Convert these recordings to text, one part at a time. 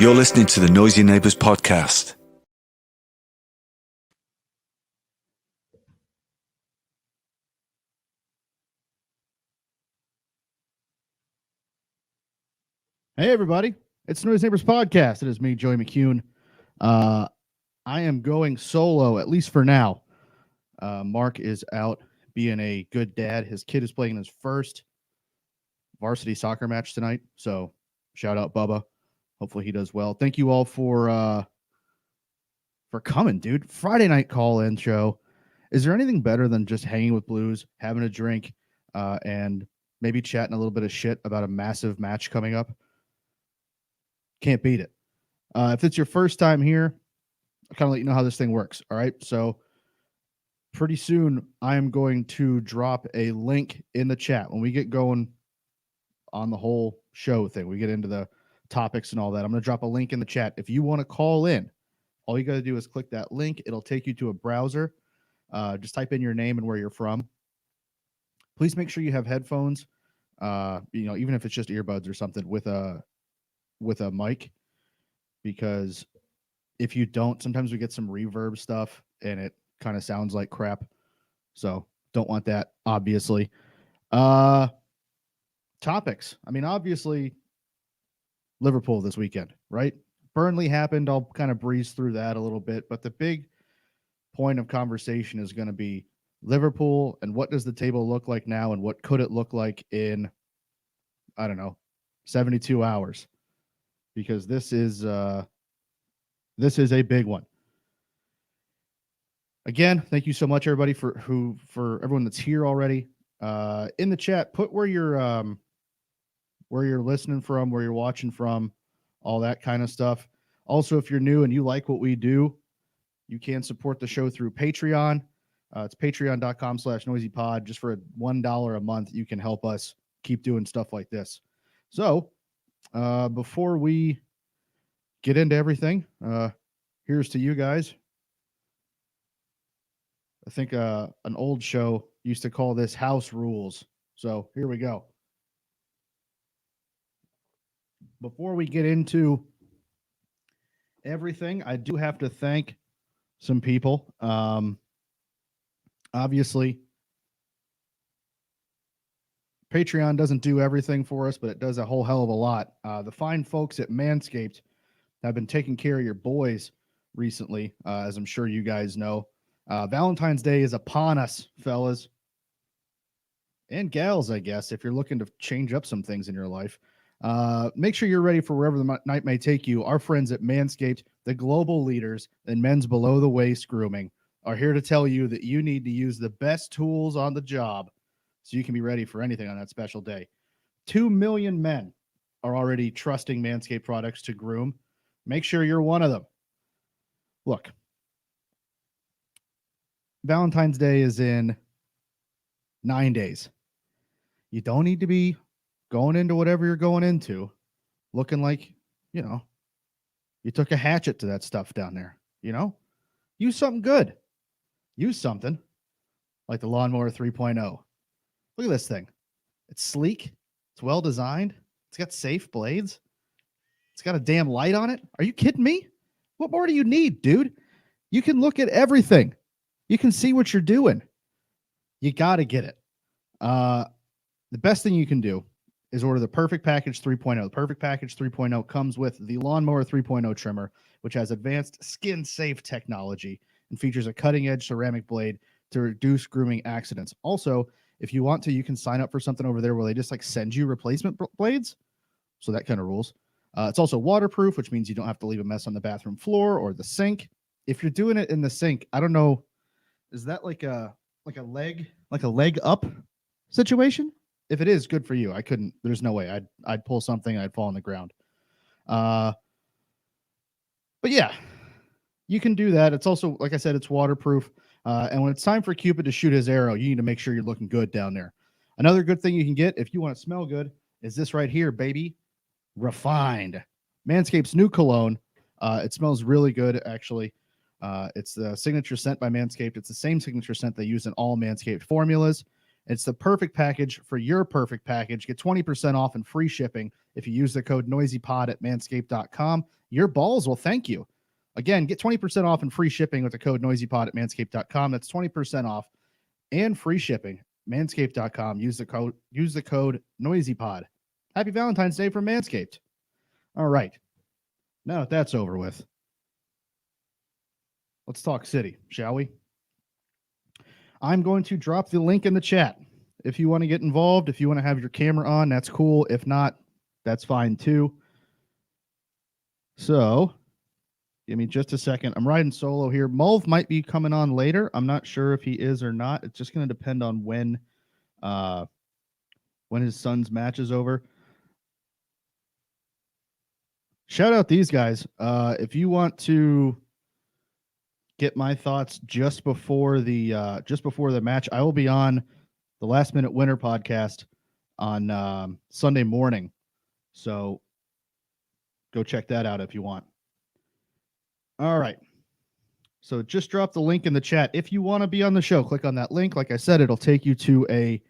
You're listening to the Noisy Neighbors podcast. Hey, everybody. It's Noisy Neighbors podcast. It is me, Joey McCune. I am going solo, at least for now. Mark is out being a good dad. His kid is playing his first varsity soccer match tonight. So shout out Bubba. Hopefully he does well. Thank you all for coming, dude. Friday night call-in show. Is there anything better than just hanging with Blues, having a drink, and maybe chatting a little bit of shit about a massive match coming up? Can't beat it. If it's your first time here, I'll kind of let you know how this thing works. All right. So pretty soon I am going to drop a link in the chat when we get going on the whole show thing. We get into the topics and all that. I'm going to drop a link in the chat. If you want to call in, all you got to do is click that link. It'll take you to a browser. Just type in your name and where you're from. Please make sure you have headphones. Even if it's just earbuds or something with a mic, because if you don't, sometimes we get some reverb stuff and it kind of sounds like crap. So don't want that, obviously. Topics. I mean, obviously, Liverpool this weekend, right? Burnley happened. I'll kind of breeze through that a little bit, but the big point of conversation is going to be Liverpool and what does the table look like now and what could it look like in, 72 hours. Because this is a big one. Again, thank you so much, everybody, for everyone that's here already. In the chat, put where you're listening from, where you're watching from, all that kind of stuff. Also, if you're new and you like what we do, you can support the show through Patreon. It's patreon.com/noisypod. Just for $1 a month, you can help us keep doing stuff like this. So, before we get into everything, here's to you guys. I think an old show used to call this House Rules. So here we go. Before we get into everything, I do have to thank some people. Obviously, Patreon doesn't do everything for us, but it does a whole hell of a lot. The fine folks at Manscaped have been taking care of your boys recently, as I'm sure you guys know. Valentine's Day is upon us, fellas. And gals, I guess, if you're looking to change up some things in your life. Make sure you're ready for wherever the night may take you. Our friends at Manscaped, the global leaders in men's below-the-waist grooming, are here to tell you that you need to use the best tools on the job so you can be ready for anything on that special day. 2 million men are already trusting Manscaped products to groom. Make sure you're one of them. Look, Valentine's Day is in 9 days. You don't need to be going into whatever you're going into looking like, you took a hatchet to that stuff down there. Use something good. Use something like the Lawnmower 3.0. Look at this thing. It's sleek. It's well designed. It's got safe blades. It's got a damn light on it. Are you kidding me? What more do you need, dude? You can look at everything. You can see what you're doing. You got to get it. The best thing you can do is order the Perfect Package 3.0. The Perfect Package 3.0 comes with the Lawnmower 3.0 trimmer, which has advanced skin-safe technology and features a cutting-edge ceramic blade to reduce grooming accidents. Also, if you want to, you can sign up for something over there where they just send you replacement blades. So that kind of rules. It's also waterproof, which means you don't have to leave a mess on the bathroom floor or the sink. If you're doing it in the sink, I don't know, is that like a leg up situation? If it is, good for you. There's no way I'd pull something and I'd fall on the ground. But yeah, you can do that. It's also, like I said, it's waterproof. And when it's time for Cupid to shoot his arrow, you need to make sure you're looking good down there. Another good thing you can get if you want to smell good is this right here, baby. Refined. Manscaped's new cologne. It smells really good, actually. It's the signature scent by Manscaped. It's the same signature scent they use in all Manscaped formulas. It's the perfect package for your perfect package. Get 20% off and free shipping if you use the code NOISYPOD at manscaped.com your balls will thank you. Again, get 20% off and free shipping with the code NOISYPOD at manscaped.com. That's 20% off and free shipping. Manscaped.com. Use the code NOISYPOD. Happy Valentine's Day from Manscaped. All right. Now that that's over with, let's talk City, shall we? I'm going to drop the link in the chat. If you want to get involved, if you want to have your camera on, that's cool. If not, that's fine too. So, give me just a second. I'm riding solo here. Mulv might be coming on later. I'm not sure if he is or not. It's just going to depend on when his son's match is over. Shout out these guys. If you want to get my thoughts just before the match, I will be on the Last Minute Winner podcast on Sunday morning. So go check that out if you want. All right. So just drop the link in the chat. If you want to be on the show, click on that link. Like I said, it'll take you to a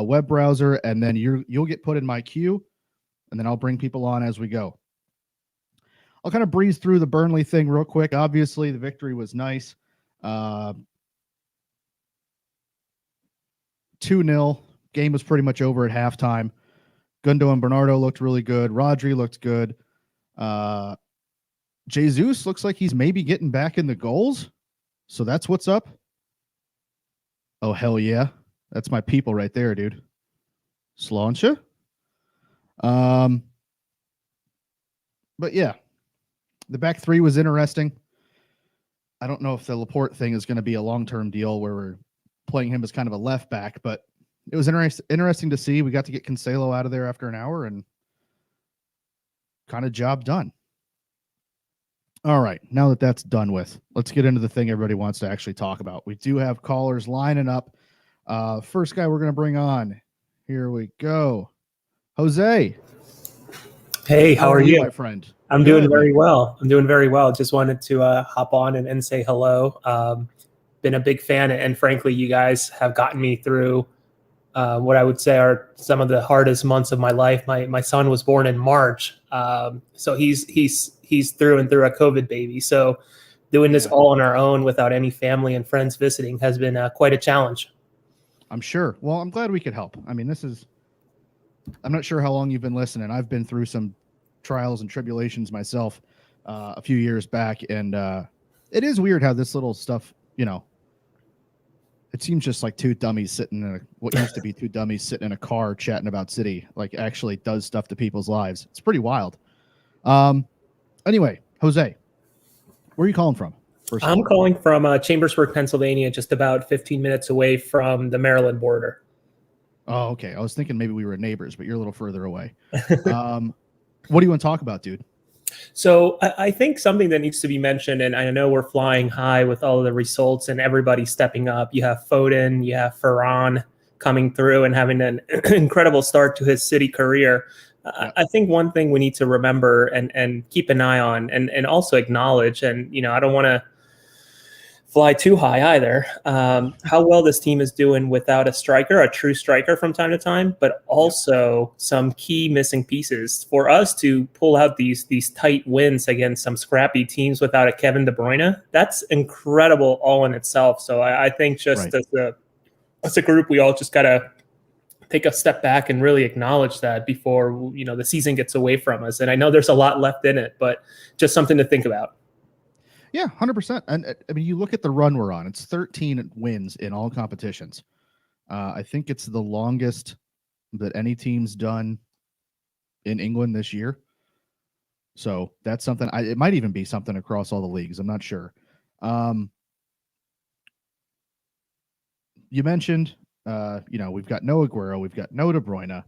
web browser, and then you'll get put in my queue, and then I'll bring people on as we go. I'll kind of breeze through the Burnley thing real quick. Obviously, the victory was nice. 2-0. Game was pretty much over at halftime. Gundo and Bernardo looked really good. Rodri looked good. Jesus looks like he's maybe getting back in the goals. So that's what's up. Oh, hell yeah. That's my people right there, dude. Sláinte. But yeah, the back three was interesting. I don't know if the Laporte thing is going to be a long-term deal where we're playing him as kind of a left back, but it was interesting to see. We got to get Cancelo out of there after an hour and kind of job done. All right, now that that's done with, let's get into the thing everybody wants to actually talk about. We do have callers lining up. First guy we're going to bring on, here we go. Jose. Hey, how are you, my friend? I'm doing very well. Just wanted to hop on and say hello. Been a big fan, and frankly, you guys have gotten me through what I would say are some of the hardest months of my life. My son was born in March, so he's through and through a COVID baby. So doing this all on our own without any family and friends visiting has been quite a challenge. I'm sure. Well, I'm glad we could help. I mean, I'm not sure how long you've been listening. I've been through some trials and tribulations myself a few years back, and it is weird how this little stuff, it seems just like two dummies sitting in what used to be two dummies sitting in a car chatting about City, like actually does stuff to people's lives. It's pretty wild. Anyway, Jose, where are you calling from? I'm calling from Chambersburg, Pennsylvania, just about 15 minutes away from the Maryland border. Oh, okay. I was thinking maybe we were neighbors, but you're a little further away. What do you want to talk about, dude? So I think something that needs to be mentioned, and I know we're flying high with all of the results and everybody stepping up. You have Foden, you have Ferran coming through and having an incredible start to his City career. I think one thing we need to remember and keep an eye on and also acknowledge, and I don't want to fly too high either, how well this team is doing without a true striker from time to time, but also some key missing pieces. For us to pull out these tight wins against some scrappy teams without a Kevin De Bruyne, that's incredible all in itself. So I think just as a group, we all just got to take a step back and really acknowledge that before the season gets away from us. And I know there's a lot left in it, but just something to think about. Yeah, 100%. And I mean, you look at the run we're on. It's 13 wins in all competitions. I think it's the longest that any team's done in England this year. So that's something. It might even be something across all the leagues. I'm not sure. You mentioned, we've got no Aguero, we've got no De Bruyne.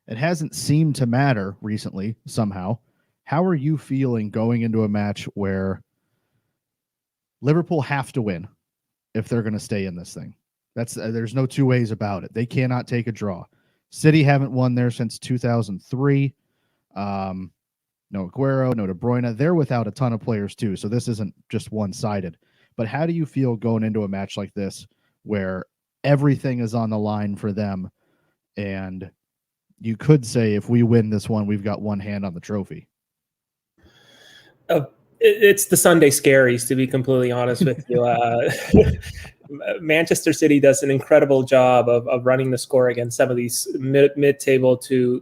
It hasn't seemed to matter recently somehow. How are you feeling going into a match where Liverpool have to win if they're going to stay in this thing? There's no two ways about it. They cannot take a draw. City haven't won there since 2003. No Aguero, no De Bruyne. They're without a ton of players too, so this isn't just one-sided. But how do you feel going into a match like this where everything is on the line for them, and you could say if we win this one, we've got one hand on the trophy? It's the Sunday scaries, to be completely honest with you. Manchester City does an incredible job of running the score against some of these mid-table to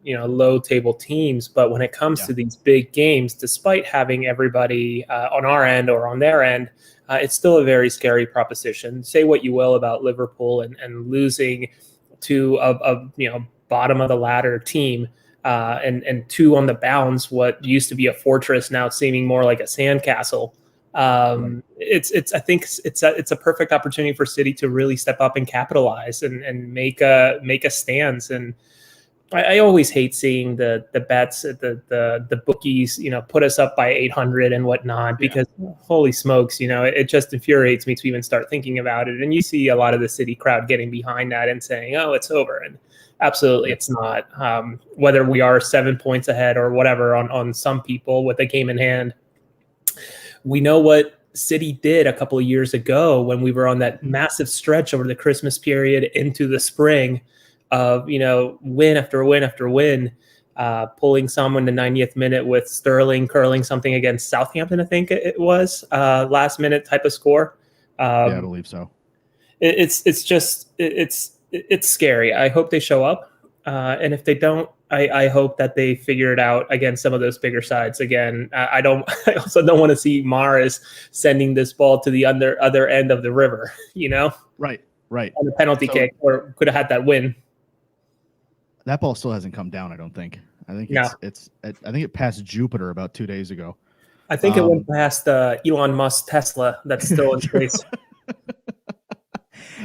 low-table teams. But when it comes to these big games, despite having everybody on our end or on their end, it's still a very scary proposition. Say what you will about Liverpool and losing to a bottom of the ladder team. And two on the bounds, what used to be a fortress now seeming more like a sandcastle. I think it's a perfect opportunity for City to really step up and capitalize and make a stance. And I always hate seeing the bets, the bookies, put us up by 800 and whatnot, because holy smokes, it just infuriates me to even start thinking about it. And you see a lot of the City crowd getting behind that and saying, oh, it's over. And absolutely, it's not. Whether we are 7 points ahead or whatever on some people with a game in hand, we know what City did a couple of years ago when we were on that massive stretch over the Christmas period into the spring of win after win after win, pulling some in the 90th minute with Sterling curling something against Southampton, I think it was, last minute type of score. I believe so. It's scary. I hope they show up. And if they don't, I hope that they figure it out against some of those bigger sides. Again, I also don't want to see Mahrez sending this ball to the other end of the river, Right. On the penalty kick, or could have had that win. That ball still hasn't come down, I don't think. I think I think it passed Jupiter about 2 days ago. I think it went past Elon Musk Tesla that's still in space.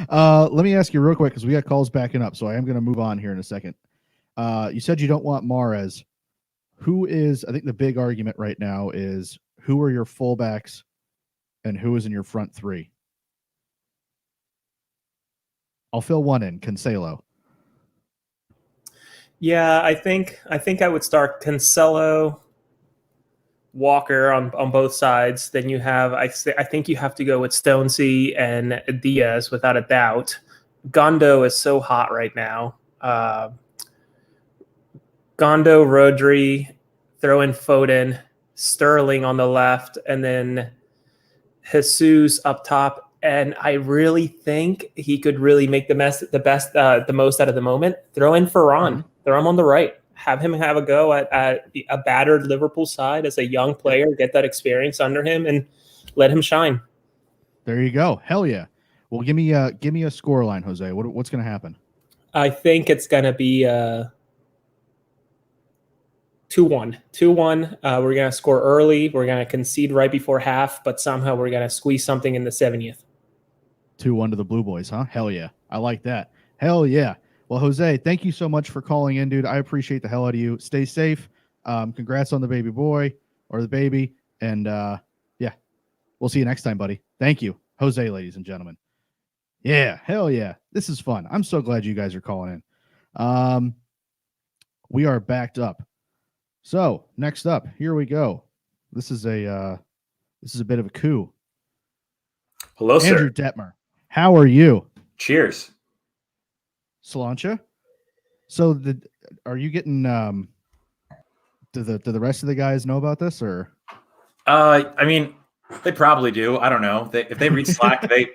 Let me ask you real quick, because we got calls backing up, so I am going to move on here in a second. You said you don't want Mahrez. I think the big argument right now is, who are your fullbacks and who is in your front three? I'll fill one in, Cancelo. Yeah, I think I would start Cancelo, Walker on both sides. Then you have, I think you have to go with Stonesy and Diaz without a doubt. Gondo is so hot right now. Gondo, Rodri, throw in Foden, Sterling on the left, and then Jesus up top. And I really think he could really make the most out of the moment. Throw in Varane, throw him on the right. Have him have a go at a battered Liverpool side as a young player, get that experience under him, and let him shine. There you go. Hell yeah. Well, give me a score line, Jose. What's going to happen? I think it's going to be 2-1. 2-1. We're going to score early. We're going to concede right before half, but somehow we're going to squeeze something in the 70th. 2-1 to the Blue Boys, huh? Hell yeah. I like that. Hell yeah. Well, Jose, thank you so much for calling in, dude. I appreciate the hell out of you. Stay safe. Congrats on the baby boy or the baby. And yeah, we'll see you next time, buddy. Thank you. Jose, ladies and gentlemen. Yeah, hell yeah. This is fun. I'm so glad you guys are calling in. We are backed up. So next up, here we go. This is a bit of a coup. Hello, sir. Andrew Detmer. How are you? Cheers. Solancha. So are you getting do the rest of the guys know about this, or? I mean, they probably do. I don't know. If they read Slack, they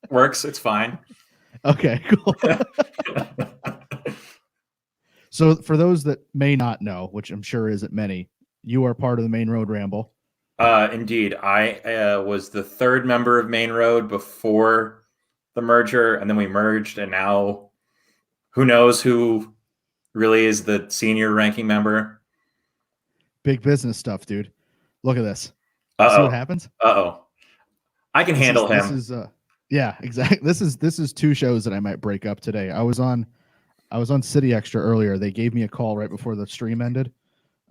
works. It's fine. Okay, cool. So for those that may not know, which I'm sure isn't many, you are part of the Main Road Ramble. Indeed. I was the third member of Main Road before the merger, and then we merged, and now who knows who really is the senior ranking member. Big business stuff, dude. Look at this. Uh-oh. See what happens? Uh-oh. I can handle him. This is yeah, exactly. This is two shows that I might break up today. I was on City Extra earlier. They gave me a call right before the stream ended.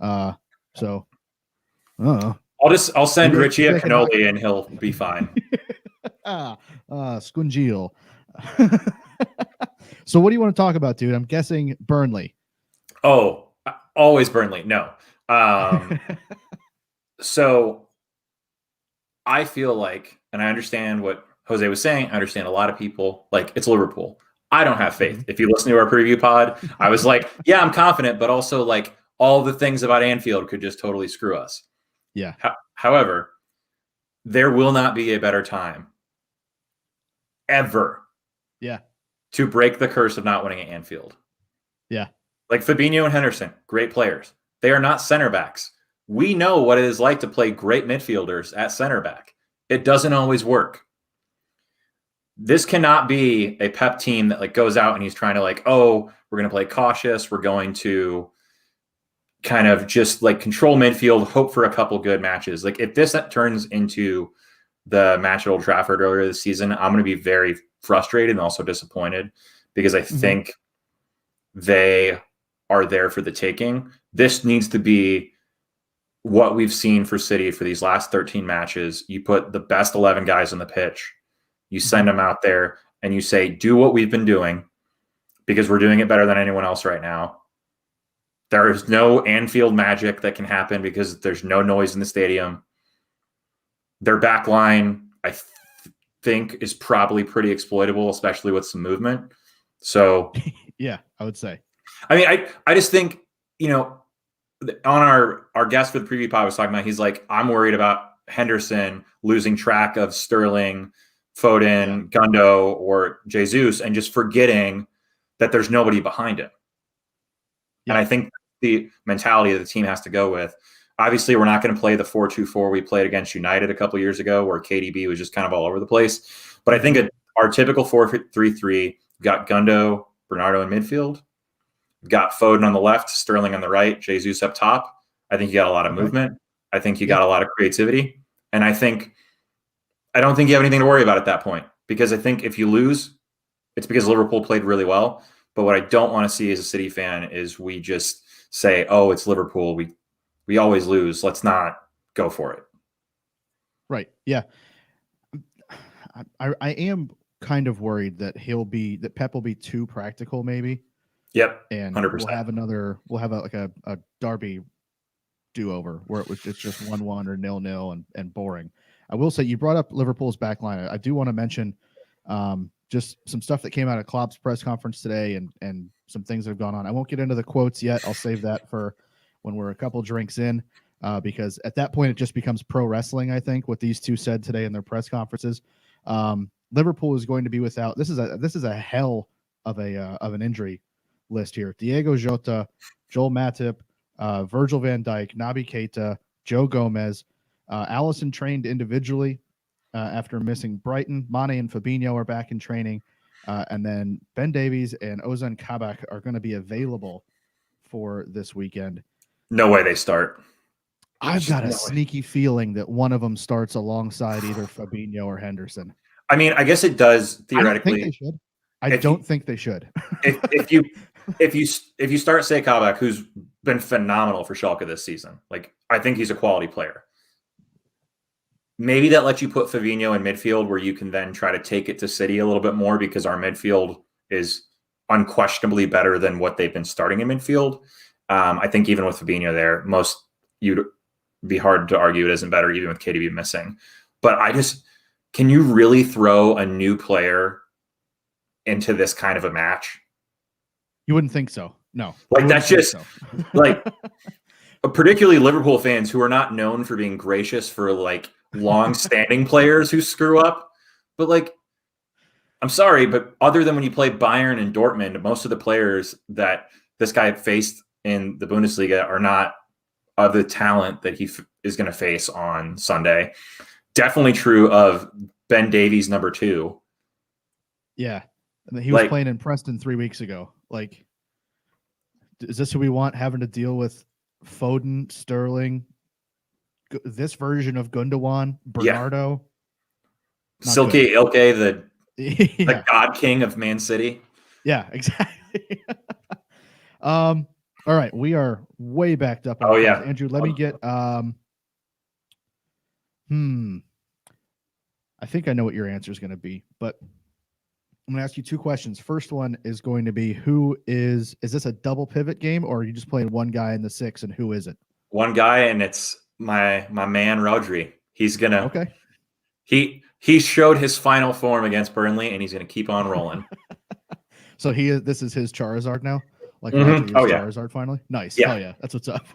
So I'll send Richie a cannoli and he'll be fine. Scungil. So what do you want to talk about, dude? I'm guessing Burnley. Oh, always Burnley. No. So I feel like, and I understand what Jose was saying. I understand a lot of people, like, it's Liverpool. I don't have faith. If you listen to our preview pod, I was like, yeah, I'm confident, but also like all the things about Anfield could just totally screw us. Yeah. However, there will not be a better time ever Yeah. to break the curse of not winning at Anfield. Yeah. Like Fabinho and Henderson, great players. They are not center backs. We know what it is like to play great midfielders at center back. It doesn't always work. This cannot be a Pep team that like goes out and he's trying to like, oh, we're going to play cautious. We're going to kind of just like control midfield, hope for a couple good matches. Like if this turns into the match at Old Trafford earlier this season, I'm going to be very frustrated and also disappointed because I think they are there for the taking. This needs to be what we've seen for City for these last 13 matches. You put the best 11 guys on the pitch, you send them out there and you say, do what we've been doing because we're doing it better than anyone else right now. There is no Anfield magic that can happen because there's no noise in the stadium. Their back line, I think, is probably pretty exploitable, especially with some movement. So, yeah, I would say. I mean, I just think, on our guest for the preview pod was talking about, he's like, I'm worried about Henderson losing track of Sterling, Foden, Gundo, or Jesus, and just forgetting that there's nobody behind him. Yeah. And I think the mentality that the team has to go with. Obviously, we're not going to play the 4-2-4 we played against United a couple of years ago, where KDB was just kind of all over the place. But I think our typical 4-3-3, we've got Gundo, Bernardo in midfield. We've got Foden on the left, Sterling on the right, Jesus up top. I think you got a lot of movement. I think you got a lot of creativity. And I don't think you have anything to worry about at that point. Because I think if you lose, it's because Liverpool played really well. But what I don't want to see as a City fan is we just say, oh, it's Liverpool. We always lose. Let's not go for it. Right. Yeah. I am kind of worried that Pep will be too practical, maybe. Yep. And 100%. We'll have a Derby do-over where it's just 1-1 or 0-0 and boring. I will say you brought up Liverpool's back line. I do want to mention just some stuff that came out of Klopp's press conference today and some things that have gone on. I won't get into the quotes yet. I'll save that for when we're a couple drinks in, because at that point it just becomes pro wrestling, I think, what these two said today in their press conferences. Liverpool is going to be without. This is a hell of an injury list here. Diego Jota, Joel Matip, Virgil van Dijk, Naby Keita, Joe Gomez. Allison trained individually after missing Brighton. Mane and Fabinho are back in training. And then Ben Davies and Ozan Kabak are going to be available for this weekend. No way they start. I've got a sneaky feeling that one of them starts alongside either Fabinho or Henderson. I mean, I guess it does theoretically. I don't think they should. if you start say Kabak, who's been phenomenal for Schalke this season, like I think he's a quality player. Maybe that lets you put Fabinho in midfield where you can then try to take it to City a little bit more because our midfield is unquestionably better than what they've been starting in midfield. I think even with Fabinho there, you'd be hard to argue it isn't better even with KDB missing. But can you really throw a new player into this kind of a match? You wouldn't think so. No. Like that's just like particularly Liverpool fans who are not known for being gracious for like long-standing players who screw up. But like, I'm sorry, but other than when you play Bayern and Dortmund, most of the players that this guy faced in the Bundesliga are not of the talent that he is going to face on Sunday. Definitely true of Ben Davies, number 2. Yeah. He was playing in Preston 3 weeks ago. Like, is this who we want having to deal with Foden, Sterling, this version of Gundogan, Bernardo? Yeah. Silke Ilke, the God King of Man City. Yeah, exactly. All right, we are way backed up. Oh yeah, Andrew, let me get. I think I know what your answer is going to be, but I'm going to ask you 2 questions. First one is going to be is this a double pivot game or are you just playing one guy in the 6 and who is it? One guy, and it's my man Rodri. He's gonna. Okay. He showed his final form against Burnley, and he's gonna keep on rolling. So this is his Charizard now. Like Charizard finally. Nice. Yeah. Oh yeah, that's what's up.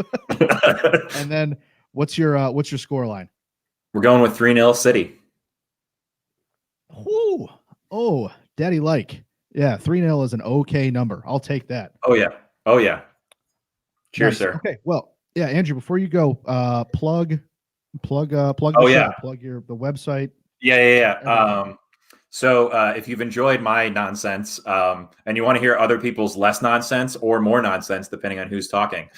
And then What's your score line? We're going with 3-0 City. Ooh. Oh, daddy like. Yeah, 3-0 is an okay number. I'll take that. Oh yeah. Cheers, Nice. sir. Okay. Well, yeah, Andrew, before you go, plug the Oh, show, yeah. plug the website. Yeah. So if you've enjoyed my nonsense and you want to hear other people's less nonsense or more nonsense, depending on who's talking,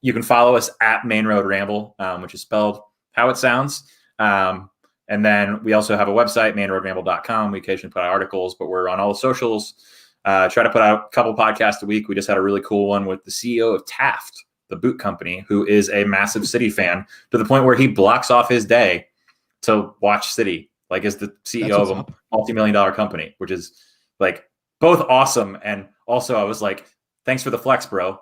you can follow us at Main Road Ramble, which is spelled how it sounds. And then we also have a website, mainroadramble.com. We occasionally put out articles, but we're on all the socials. Try to put out a couple podcasts a week. We just had a really cool one with the CEO of Taft, the boot company, who is a massive City fan to the point where he blocks off his day to watch City, like as the CEO of a multi-million-dollar company, which is like both awesome. And also I was like, thanks for the flex, bro.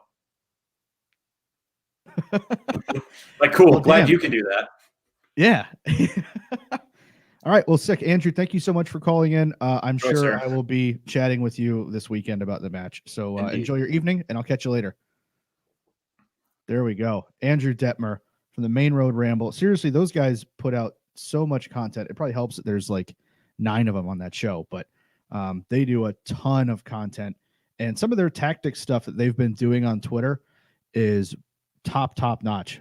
Like, cool. Well, glad damn. you can do that. Yeah. All right. Well, sick. Andrew, thank you so much for calling in. I'm sure sir. I will be chatting with you this weekend about the match. So Indeed. enjoy your evening, and I'll catch you later. There we go. Andrew Detmer from the Main Road Ramble. Seriously, those guys put out so much content. It probably helps that there's like 9 of them on that show, but they do a ton of content. And some of their tactics stuff that they've been doing on Twitter is top notch.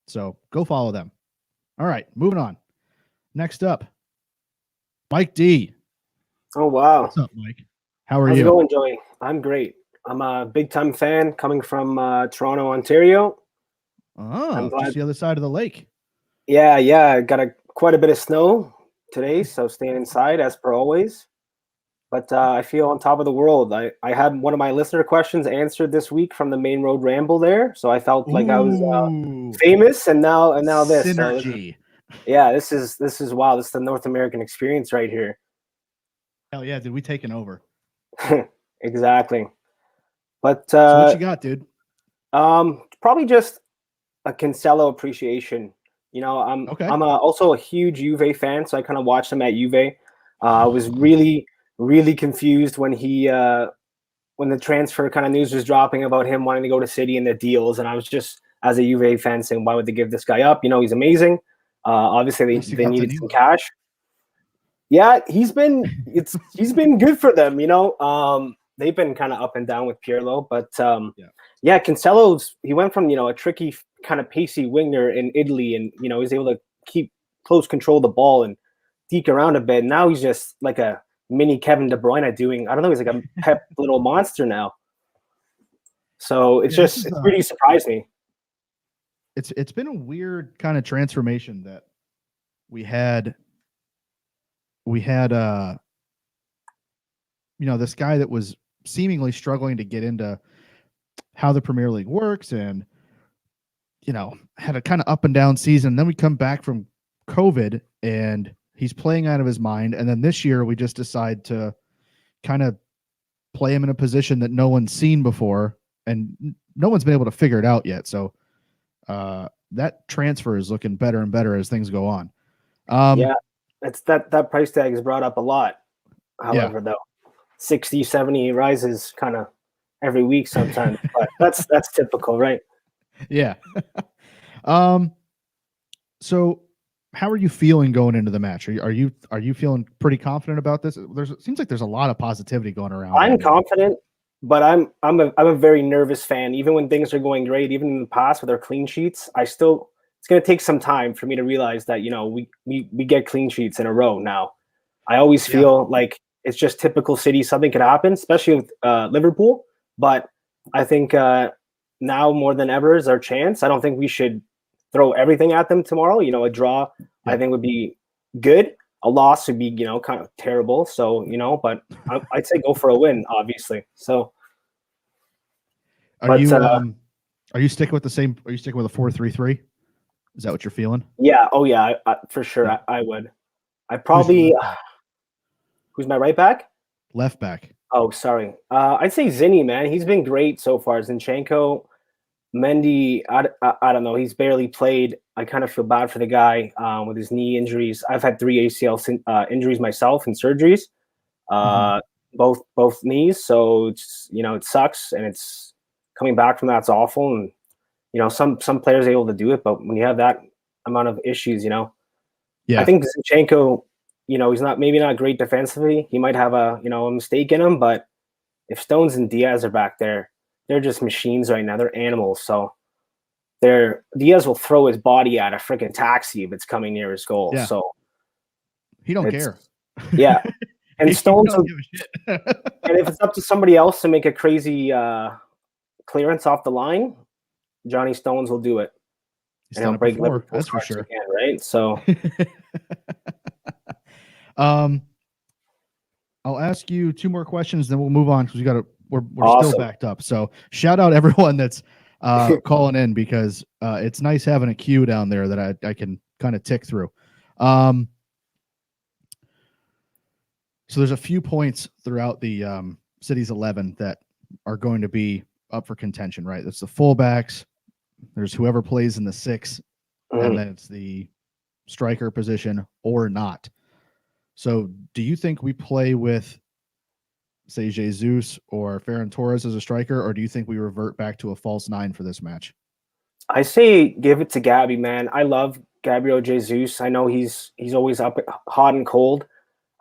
So go follow them. All right, moving on. Next up, Mike D. Oh, wow. What's up, Mike? How are How's you? it going, Joey? I'm great. I'm a big-time fan coming from Toronto, Ontario. Oh, just the other side of the lake. Yeah. Got quite a bit of snow today, so staying inside as per always. But I feel on top of the world. I had one of my listener questions answered this week from the Main Road Ramble there, so I felt like I was famous, and now this synergy. So this is wow. This is the North American experience right here. Hell yeah, dude, we taking over. Exactly. But so what you got, dude? Probably just a Cancelo appreciation. You know, I'm also a huge Juve fan, so I kind of watched him at Juve. I was really confused when when the transfer kind of news was dropping about him wanting to go to City and the deals, and I was just, as a Juve fan, saying, why would they give this guy up? You know, he's amazing. Obviously, they needed some cash. Yeah, he's been good for them. You know, they've been kind of up and down with Pirlo, but Cancelo's, he went from, you know, a tricky kind of pacey winger in Italy, and you know, he's able to keep close control of the ball and deke around a bit. Now he's just like a mini Kevin De Bruyne doing, I don't know, he's like a pep little monster now. So it's it's really surprised me. It's been a weird kind of transformation that we had you know, this guy that was seemingly struggling to get into how the Premier League works, and you know, had a kind of up and down season. Then we come back from COVID and he's playing out of his mind. And then this year we just decide to kind of play him in a position that no one's seen before, and no one's been able to figure it out yet. So that transfer is looking better and better as things go on. That's that price tag is brought up a lot. However, though, 60, 70 rises kind of every week sometimes, but that's typical, right? Yeah. So how are you feeling going into the match? Are you feeling pretty confident about this? It seems like there's a lot of positivity going around. I'm confident, but I'm a very nervous fan. Even when things are going great, even in the past with our clean sheets, it's going to take some time for me to realize that, you know, we get clean sheets in a row now. I always feel like it's just typical City. Something could happen, especially with Liverpool. But I think now more than ever is our chance. I don't think we should throw everything at them tomorrow. You know, a draw I think would be good. A loss would be, you know, kind of terrible. So, you know, but I'd say go for a win, obviously. So, are you sticking with the same? Are you sticking with a 4-3-3? Is that what you're feeling? Yeah. Oh yeah, for sure. Yeah. I would. I probably. Who's my right back? Left back. Oh, sorry. I'd say Zinni, man. He's been great so far. Zinchenko, Mendy, I don't know. He's barely played. I kind of feel bad for the guy with his knee injuries. I've had 3 ACL injuries myself and surgeries, both knees. So it's, you know, it sucks, and it's coming back from that's awful. And some players are able to do it, but when you have that amount of issues, Yeah. I think Zinchenko, he's maybe not great defensively. He might have a mistake in him, but if Stones and Diaz are back there, they're just machines right now. They're animals. So Diaz will throw his body at a freaking taxi if it's coming near his goal. Yeah. So he don't care. Yeah. And Stones don't give a shit. and if it's up to somebody else to make a crazy clearance off the line, Johnny Stones will do it. He's and done he'll it break before, Liverpool's that's for hearts sure. again, right? So I'll ask you 2 more questions, then we'll move on because we're Awesome. still backed up. So shout out everyone that's calling in, because it's nice having a queue down there that I can kind of tick through. So there's a few points throughout the City's 11 that are going to be up for contention, right? That's the fullbacks. There's whoever plays in the 6, and then it's the striker position or not. So do you think we play with, say, Jesus or Ferran Torres as a striker, or do you think we revert back to a false 9 for this match? I say give it to Gabby, man. I love Gabriel Jesus. I know he's always up hot and cold.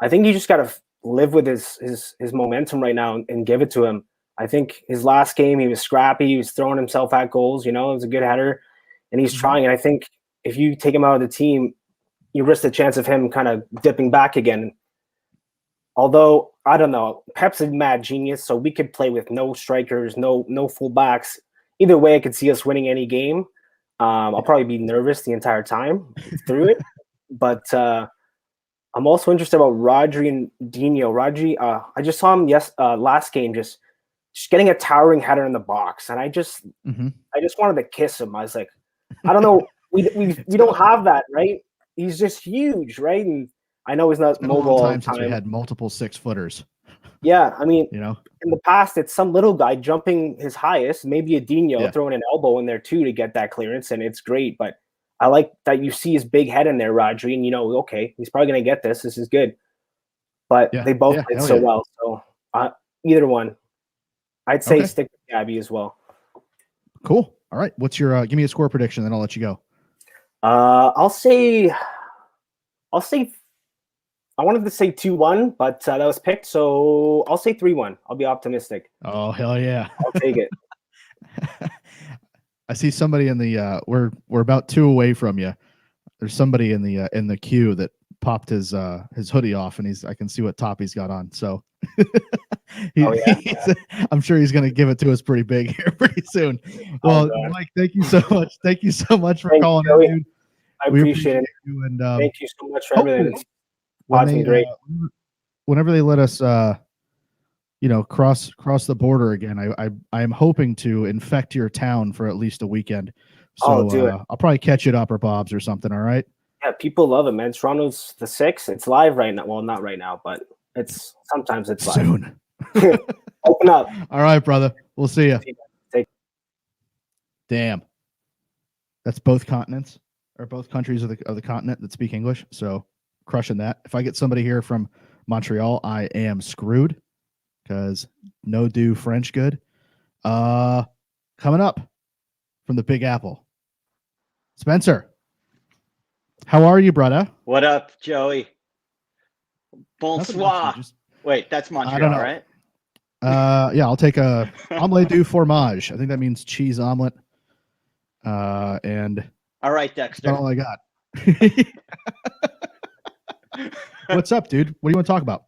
I think you just got to live with his momentum right now and give it to him. I think his last game, he was scrappy. He was throwing himself at goals. It was a good header, and he's trying. And I think if you take him out of the team, you risk the chance of him kind of dipping back again. Although, I don't know, Pep's a mad genius, so we could play with no strikers, no fullbacks. Either way, I could see us winning any game. I'll probably be nervous the entire time through it. But I'm also interested about Rodri and Dino. Rodri, I just saw him last game just getting a towering header in the box, and I just wanted to kiss him. I was like, I don't know, we don't have that, right? He's just huge, right? And I know he's not mobile all the time. Since we had multiple 6-footers. Yeah, I mean, in the past, it's some little guy jumping his highest, maybe a Dino throwing an elbow in there too to get that clearance, and it's great. But I like that you see his big head in there, Rodri, and okay, he's probably going to get this. This is good. But they both played so well. So either one. I'd say stick with Gabby as well. Cool. All right. What's your give me a score prediction, then I'll let you go. I'll say I wanted to say 2-1, but that was picked, so I'll say 3-1. I'll be optimistic. Oh, hell yeah. I'll take it. I see somebody in the we're about 2 away from you. There's somebody in the queue that popped his hoodie off, and I can see what top he's got on. So I'm sure he's going to give it to us pretty big here pretty soon. Well, Mike, thank you so much. Thank you so much for calling in, dude. I appreciate it. You, and thank you so much for everything. It's been great. Whenever they let us cross the border again, I am hoping to infect your town for at least a weekend. So do it. I'll probably catch you at Upper Bob's or something. All right. Yeah, people love it, man. Toronto's the 6. It's live right now. Well, not right now, but sometimes it's live. Soon. Open up. All right, brother. We'll see you. Damn. That's both continents or both countries of the continent that speak English. So crushing that. If I get somebody here from Montreal, I am screwed because no do French good. Coming up from the Big Apple, Spencer. How are you, brother? What up, Joey? Bonsoir. Wait, that's Montreal, right? Yeah, I'll take a omelette du fromage. I think that means cheese omelet. And all right, Dexter. That's all I got. What's up, dude? What do you want to talk about?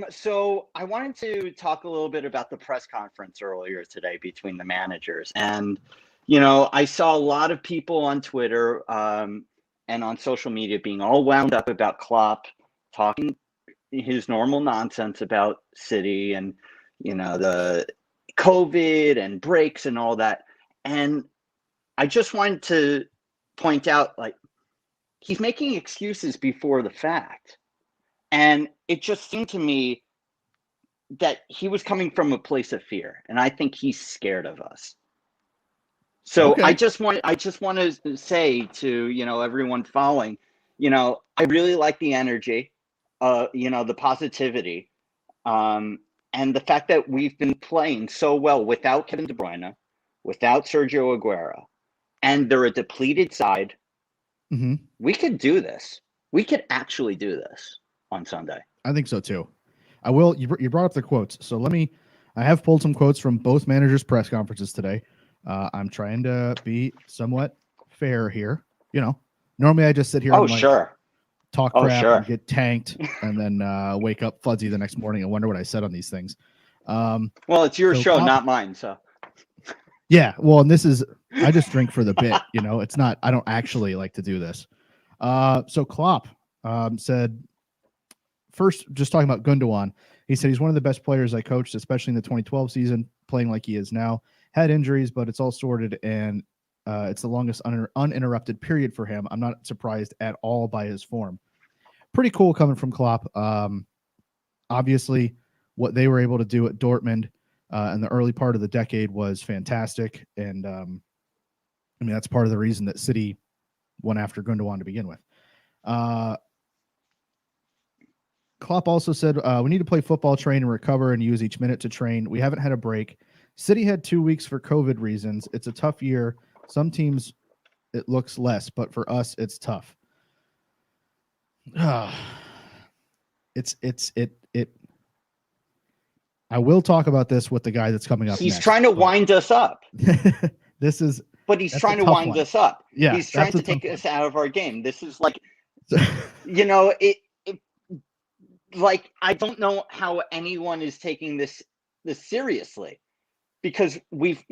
So I wanted to talk a little bit about the press conference earlier today between the managers. And, I saw a lot of people on Twitter and on social media being all wound up about Klopp talking his normal nonsense about City and, the COVID and breaks and all that. And I just wanted to point out, he's making excuses before the fact. And it just seemed to me that he was coming from a place of fear. And I think he's scared of us. So I just want to say to, everyone following, I really like the energy, the positivity, and the fact that we've been playing so well without Kevin De Bruyne, without Sergio Aguero, and they're a depleted side, we could do this. We could actually do this on Sunday. I think so too. I will. You brought up the quotes, so I have pulled some quotes from both managers' press conferences today. I'm trying to be somewhat fair here. You know, normally I just sit here and talk crap and get tanked, and then wake up fuzzy the next morning and wonder what I said on these things. Well, it's your show, not mine. So yeah, well, and I just drink for the bit. You know, it's not. I don't actually like to do this. So Klopp said, first, just talking about Gundogan, he said he's one of the best players I coached, especially in the 2012 season, playing like he is now. Had injuries, but it's all sorted, and it's the longest uninterrupted period for him. I'm not surprised at all by his form. Pretty cool coming from Klopp. Obviously, what they were able to do at Dortmund in the early part of the decade was fantastic, and I mean that's part of the reason that City went after Gundogan to begin with. Klopp also said, we need to play football, train, and recover, and use each minute to train. We haven't had a break. City had 2 weeks for COVID reasons. It's a tough year. Some teams, it looks less, but for us, it's tough. I will talk about this with the guy that's coming up He's next, trying to wind us up. But he's trying to wind us up. Yeah, he's trying to take us out of our game. This is like, you know, like, I don't know how anyone is taking this seriously, because we've,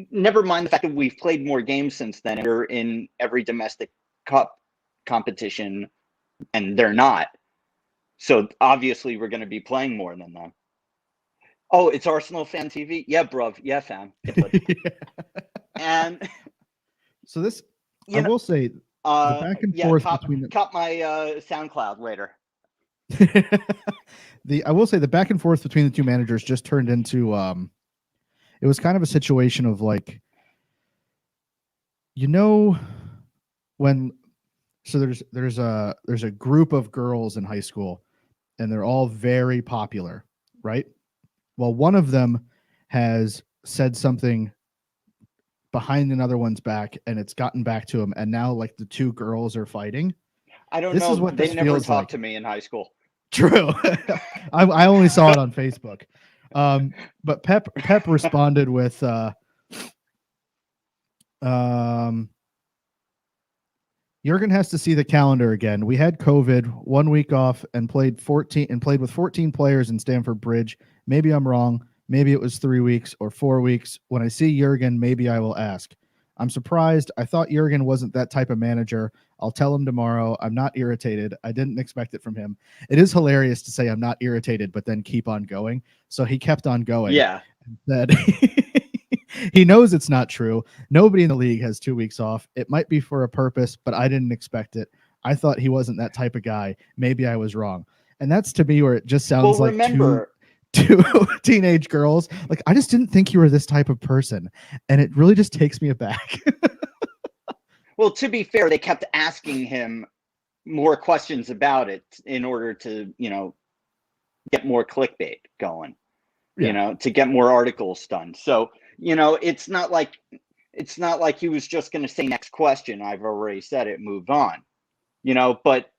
never mind the fact that we've played more games since then, and we're in every domestic cup competition, and they're not. So obviously we're going to be playing more than them. Oh, it's Arsenal Fan TV? Yeah, bruv. Yeah, fam. And so this, I will say, the back and forth between cop my SoundCloud later. I will say the back and forth between the two managers just turned into it was kind of a situation of like, you know, when there's a group of girls in high school and they're all very popular, right? Well, one of them has said something behind another one's back and it's gotten back to him, and now like the two girls are fighting. I don't know. They never talked to me in high school. True. I only saw it on Facebook. But Pep responded with Jurgen has to see the calendar again. We had COVID, 1 week off, and played with 14 players in Stamford Bridge. Maybe I'm wrong. Maybe it was 3 weeks or 4 weeks. When I see Jurgen, maybe I will ask. I'm surprised. I thought Jurgen wasn't that type of manager. I'll tell him tomorrow. I'm not irritated. I didn't expect it from him. It is hilarious to say I'm not irritated, but then keep on going. So he kept on going. Yeah. That he knows it's not true. Nobody in the league has 2 weeks off. It might be for a purpose, but I didn't expect it. I thought he wasn't that type of guy. Maybe I was wrong. And that's to me where it just sounds like two teenage girls. Like, I just didn't think you were this type of person. And it really just takes me aback. Well, to be fair, they kept asking him more questions about it in order to, you know, get more clickbait going, you know, to get more articles done. So, you know, it's not like he was just going to say next question. I've already said it, move on, you know, but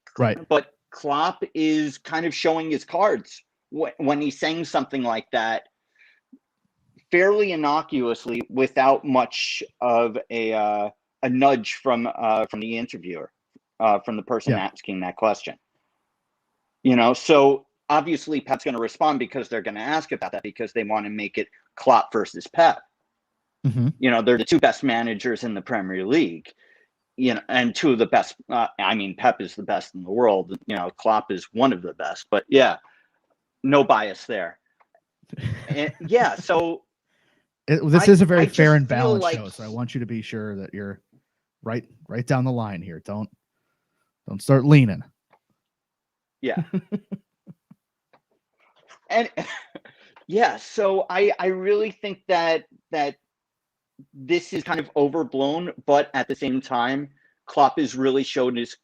Klopp is kind of showing his cards when he's saying something like that fairly innocuously without much of a nudge from the interviewer, from the person asking that question. You know, so obviously Pep's going to respond because they're going to ask about that, because they want to make it Klopp versus Pep. Mm-hmm. You know, they're the two best managers in the Premier League, you know, and two of the best. I mean, Pep is the best in the world. You know, Klopp is one of the best, but yeah, no bias there. And yeah, so this is a very fair and balanced show, so I want you to be sure that you're right down the line here. Don't start leaning. Yeah. And yeah, so I really think that this is kind of overblown, but at the same time, Klopp has really showed his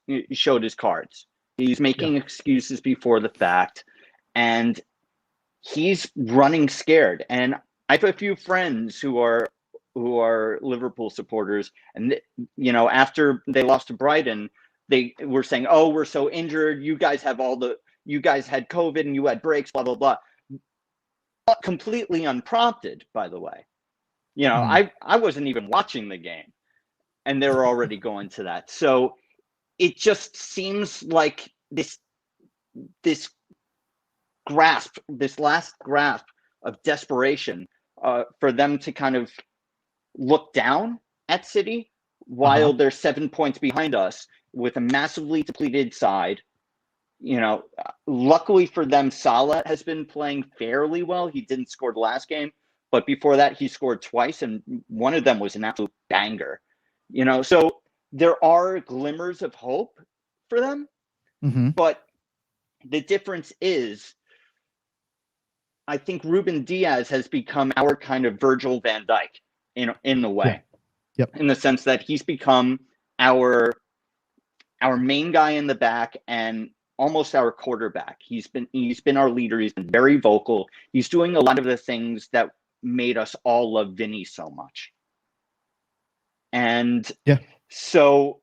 cards. He's making excuses before the fact, and he's running scared. And I have a few friends who are Liverpool supporters, and after they lost to Brighton, they were saying, "Oh, we're so injured. You guys had COVID and you had breaks, blah blah blah." Completely unprompted, by the way. I wasn't even watching the game, and they were already going to that. So it just seems like this last grasp of desperation for them to kind of look down at City while they're 7 points behind us with a massively depleted side. Luckily for them, Salah has been playing fairly well. He didn't score the last game, but before that, he scored twice, and one of them was an absolute banger. So there are glimmers of hope for them, but the difference is, I think Ruben Diaz has become our kind of Virgil van Dijk in the way, in the sense that he's become our main guy in the back and almost our quarterback. He's been our leader. He's been very vocal. He's doing a lot of the things that made us all love Vinny so much. And so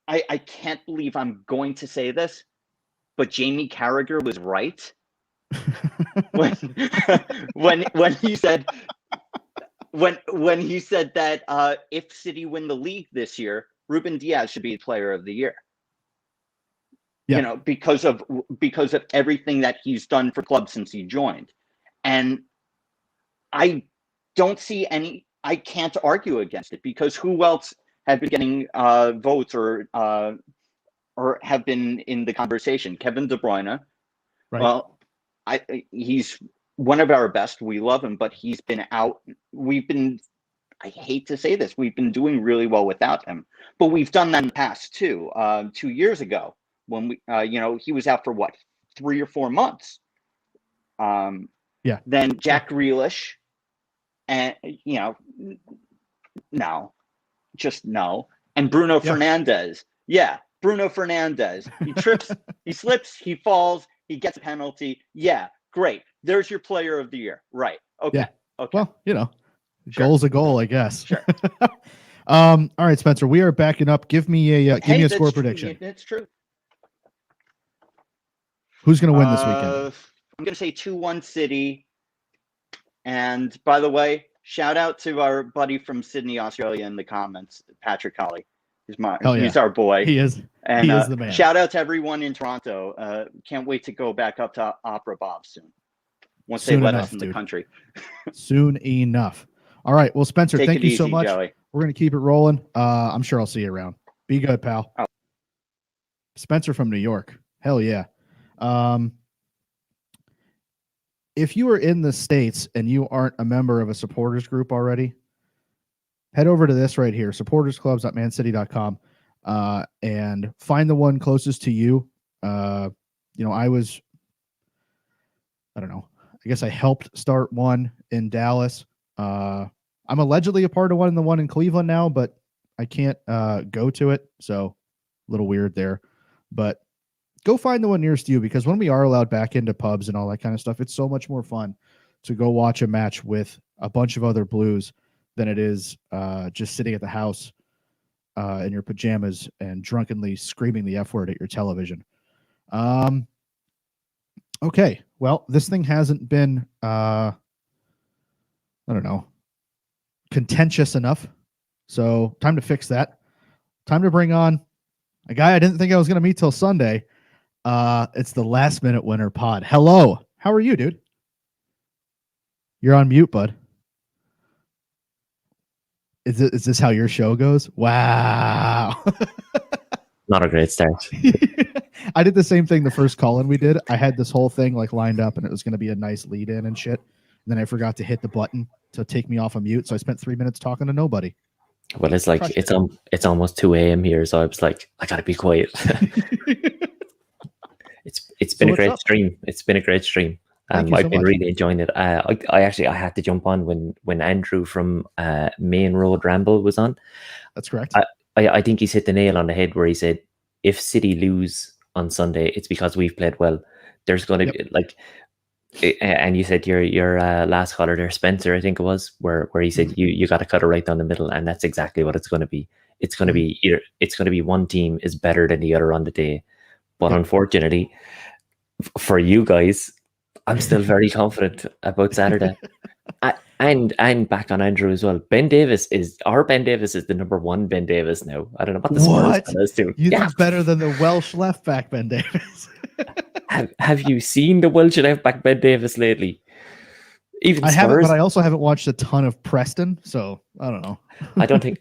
I can't believe I'm going to say this, but Jamie Carragher was right when he said that if City win the league this year, Ruben Diaz should be Player of the Year. Because of everything that he's done for the club since he joined. And I don't see I can't argue against it, because who else have been getting votes or have been in the conversation? Kevin De Bruyne. Right. Well, he's one of our best. We love him, but he's been out. I hate to say this, we've been doing really well without him. But we've done that in the past too. 2 years ago, when he was out for 3 or 4 months. Then Jack Grealish, and no, and Bruno Fernandes. Bruno Fernandes. He trips, he slips, he falls, he gets a penalty. Great. There's your Player of the Year. Right. Okay. Okay. Well, goal's a goal, I guess. Sure. All right, Spencer, we are backing up. Give me a score prediction. It's true. Who's going to win this weekend? I'm going to say 2-1 City. And by the way, shout out to our buddy from Sydney, Australia in the comments, Patrick Holly. He's our boy. He is. And he is the man. Shout out to everyone in Toronto. Can't wait to go back up to Opera Bob soon. Once they let us in the country. Soon enough. All right. Well, Spencer, thank you so much. Joey. We're going to keep it rolling. I'm sure I'll see you around. Be good, pal. Oh. Spencer from New York. Hell yeah. If you are in the States and you aren't a member of a supporters group already, head over to this right here, supportersclubs.mancity.com, and find the one closest to you. I guess I helped start one in Dallas. I'm allegedly a part of the one in Cleveland now, but I can't go to it. So a little weird there, but go find the one nearest you, because when we are allowed back into pubs and all that kind of stuff, it's so much more fun to go watch a match with a bunch of other Blues than it is just sitting at the house in your pajamas and drunkenly screaming the F word at your television. Okay, well, this thing hasn't been, contentious enough. So time to fix that. Time to bring on a guy I didn't think I was going to meet till Sunday. It's the Last Minute Winner pod. Hello. How are you, dude? You're on mute, bud. Is this how your show goes? Wow. Not a great start. I did the same thing the first call-in we did. I had this whole thing lined up, and it was going to be a nice lead-in and shit. And then I forgot to hit the button to take me off of mute, so I spent 3 minutes talking to nobody. Well, it's like it's almost 2 a.m. here, so I was like, I gotta be quiet. It's been a great stream. It's been a great stream. I've been really enjoying it. I had to jump on when Andrew from Main Road Ramble was on. That's correct. I think he's hit the nail on the head where he said, if City lose on Sunday, it's because we've played well. There's going to be And you said your last caller there, Spencer, I think it was, where he said you got to cut it right down the middle, and that's exactly what it's going to be. It's going to be it's going to be one team is better than the other on the day, but unfortunately for you guys, I'm still very confident about Saturday. And back on Andrew as well. Ben Davis is the number one Ben Davis now. I don't know about the Spurs fellas too. You think better than the Welsh left back Ben Davis? Have you seen the Welsh left back Ben Davis lately? Even I Spurs? haven't, but I also haven't watched a ton of Preston, so I don't know. I don't think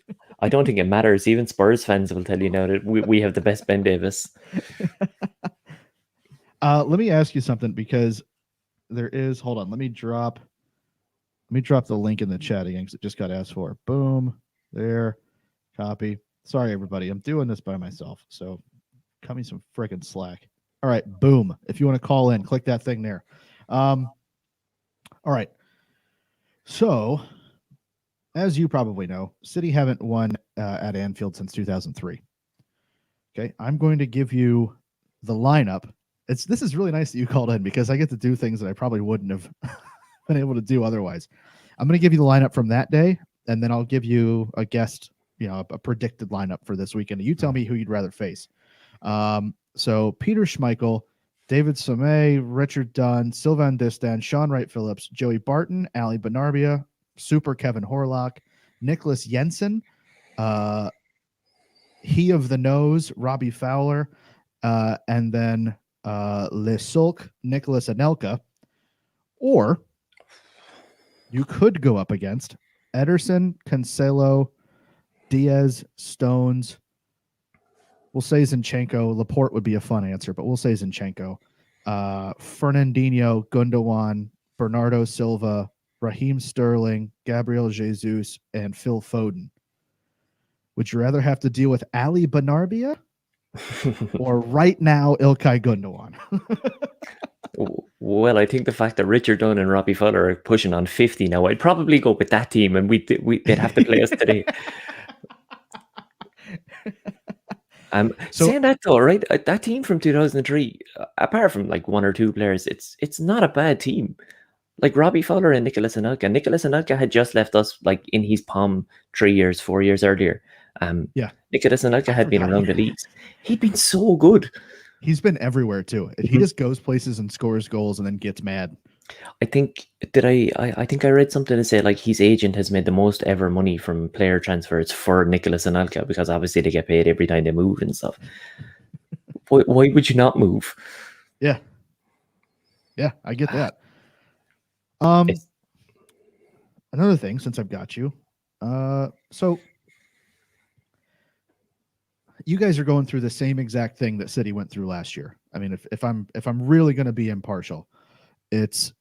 it matters. Even Spurs fans will tell you now that we have the best Ben Davis. Let me ask you something, because there is. Hold on. Let me drop the link in the chat again, because it just got asked for. Boom. There. Copy. Sorry, everybody. I'm doing this by myself, so cut me some freaking slack. All right. Boom. If you want to call in, click that thing there. All right. So, as you probably know, City haven't won at Anfield since 2003. Okay. I'm going to give you the lineup. This is really nice that you called in, because I get to do things that I probably wouldn't have been able to do otherwise. I'm going to give you the lineup from that day, and then I'll give you a guest, a predicted lineup for this weekend. You tell me who you'd rather face. So Peter Schmeichel, David Somé, Richard Dunn, Sylvain Distin, Sean Wright-Phillips, Joey Barton, Ali Benarbia, Super Kevin Horlock, Nicholas Jensen, he of the nose, Robbie Fowler, and then Le Sulk, Nicholas Anelka. Or you could go up against Ederson, Cancelo, Diaz, Stones. We'll say Zinchenko. Laporte would be a fun answer, but we'll say Zinchenko. Fernandinho, Gundogan, Bernardo Silva, Raheem Sterling, Gabriel Jesus, and Phil Foden. Would you rather have to deal with Ali Benarbia or right now Ilkay Gundogan? Well, I think the fact that Richard Dunn and Robbie Fowler are pushing on 50 now, I'd probably go with that team, and they'd have to play us today. Saying that though, right? That team from 2003, apart from like one or two players, it's not a bad team. Like Robbie Fowler and Nicholas Anelka. Nicholas Anelka had just left us like in his palm 4 years earlier. Nicholas Anelka had been around the leagues. He'd been so good. He's been everywhere too. He just goes places and scores goals and then gets mad. I think I read something to say like his agent has made the most ever money from player transfers for Nicholas Anelka, because obviously they get paid every time they move and stuff. Why would you not move? Yeah, I get that. Another thing, since I've got you, so you guys are going through the same exact thing that City went through last year. I mean, if I'm really going to be impartial, it's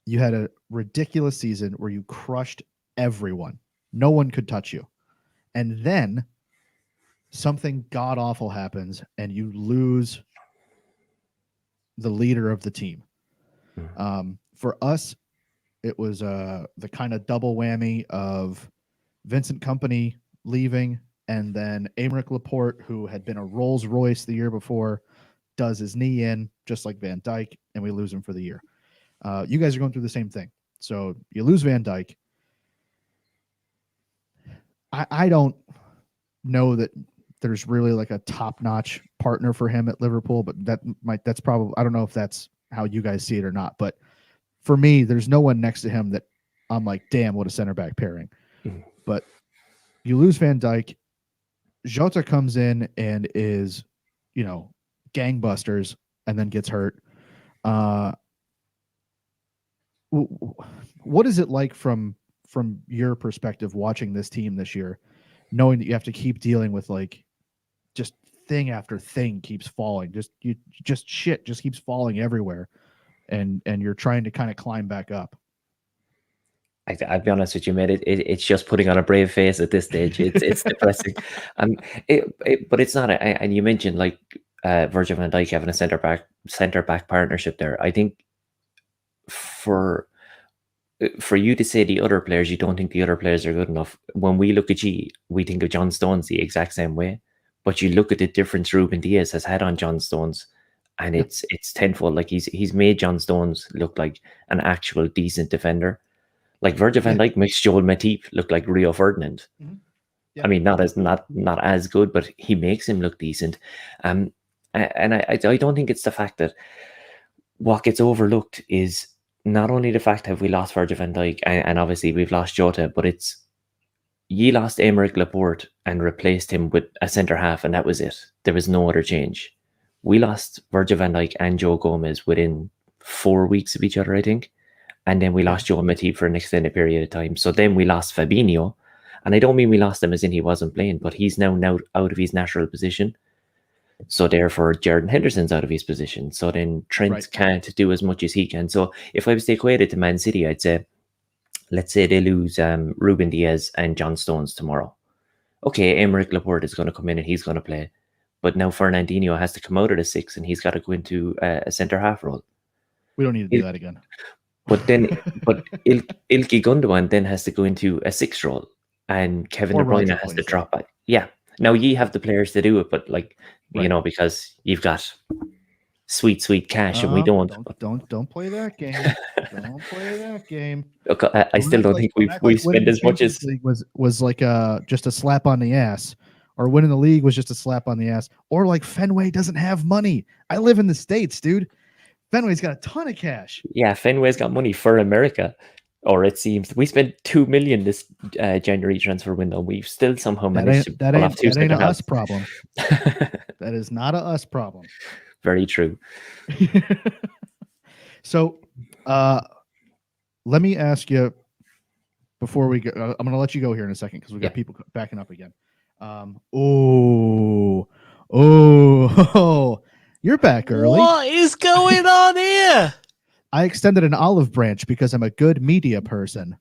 you had a ridiculous season where you crushed everyone. No one could touch you. And then something god awful happens and you lose the leader of the team. For us, it was the kind of double whammy of Vincent Kompany leaving, and then Aymeric Laporte, who had been a Rolls Royce the year before, does his knee in, just like Van Dijk, and we lose him for the year. You guys are going through the same thing. So you lose Van Dijk. I don't know that there's really like a top-notch partner for him at Liverpool, but that's probably, I don't know if that's how you guys see it or not. But for me, there's no one next to him that I'm like, damn, what a center back pairing. But you lose Van Dijk. Jota comes in and is, gangbusters, and then gets hurt. What is it like from your perspective watching this team this year, knowing that you have to keep dealing with like just thing after thing keeps falling, shit just keeps falling everywhere, and you're trying to kind of climb back up? I'll be honest with you, mate. It's just putting on a brave face at this stage. It's depressing. But it's not. And you mentioned like Virgil van Dijk having a centre back partnership there. I think for you to say the other players, you don't think the other players are good enough. When we look at you, we think of John Stones the exact same way. But you look at the difference Ruben Diaz has had on John Stones, and it's tenfold. Like he's made John Stones look like an actual decent defender. Like Virgil van Dijk makes Joel Matip look like Rio Ferdinand. Yeah. I mean, not as good, but he makes him look decent. And I don't think it's the fact that what gets overlooked is not only the fact that we lost Virgil van Dijk and obviously we've lost Jota, but it's ye lost Aymeric Laporte and replaced him with a centre half, and that was it. There was no other change. We lost Virgil van Dijk and Joe Gomez within 4 weeks of each other, I think. And then we lost Joe Matip for an extended period of time. So then we lost Fabinho. And I don't mean we lost him as in he wasn't playing, but he's now out of his natural position. So therefore, Jordan Henderson's out of his position. So then Trent can't do as much as he can. So if I was to equate it to Man City, I'd say, let's say they lose Ruben Diaz and John Stones tomorrow. Okay, Aymeric Laporte is going to come in and he's going to play. But now Fernandinho has to come out of the 6 and he's got to go into a centre-half role. We don't need to do that again. But then, Ilkay Gundogan then has to go into a 6 role, and Kevin De Bruyne has to drop back. Yeah. Now ye have the players to do it, but you know, because you've got sweet cash and we don't. Don't play that game. Don't play that game. Look, I still don't think we spend as much as was like just a slap on the ass, or winning the league was just a slap on the ass, or like Fenway doesn't have money. I live in the States, dude. Fenway's got a ton of cash. Yeah, Fenway's got money for America, or it seems. We spent $2 million this January transfer window. We've still somehow managed to pull off 2 that ain't us problem. That is not a us problem. Very true. So, let me ask you before we go. I'm going to let you go here in a second because we got people backing up again. You're back early. What is going on here? I extended an olive branch because I'm a good media person.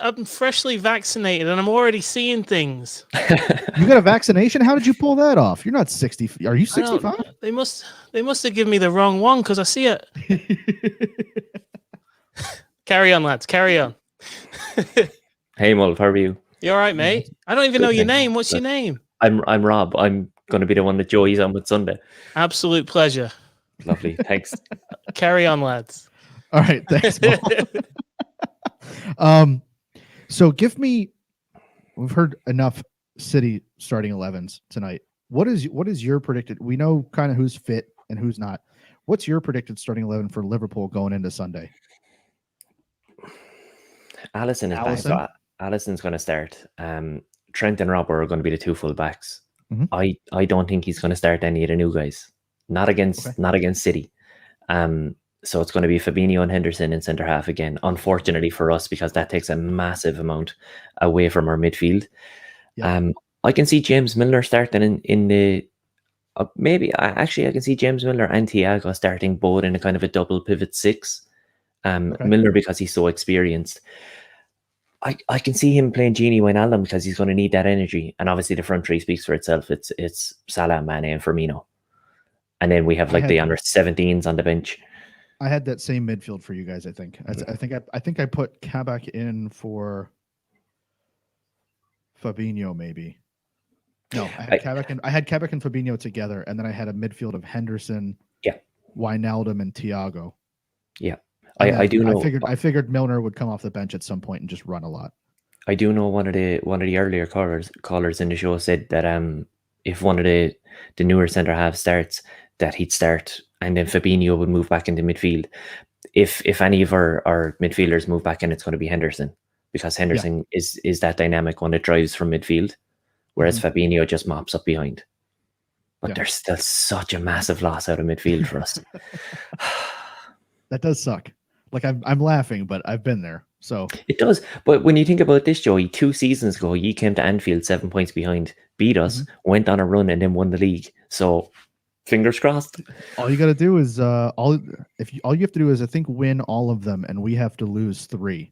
I'm freshly vaccinated and I'm already seeing things. You got a vaccination? How did you pull that off? You're not 60. Are you 65? They must have given me the wrong one because I see it. Carry on, lads. Carry on. Hey, Mulv, how are you? You all right, mate? I don't even know your name. What's your name? I'm Rob. I'm going to be the one that Joey's on with Sunday. Absolute pleasure. Lovely. Thanks. Carry on, lads. All right. Thanks, Paul. So we've heard enough City starting 11s tonight. What is your predicted? We know kind of who's fit and who's not. What's your predicted starting 11 for Liverpool going into Sunday? Alisson is back. So Alisson's going to start. Trent and Robert are going to be the 2 full backs. I don't think he's going to start any of the new guys. Not against City. So it's going to be Fabinho and Henderson in centre half again. Unfortunately for us, because that takes a massive amount away from our midfield. Yeah. I can see James Milner starting in the I can see James Milner and Thiago starting both in a kind of a double pivot 6. Milner because he's so experienced. I can see him playing Gini Wijnaldum because he's going to need that energy, and obviously the front three speaks for itself. It's Salah, Mane, and Firmino, and then we have the under 17s on the bench. I had that same midfield for you guys. I think I put Kabak in for Fabinho, maybe. No, I had Kabak and Fabinho together, and then I had a midfield of Henderson, Wijnaldum, and Thiago. Yeah. I do know. I figured Milner would come off the bench at some point and just run a lot. I do know one of the earlier callers in the show said that if one of the newer centre halves starts, that he'd start and then Fabinho would move back into midfield. If any of our midfielders move back in, it's going to be Henderson, because Henderson is that dynamic one that drives from midfield, whereas Fabinho just mops up behind. But there's still such a massive loss out of midfield for us. That does suck. Like I'm laughing, but I've been there. So it does. But when you think about this, Joey, 2 seasons ago, you came to Anfield 7 points behind, beat us, went on a run, and then won the league. So fingers crossed. All you got to do is all you have to do is I think win all of them, and we have to lose 3.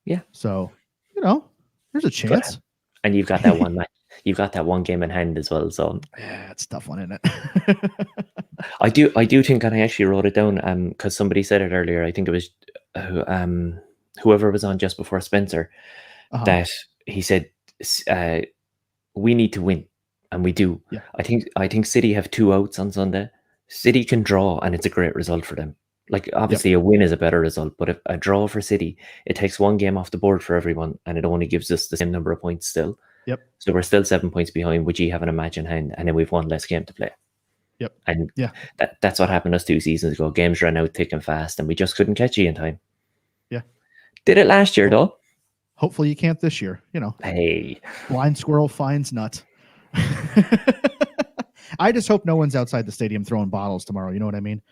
Yeah. So there's a chance. And you've got that one match. You've got that one game in hand as well. So yeah, it's a tough one, isn't it? I do think, and I actually wrote it down because somebody said it earlier. I think it was whoever was on just before Spencer, that he said we need to win, and we do. Yeah. I think City have 2 outs on Sunday. City can draw, and it's a great result for them. Like, obviously, a win is a better result, but if a draw for City, it takes one game off the board for everyone, and it only gives us the same number of points still. Yep. So we're still 7 points behind, which you have an match in hand, and then we've one less game to play. Yep. And that's what happened to us 2 seasons ago. Games ran out thick and fast, and we just couldn't catch you in time. Yeah. Did it last year, though. Hopefully you can't this year. Hey. Blind squirrel finds nut. I just hope no one's outside the stadium throwing bottles tomorrow. You know what I mean?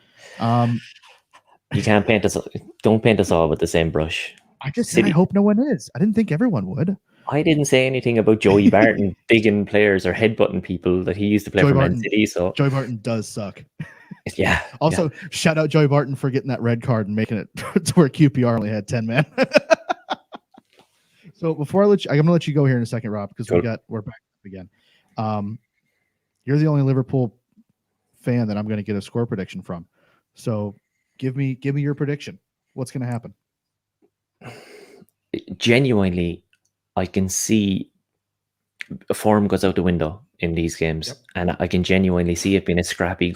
You can't paint us. Don't paint us all with the same brush. I just said I hope no one is. I didn't think everyone would. I didn't say anything about Joey Barton digging players or headbutting people that he used to play for Man City. So Joey Barton does suck. Yeah. Also, shout out Joey Barton for getting that red card and making it to where QPR only had 10 men. So before I'm gonna let you go here in a second, Rob, because we're back up again. You're the only Liverpool fan that I'm going to get a score prediction from. So give me your prediction. What's going to happen? Genuinely, I can see form goes out the window in these games, and I can genuinely see it being a scrappy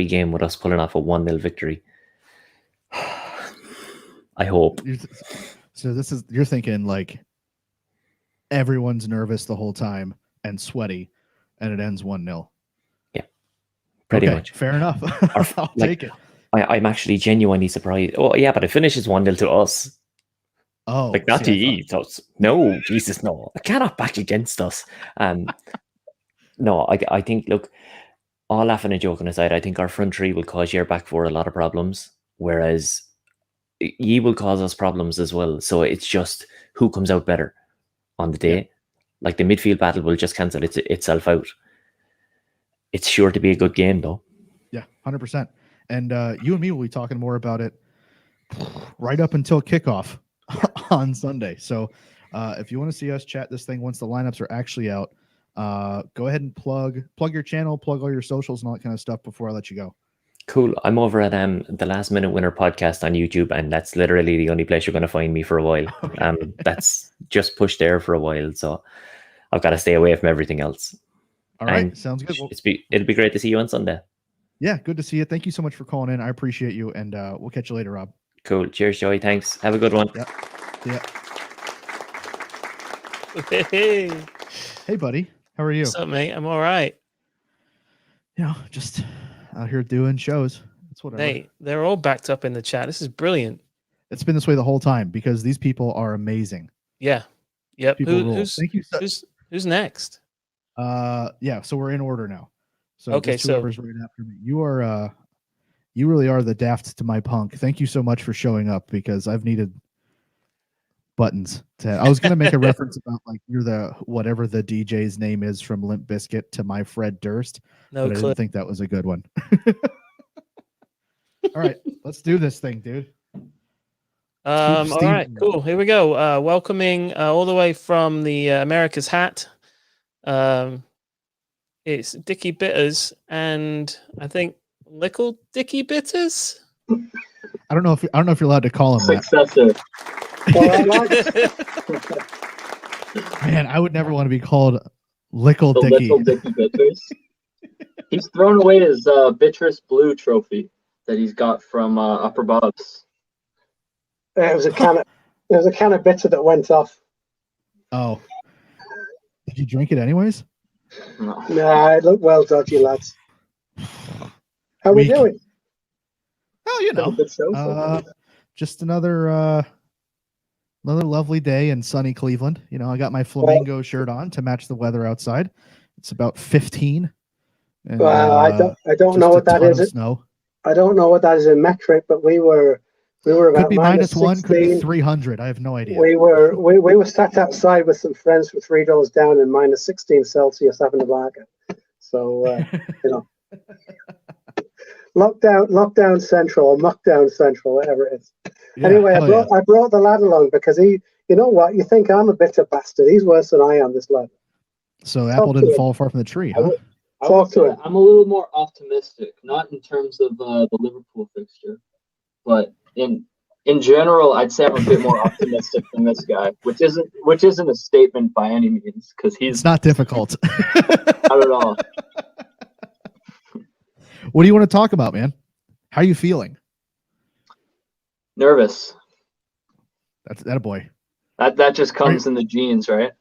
game with us pulling off a 1-0 victory. I hope. So you're thinking like everyone's nervous the whole time and sweaty, and it ends 1-0. Yeah, pretty much. Fair enough. I'll take it. I'm actually genuinely surprised. Oh yeah, but it finishes 1-0 to us. Oh, like not to you. No, Jesus, no. I cannot back against us. No, I think, look, all laughing and joking aside, I think our front three will cause your back four a lot of problems, whereas ye will cause us problems as well. So it's just who comes out better on the day. Yeah. Like the midfield battle will just cancel itself out. It's sure to be a good game, though. Yeah, 100%. And you and me will be talking more about it right up until kickoff on Sunday. So if you want to see us chat this thing once the lineups are actually out, go ahead and plug your channel, plug all your socials and all that kind of stuff before I let you go. Cool. I'm over at the Last Minute Winner podcast on YouTube, and that's literally the only place you're going to find me for a while. Okay. That's just pushed there for a while, so I've got to stay away from everything else. All right, sounds good. It'll be great to see you on Sunday. Yeah, good to see you. Thank you so much for calling in. I appreciate you, and we'll catch you later, Rob. Cool. Cheers, Joey. Thanks. Have a good one. Yeah. Hey, buddy. How are you? What's up, mate? I'm all right. Just out here doing shows. It's whatever. Hey, they're all backed up in the chat. This is brilliant. It's been this way the whole time because these people are amazing. Yeah. Yep. Thank you. Who's next? Yeah. So we're in order now. So okay. So right after me. You are. You really are the Daft to my punk. Thank you so much for showing up because I've needed buttons. I was going to make a reference about like you're the whatever the DJ's name is from Limp Bizkit to my Fred Durst. No, but I didn't think that was a good one. All right, let's do this thing, dude. All right, cool. Here we go. Welcoming all the way from the America's Hat. It's Dickie Bitters, and I think Lickle Dickie Bitters. I don't know if you're allowed to call him successor. Man, I would never want to be called Lickle Dickie. Lickle Dickie Bitters. He's thrown away his Bittress Blue trophy that he's got from Upper Bob's. It was a can of bitter that went off. Oh, did you drink it anyways? Nah, it looked well dodgy, lads. How we doing? Oh, just another lovely day in sunny Cleveland. I got my flamingo shirt on to match the weather outside. It's about 15. And, I don't know what that is. Snow. I don't know what that is in metric, but we were about could be -1, could be 16. 300. I have no idea. We were sat outside with some friends for $3 down in -16 Celsius having a lager. So lockdown central, knockdown central, whatever it is. Yeah, anyway, I brought the lad along because you know what? You think I'm a bitter bastard? He's worse than I am. This lad. So the apple didn't fall far from the tree, huh? Talk to him. I'm a little more optimistic, not in terms of the Liverpool fixture, but in general, I'd say I'm a bit more optimistic than this guy, which isn't a statement by any means, because it's not difficult. Not at all. What do you want to talk about, man? How are you feeling? Nervous. That's that a boy. That just comes in the genes, right?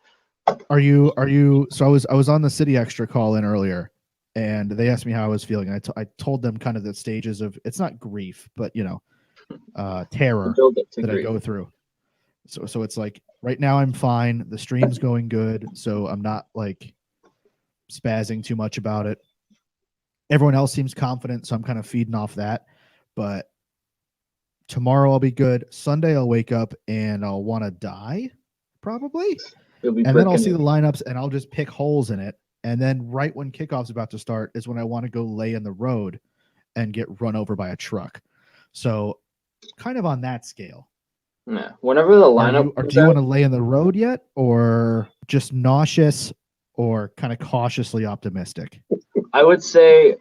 Are you? So I was on the City Extra call in earlier, and they asked me how I was feeling. I told them kind of the stages of, it's not grief, but terror that I go through. So it's like right now I'm fine. The stream's going good, so I'm not like spazzing too much about it. Everyone else seems confident, so I'm kind of feeding off that. But tomorrow I'll be good. Sunday I'll wake up and I'll want to die, probably. And then I'll see the lineups and I'll just pick holes in it. And then right when kickoff's about to start is when I want to go lay in the road and get run over by a truck. So kind of on that scale. Yeah. Whenever the lineup do you want to lay in the road yet, or just nauseous, or kind of cautiously optimistic? I would say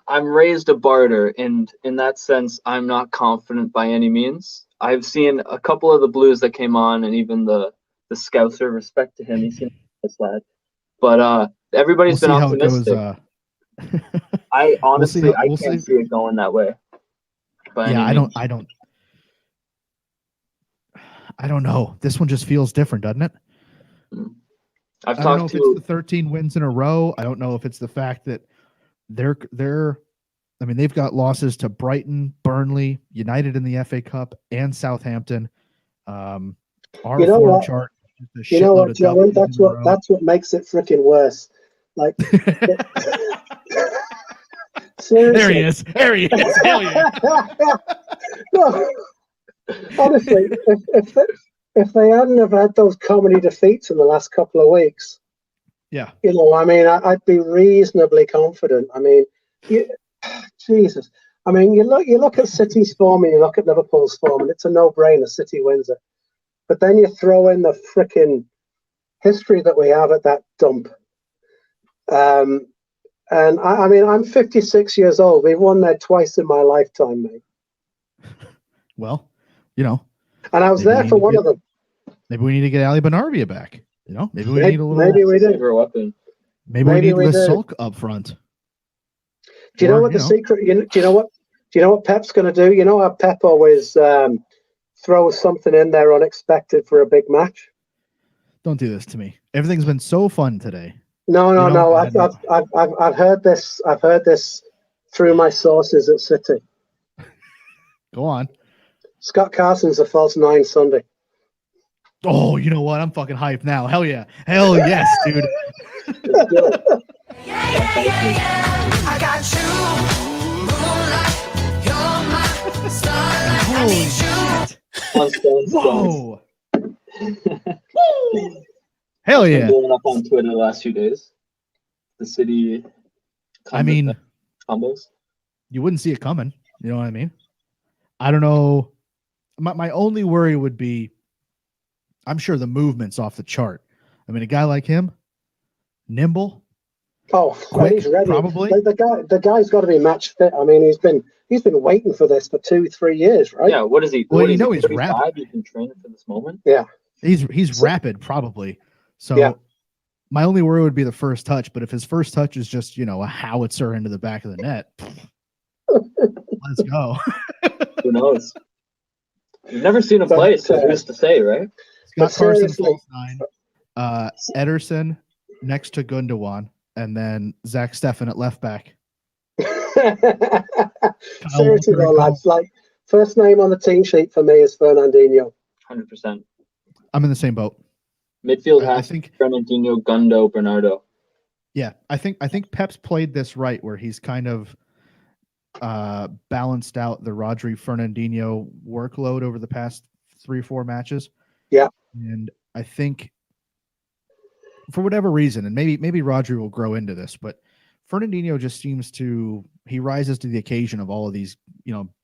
I'm raised a barter, and in that sense, I'm not confident by any means. I've seen a couple of the Blues that came on, and even the Scouser, respect to him, he seems like this lad. But everybody's been optimistic. I honestly, I can't see it going that way. Yeah, I don't know. This one just feels different, doesn't it? I don't know if it's the 13 wins in a row. I don't know if it's the fact that they've got losses to Brighton, Burnley, United in the FA Cup, and Southampton. Our form chart. You know what, Joey? That's what makes it freaking worse. Like, seriously. There he is. Hell yeah. No, honestly, if they hadn't have had those comedy defeats in the last couple of weeks, yeah, I'd be reasonably confident. Jesus. You look at City's form and you look at Liverpool's form, and it's a no-brainer. City wins it. But then you throw in the freaking history that we have at that dump. And I'm 56 years old. We've won there twice in my lifetime, mate. Well, and I was there for one of them. Maybe we need to get Ali Benarbia back. Maybe we need a little. Maybe we did. Maybe we need the sulk up front. Do you know what the secret? Do you know what Pep's going to do? You know how Pep always throws something in there unexpected for a big match. Don't do this to me. Everything's been so fun today. No. I've heard this. I've heard this through my sources at City. Go on. Scott Carson's a false 9 Sunday. Oh, you know what? I'm fucking hyped now. Hell yeah. Hell yes, dude. I got you, moonlight, you're my starlight. Holy shit. Whoa. Hell yeah. Blowing up on Twitter the last few days. The City. Combos. You wouldn't see it coming. You know what I mean? I don't know. My only worry would be, I'm sure the movement's off the chart. A guy like him, nimble. Oh, quick, he's ready. Probably. The guy's got to be match fit. He's been waiting for this for 2-3 years, right? Yeah. What is he? Well, he's rapid. He's been training for this moment. Yeah. He's rapid, probably. So yeah. My only worry would be the first touch. But if his first touch is just a howitzer into the back of the net, let's go. Who knows? You've never seen him play, so who's to say, right? Scott Carson, false 9. Ederson next to Gundogan, and then Zach Steffen at left back. Seriously though, lads, first name on the team sheet for me is Fernandinho. 100%. I'm in the same boat. Midfield I think Fernandinho, Gundo, Bernardo. Yeah, I think Pep's played this right, where he's kind of balanced out the Rodri Fernandinho workload over the past 3-4 matches. Yeah. And I think for whatever reason, and maybe Rodri will grow into this, but Fernandinho just seems he rises to the occasion of all of these,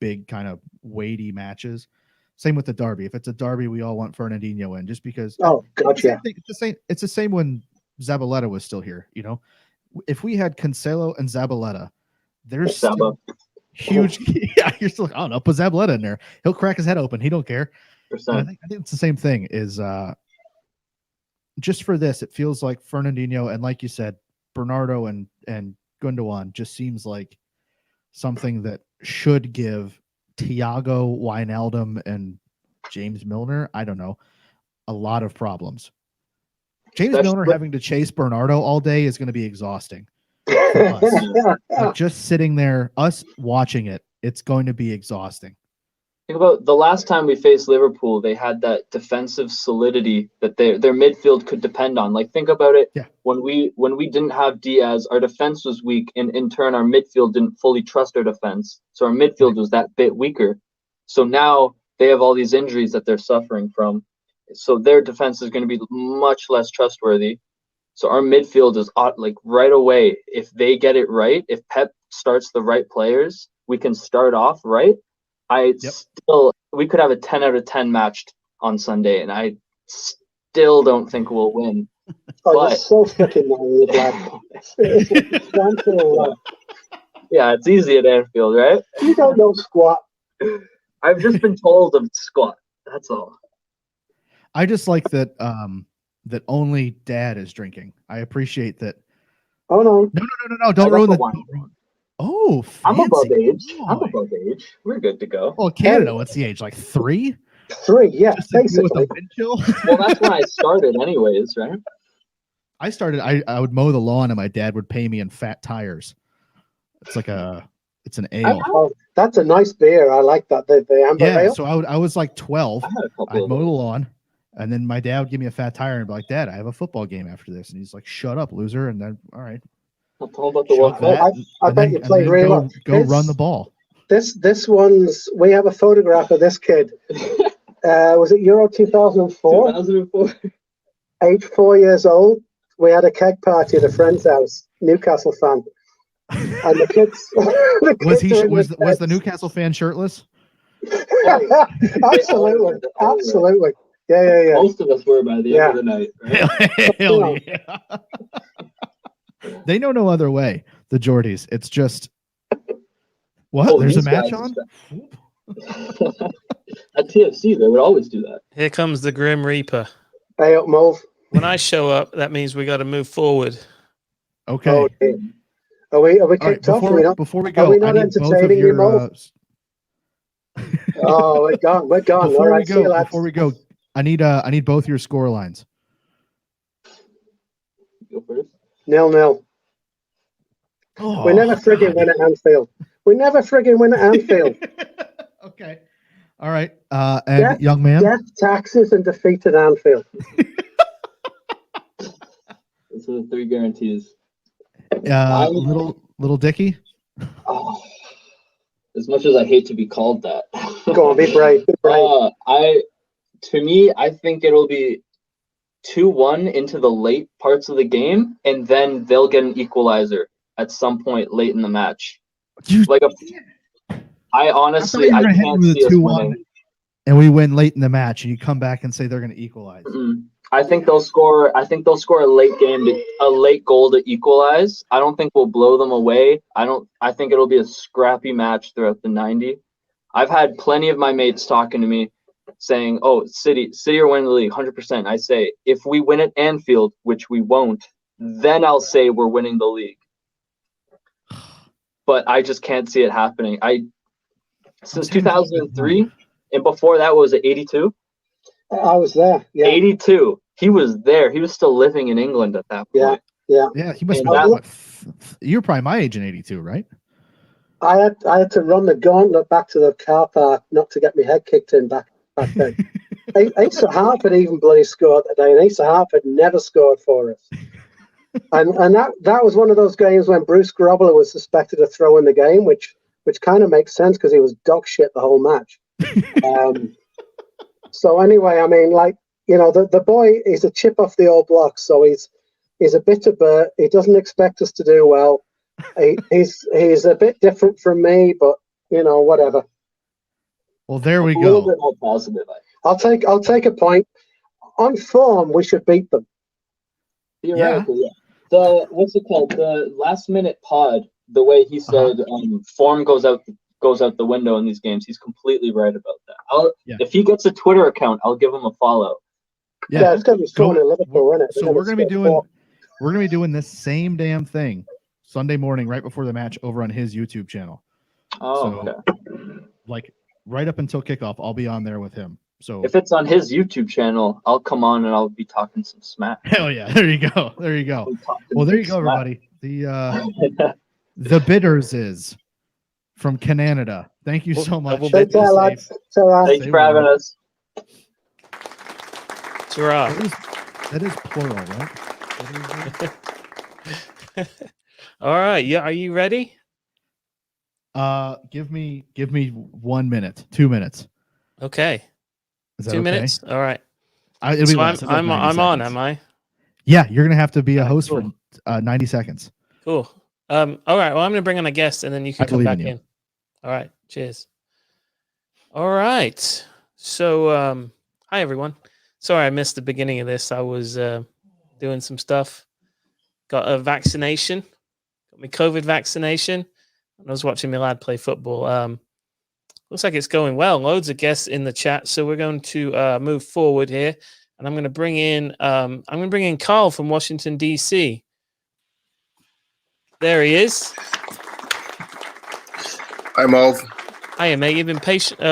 big kind of weighty matches. Same with the derby. If it's a derby, we all want Fernandinho in, just because. Oh, gotcha. It's the same when Zabaleta was still here. If we had Cancelo and Zabaleta, there's still huge. Yeah, you're still. I don't know. Put Zabaleta in there. He'll crack his head open. He don't care. I think it's the same thing. Is just for this, it feels like Fernandinho and, like you said, Bernardo and Gundogan just seems like something that should give Thiago, Wijnaldum, and James Milner, I don't know, a lot of problems. James Milner having to chase Bernardo all day is going to be exhausting for us. Like just sitting there, us watching it, it's going to be exhausting. Think about the last time we faced Liverpool, they had that defensive solidity that their midfield could depend on. Like think about it. Yeah. When we didn't have Diaz, our defense was weak, and in turn our midfield didn't fully trust our defense. So our midfield was that bit weaker. So now they have all these injuries that they're suffering from. So their defense is going to be much less trustworthy. So our midfield is like right away. If they get it right, if Pep starts the right players, we can start off right. We could have a 10 out of 10 match on Sunday, and I still don't think we'll win. But it's so freaking naive, yeah, it's easy at Anfield, right? You don't know squat. I've just been told of squat. That's all. I just like that that only Dad is drinking. I appreciate that. Oh no! No! Don't ruin the wine. Oh, fancy. I'm above age. We're good to go. Well, Canada, what's the age? Like 3? 3, yeah. Basically. Well, that's when I started, anyways, right? I started. I would mow the lawn, and my dad would pay me in fat tires. It's an ale. Oh, that's a nice beer. I like that. The amber ale. So I was like 12. I'd mow the lawn, and then my dad would give me a fat tire and be like, "Dad, I have a football game after this." And he's like, "Shut up, loser!" And then, all right. I'll tell about the World Cup. I bet you played really well. Go run the ball. This one's. We have a photograph of this kid. Was it Euro 2004? 2004. Age 4 years old. We had a keg party at a friend's house. Newcastle fan. And the kids. Was the Newcastle fan shirtless? Absolutely. Yeah. Most of us were by the end of the night. Right? Hell yeah. They know no other way. The Geordies. It's just what? Oh, there's a match on. At TFC, they would always do that. Here comes the Grim Reaper. Hey up, Move. When I show up, that means we got to move forward. Okay. Okay. Are we kicked off? Before we go, are we not entertaining you, Mo? Oh, we're gone. Before we go, I need both your score lines. Go first. 0-0. Oh, we never friggin' win at Anfield. Okay. All right. And young man. Death, taxes, and defeat at Anfield. Those are the 3 guarantees. Little Dicky. Oh, as much as I hate to be called that. Go on, be brave. I think it'll be 2-1 into the late parts of the game, and then they'll get an equalizer at some point late in the match. I honestly can't see us winning. And we win late in the match, and you come back and say they're going to equalize. I think they'll score a late goal to equalize. I don't think we'll blow them away. I think it'll be a scrappy match throughout the 90. I've had plenty of my mates talking to me saying, "Oh, City are winning the league 100%." I say, if we win at Anfield, which we won't, then I'll say we're winning the league. But I just can't see it happening. Since 2003, and before that was it 82? I was there. Yeah. 82. He was there. He was still living in England at that point. Yeah. He must have been. You're probably my age in 82, right? I had to run the gauntlet back to the car park not to get my head kicked in back then. Asa Hartford even bloody scored that day, and Asa Hartford never scored for us. And that was one of those games when Bruce Grobbler was suspected of throwing the game, which kind of makes sense because he was dog shit the whole match. So anyway, I mean, the boy is a chip off the old block, so he's a bitter bird. He doesn't expect us to do well. He's a bit different from me, but whatever. Well, there we go. A little bit more positive. I'll take a point. On form, we should beat them. Theoretically, yeah. The what's it called? The last minute pod. The way he said form goes out the window in these games. He's completely right about that. If he gets a Twitter account, I'll give him a follow. Yeah, it's gonna be fun in Liverpool, isn't it? So we're gonna be doing this same damn thing. Sunday morning, right before the match, over on his YouTube channel. Oh, so, okay. Like right up until kickoff, I'll be on there with him. So if it's on his YouTube channel, I'll come on and I'll be talking some smack. Hell yeah! There you go. There you go. Well, there you go, everybody. The bidders is from Canada. Thank you so much. Take care, lads. Thanks for having us. Ta-ra. That is plural, right? All right. Yeah. Are you ready? Give me 1 minute, 2 minutes. Okay. Is that 2 okay? minutes. All right. It'll be So less. It's like I'm 90 on, seconds. am I? Yeah, you're gonna have to be a host cool. for 90 seconds. Cool. All right. Well, I'm going to bring on a guest, and then you can come back in. All right. Cheers. All right. So, hi everyone. Sorry I missed the beginning of this. I was doing some stuff. Got a vaccination. Got my COVID vaccination. And I was watching my lad play football. Looks like it's going well. Loads of guests in the chat. So we're going to move forward here, and I'm going to bring in Carl from Washington D.C. There he is. Hi, Malv. Hiya, mate. You've been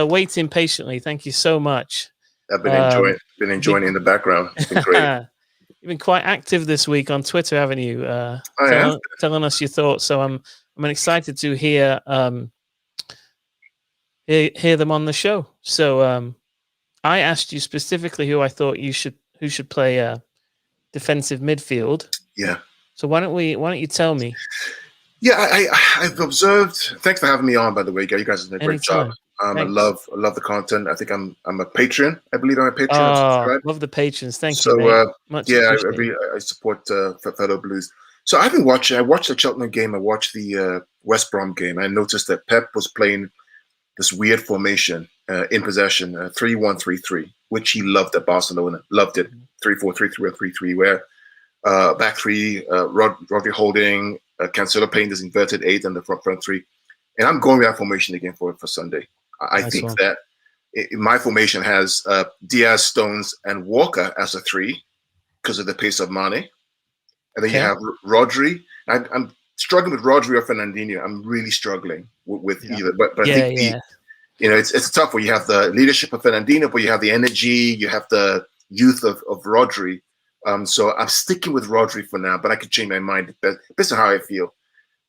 waiting patiently. Thank you so much. I've been enjoying it in the background. It's been great. You've been quite active this week on Twitter, haven't you? Telling us your thoughts. So I'm excited to hear them on the show. So I asked you specifically who I thought who should play defensive midfield. Yeah. So why don't you tell me? Yeah, I've observed. Thanks for having me on, by the way. You guys did a great job. I love the content. I think I'm a patron. I believe I'm a patron. Oh, love the patrons. Thank you, mate. Much appreciated. I support fellow Blues. So I've been watching. I watched the Cheltenham game. I watched the West Brom game. I noticed that Pep was playing this weird formation in possession, 3-1-3-3, which he loved at Barcelona. Loved it. 3-4-3-3 or 3-3, where back three, Rodri holding, Cancelo playing this inverted 8 and the front three. And I'm going with that formation again for Sunday. I think that my formation has Diaz, Stones, and Walker as a 3 because of the pace of Mane. And then you have Rodri. I'm struggling with Rodri or Fernandinho. I'm really struggling with either. But I think it's tough where you have the leadership of Fernandinho, but you have the energy, you have the youth of Rodri. So I'm sticking with Rodri for now, but I could change my mind based on how I feel.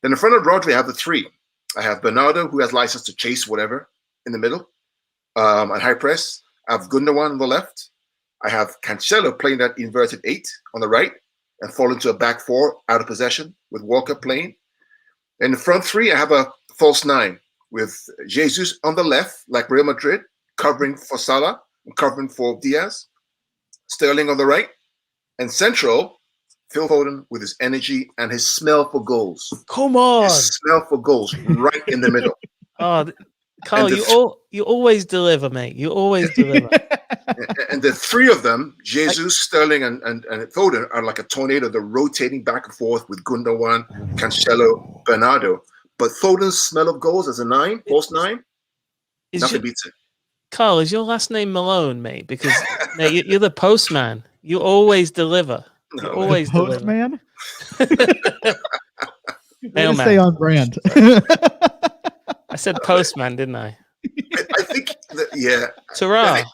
Then in front of Rodri, I have the 3. I have Bernardo, who has license to chase whatever in the middle, and high press. I have Gundogan on the left. I have Cancelo playing that inverted 8 on the right and fall into a back 4 out of possession with Walker playing. In the front 3, I have a false 9 with Jesus on the left, like Real Madrid, covering for Salah and covering for Diaz. Sterling on the right. And central, Phil Foden with his energy and his smell for goals. Come on. His smell for goals right in the middle. Oh, Carl, you always deliver, mate. You always deliver. And the 3 of them, Jesus, Sterling, and Foden, are like a tornado. They're rotating back and forth with Gundogan, Cancelo, Bernardo. But Foden's smell of goals as a 9, false 9, nothing beats it. Carl, is your last name Malone, mate? Because mate, you're the postman. You always deliver. You always postman. Mailman. Stay on brand. I said postman, didn't I? I think that, yeah. Ta-ra.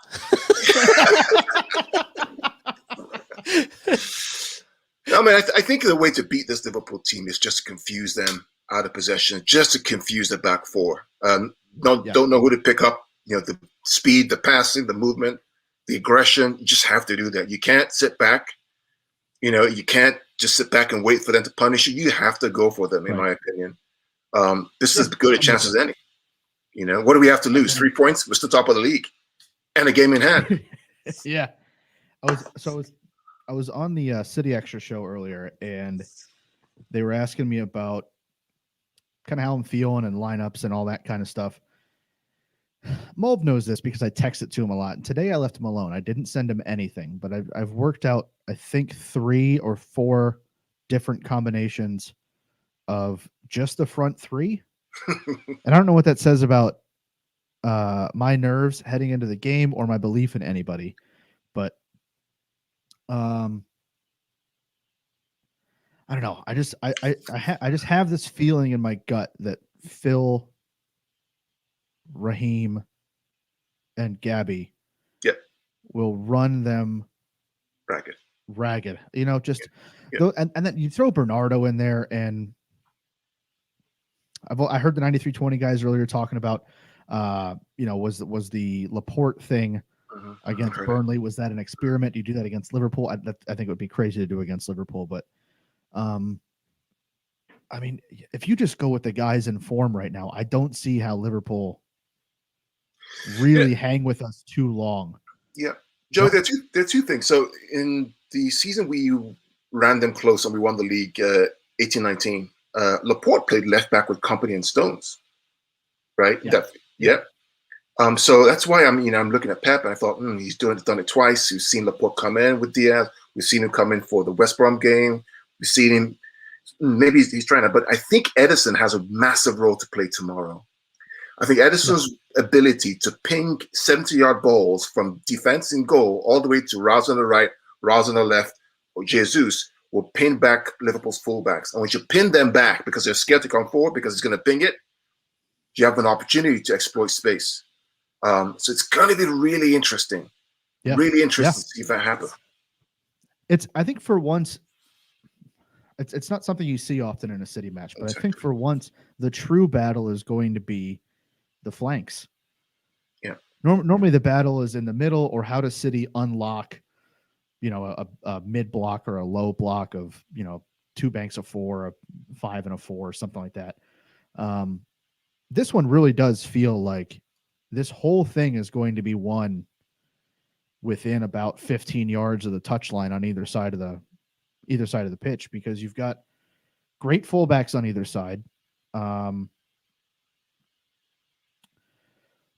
I think the way to beat this Liverpool team is just to confuse them out of possession, just to confuse the back 4. Don't know who to pick up. The speed, the passing, the movement, the aggression. You just have to do that. You can't sit back. You can't just sit back and wait for them to punish you. You have to go for them, in my opinion. This is as good a chance as any. What do we have to lose? 3 points? We're still top of the league. And a game in hand. Yeah. I was on the City Extra show earlier, and they were asking me about kind of how I'm feeling and lineups and all that kind of stuff. Mulv knows this because I text it to him a lot. And today I left him alone. I didn't send him anything, but I've worked out, I think, 3 or 4 different combinations of just the front 3. And I don't know what that says about my nerves heading into the game or my belief in anybody. But I don't know. I just have this feeling in my gut that Phil, Raheem, and Gabby will run them ragged. You know, just and then you throw Bernardo in there, and I heard the 93-20 guys earlier talking about was the Laporte thing against Burnley, was that an experiment? Do you do that against Liverpool? I think it would be crazy to do against Liverpool, but I mean, if you just go with the guys in form right now, I don't see how Liverpool really hang with us too long. Yeah. Joe, there are two things. So in the season we ran them close and we won the league 18-19, Laporte played left back with Company and Stones, right? So that's why I'm looking at Pep and I thought he's done it twice. We've seen Laporte come in with Diaz. We've seen him come in for the West Brom game. We've seen him. Maybe he's trying to, but I think Edison has a massive role to play tomorrow. I think Edison's ability to ping 70-yard balls from defense in goal all the way to Rouse on the right, Rouse on the left, or Jesus will pin back Liverpool's fullbacks. And when you pin them back because they're scared to come forward because he's going to ping it, you have an opportunity to exploit space. So it's going to be really interesting. Really interesting to see if that happens. I think for once, it's not something you see often in a City match, but I think for once, the true battle is going to be the flanks. Yeah. Normally the battle is in the middle, or how does City unlock, a mid block or a low block of, two banks of four, a 5 and a 4, something like that. This one really does feel like this whole thing is going to be won within about 15 yards of the touchline on either side of the pitch, because you've got great fullbacks on either side.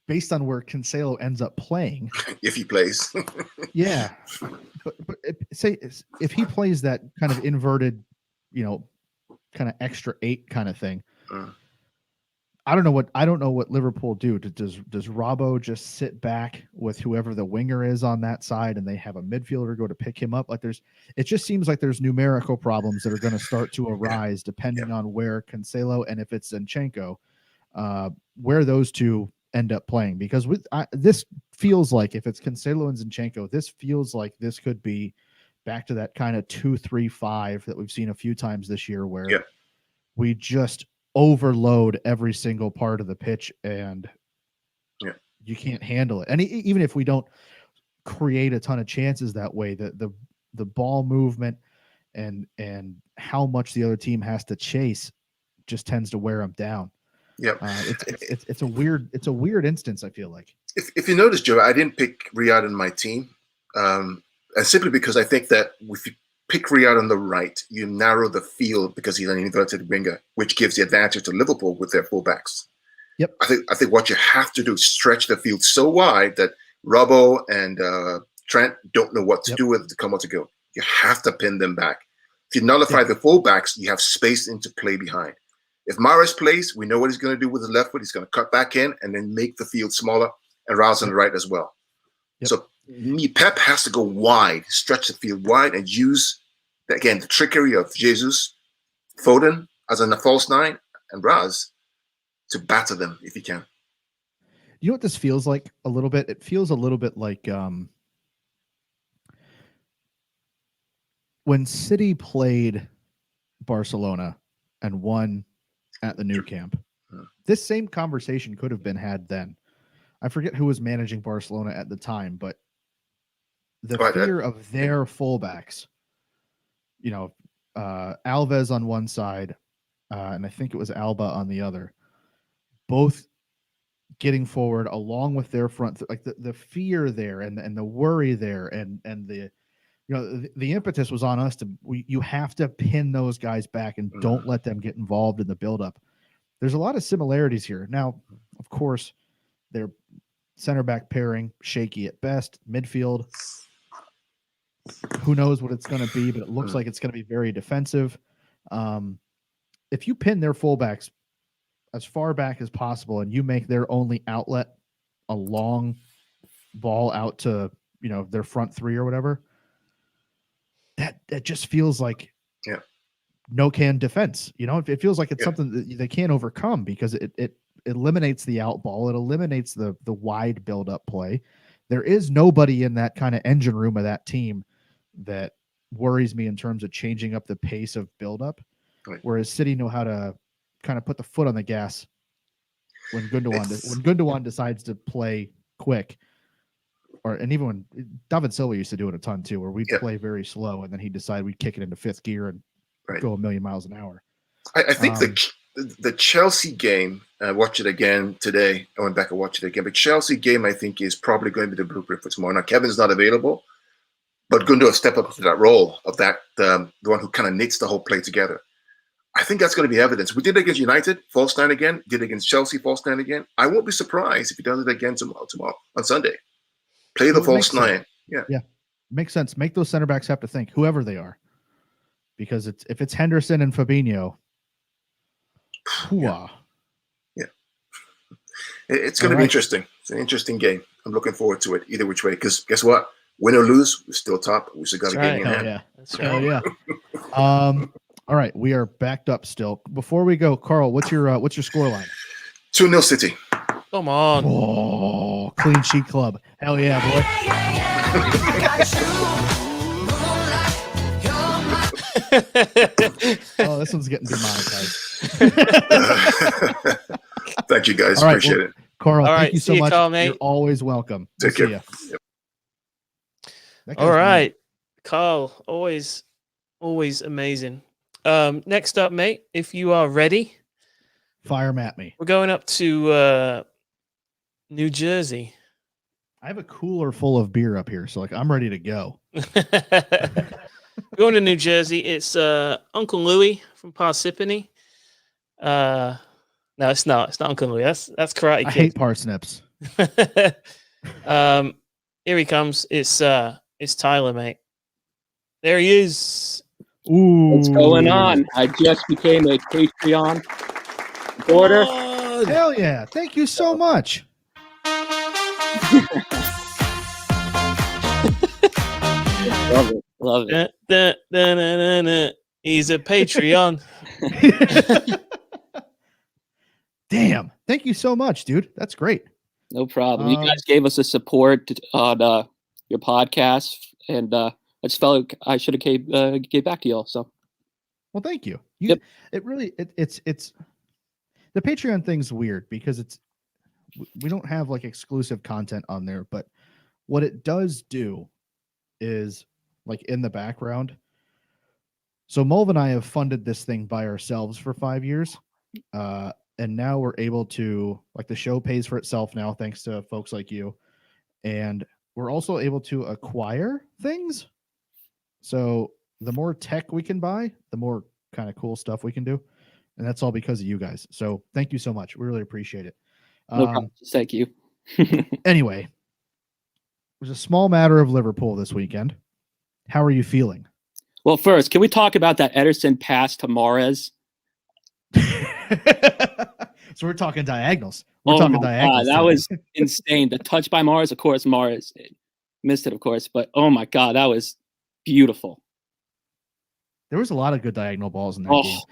Based on where Cancelo ends up playing, if he plays, but say if he plays that kind of inverted, kind of extra 8 kind of thing. I don't know what Liverpool do. Does Robbo just sit back with whoever the winger is on that side, and they have a midfielder go to pick him up? It just seems like there's numerical problems that are going to start to arise depending on where Cancelo and if it's Zinchenko, where those two end up playing. Because this feels like, if it's Cancelo and Zinchenko, this feels like this could be back to that kind of 2-3-5 that we've seen a few times this year, where we just overload every single part of the pitch and you can't handle it. And even if we don't create a ton of chances that way, the ball movement and how much the other team has to chase just tends to wear them down. It's a weird instance, I feel like. If you notice, Joe, I didn't pick Riyad in my team, and simply because I think that if you pick Riyad on the right, you narrow the field because he's an inverted winger, which gives the advantage to Liverpool with their fullbacks. I think what you have to do is stretch the field so wide that Robbo and Trent don't know what to do with it, to come or to go. You have to pin them back. If you nullify the fullbacks, you have space into play behind. If Mahrez plays, we know what he's going to do with his left foot. He's going to cut back in and then make the field smaller, and Rouse on the right as well. So Pep has to go wide, stretch the field wide, and use, again, the trickery of Jesus, Foden as a false 9, and Raz to batter them if he can. You know what this feels like a little bit? It feels a little bit like when City played Barcelona and won at the Nou Camp. This same conversation could have been had then. I forget who was managing Barcelona at the time, but the fear of their fullbacks, Alves on one side, and I think it was Alba on the other, both getting forward along with their front, like the fear there and the worry there and the the impetus was on us you have to pin those guys back and don't let them get involved in the buildup. There's a lot of similarities here. Now, of course, their center back pairing shaky at best. Midfield, who knows what it's going to be, but it looks like it's going to be very defensive. If you pin their fullbacks as far back as possible and you make their only outlet a long ball out to their front three or whatever, that just feels like no-can defense. You know, it feels like it's something that they can't overcome because it eliminates the out ball. It eliminates the wide build-up play. There is nobody in that kind of engine room of that team that worries me in terms of changing up the pace of build-up, whereas City know how to kind of put the foot on the gas when Gundogan decides to play quick. And even when David Silva used to do it a ton too, where we'd play very slow and then he'd decide we'd kick it into fifth gear and go a million miles an hour. I think the Chelsea game, I watched it again today. I went back and watched it again. But Chelsea game, I think, is probably going to be the blueprint for tomorrow. Now, Kevin's not available, but Gundogan step up to that role of that the one who kind of knits the whole play together. I think that's going to be evidence. We did it against United, false nine again. Did it against Chelsea, false nine again. I won't be surprised if he does it again tomorrow on Sunday. Play the false nine. Yeah. Makes sense. Make those center backs have to think, whoever they are. Because if it's Henderson and Fabinho, yeah. It's going to be interesting. It's an interesting game. I'm looking forward to it either which way. Because guess what? Win or lose, we're still top. We still got a game in hand. Yeah. That's right. Yeah. All right, we are backed up still. Before we go, Carl, what's your score line? 2-0 City. Come on. Oh, clean sheet club. Hell yeah, boy. Oh, this one's getting demonetized. Thank you, guys. Right, appreciate it. Carl, thank you so much. Carl, mate. You're always welcome. Take care. Yep. All right. Carl, always amazing. Next up, mate, if you are ready. Fire 'em at me. We're going up to New Jersey. I have a cooler full of beer up here, so I'm ready to go. Going to New Jersey. It's Uncle Louie from Parsippany. No, it's not. It's not Uncle Louie. That's Karate Kid. I hate parsnips. Here he comes. It's Tyler, mate. There he is. Ooh. What's going on? I just became a Patreon supporter. Hell yeah. Thank you so much. Love it. He's a Patreon. Damn. Thank you so much, dude. That's great. No problem. You guys gave us a support on your podcast, and I just felt like I should have gave back to y'all. So, well, thank you. It really it's the Patreon thing's weird because we don't have like exclusive content on there, but what it does do is like in the background. So Mulv and I have funded this thing by ourselves for 5 years. And now we're able to, like, the show pays for itself now, thanks to folks like you. And we're also able to acquire things. So the more tech we can buy, the more kind of cool stuff we can do. And that's all because of you guys. So thank you so much. We really appreciate it. No problem. Thank you. Anyway, it was a small matter of Liverpool this weekend. How are you feeling? Well, first, can we talk about that Ederson pass to Mahrez? So we're talking diagonals. Diagonals. God, that was insane. The touch by Mahrez, of course, Mahrez missed it, of course, but oh my God, that was beautiful. There was a lot of good diagonal balls in that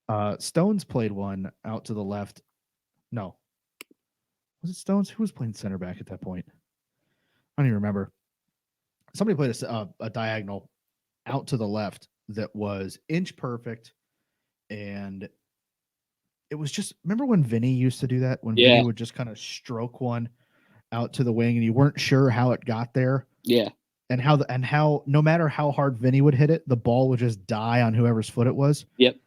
game. Stones played one out to the left. No. Was it Stones? Who was playing center back at that point? I don't even remember. Somebody played a diagonal out to the left that was inch perfect, and it was just, remember when Vinny used to do that? When Vinny would just kind of stroke one out to the wing and you weren't sure how it got there? Yeah. And how no matter how hard Vinny would hit it, the ball would just die on whoever's foot it was. Yep.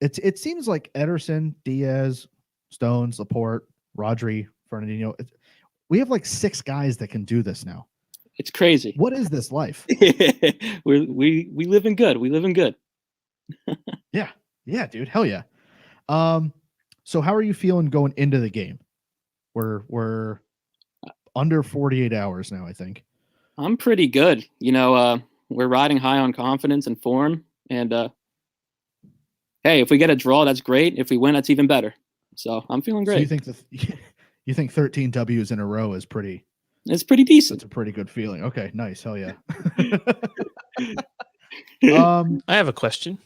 It seems like Ederson, Diaz, Stones, Laporte, Rodri, Fernandinho, we have like 6 guys that can do this now. It's crazy. What is this life? we live in good. We live in good. Yeah, dude. Hell yeah. So how are you feeling going into the game? We're under 48 hours now, I think. I'm pretty good. You know, we're riding high on confidence and form. And hey, if we get a draw, that's great. If we win, that's even better. So I'm feeling great. So you think 13 W's in a row is pretty? It's pretty decent. It's a pretty good feeling. Okay, nice. Hell yeah. I have a question.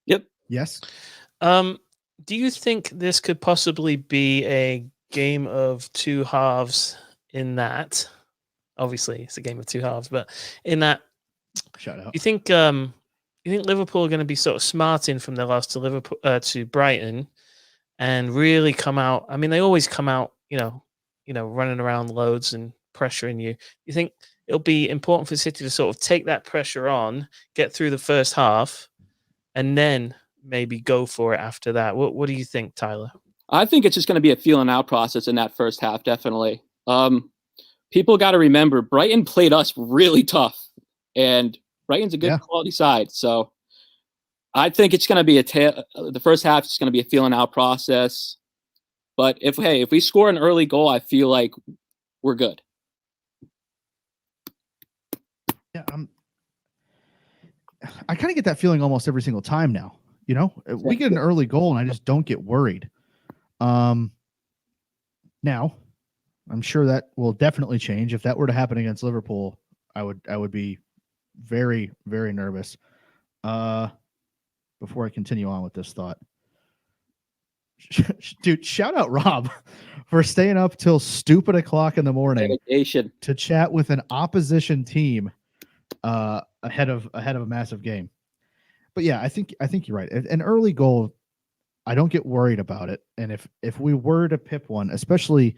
Yep. Yes. Do you think this could possibly be a game of two halves in that? Obviously, it's a game of two halves, but in that, shout out. You think Liverpool are going to be sort of smarting from their loss to Liverpool to Brighton and really come out? I mean, they always come out, running around loads and pressuring you. You think it'll be important for City to sort of take that pressure on, get through the first half, and then maybe go for it after that? What do you think, Tyler? I think it's just going to be a feeling out process in that first half, definitely. People got to remember, Brighton played us really tough, and Brighton's a good quality side. So I think it's going to be the first half is going to be a feeling out process. But if we score an early goal, I feel like we're good. Yeah, I kind of get that feeling almost every single time now. We get an early goal and I just don't get worried. Now, I'm sure that will definitely change. If that were to happen against Liverpool, I would be very, very nervous. Before I continue on with this thought, dude, shout out Rob for staying up till stupid o'clock in the morning to chat with an opposition team ahead of a massive game. But yeah, I think you're right. An early goal, I don't get worried about it. And if we were to pip one, especially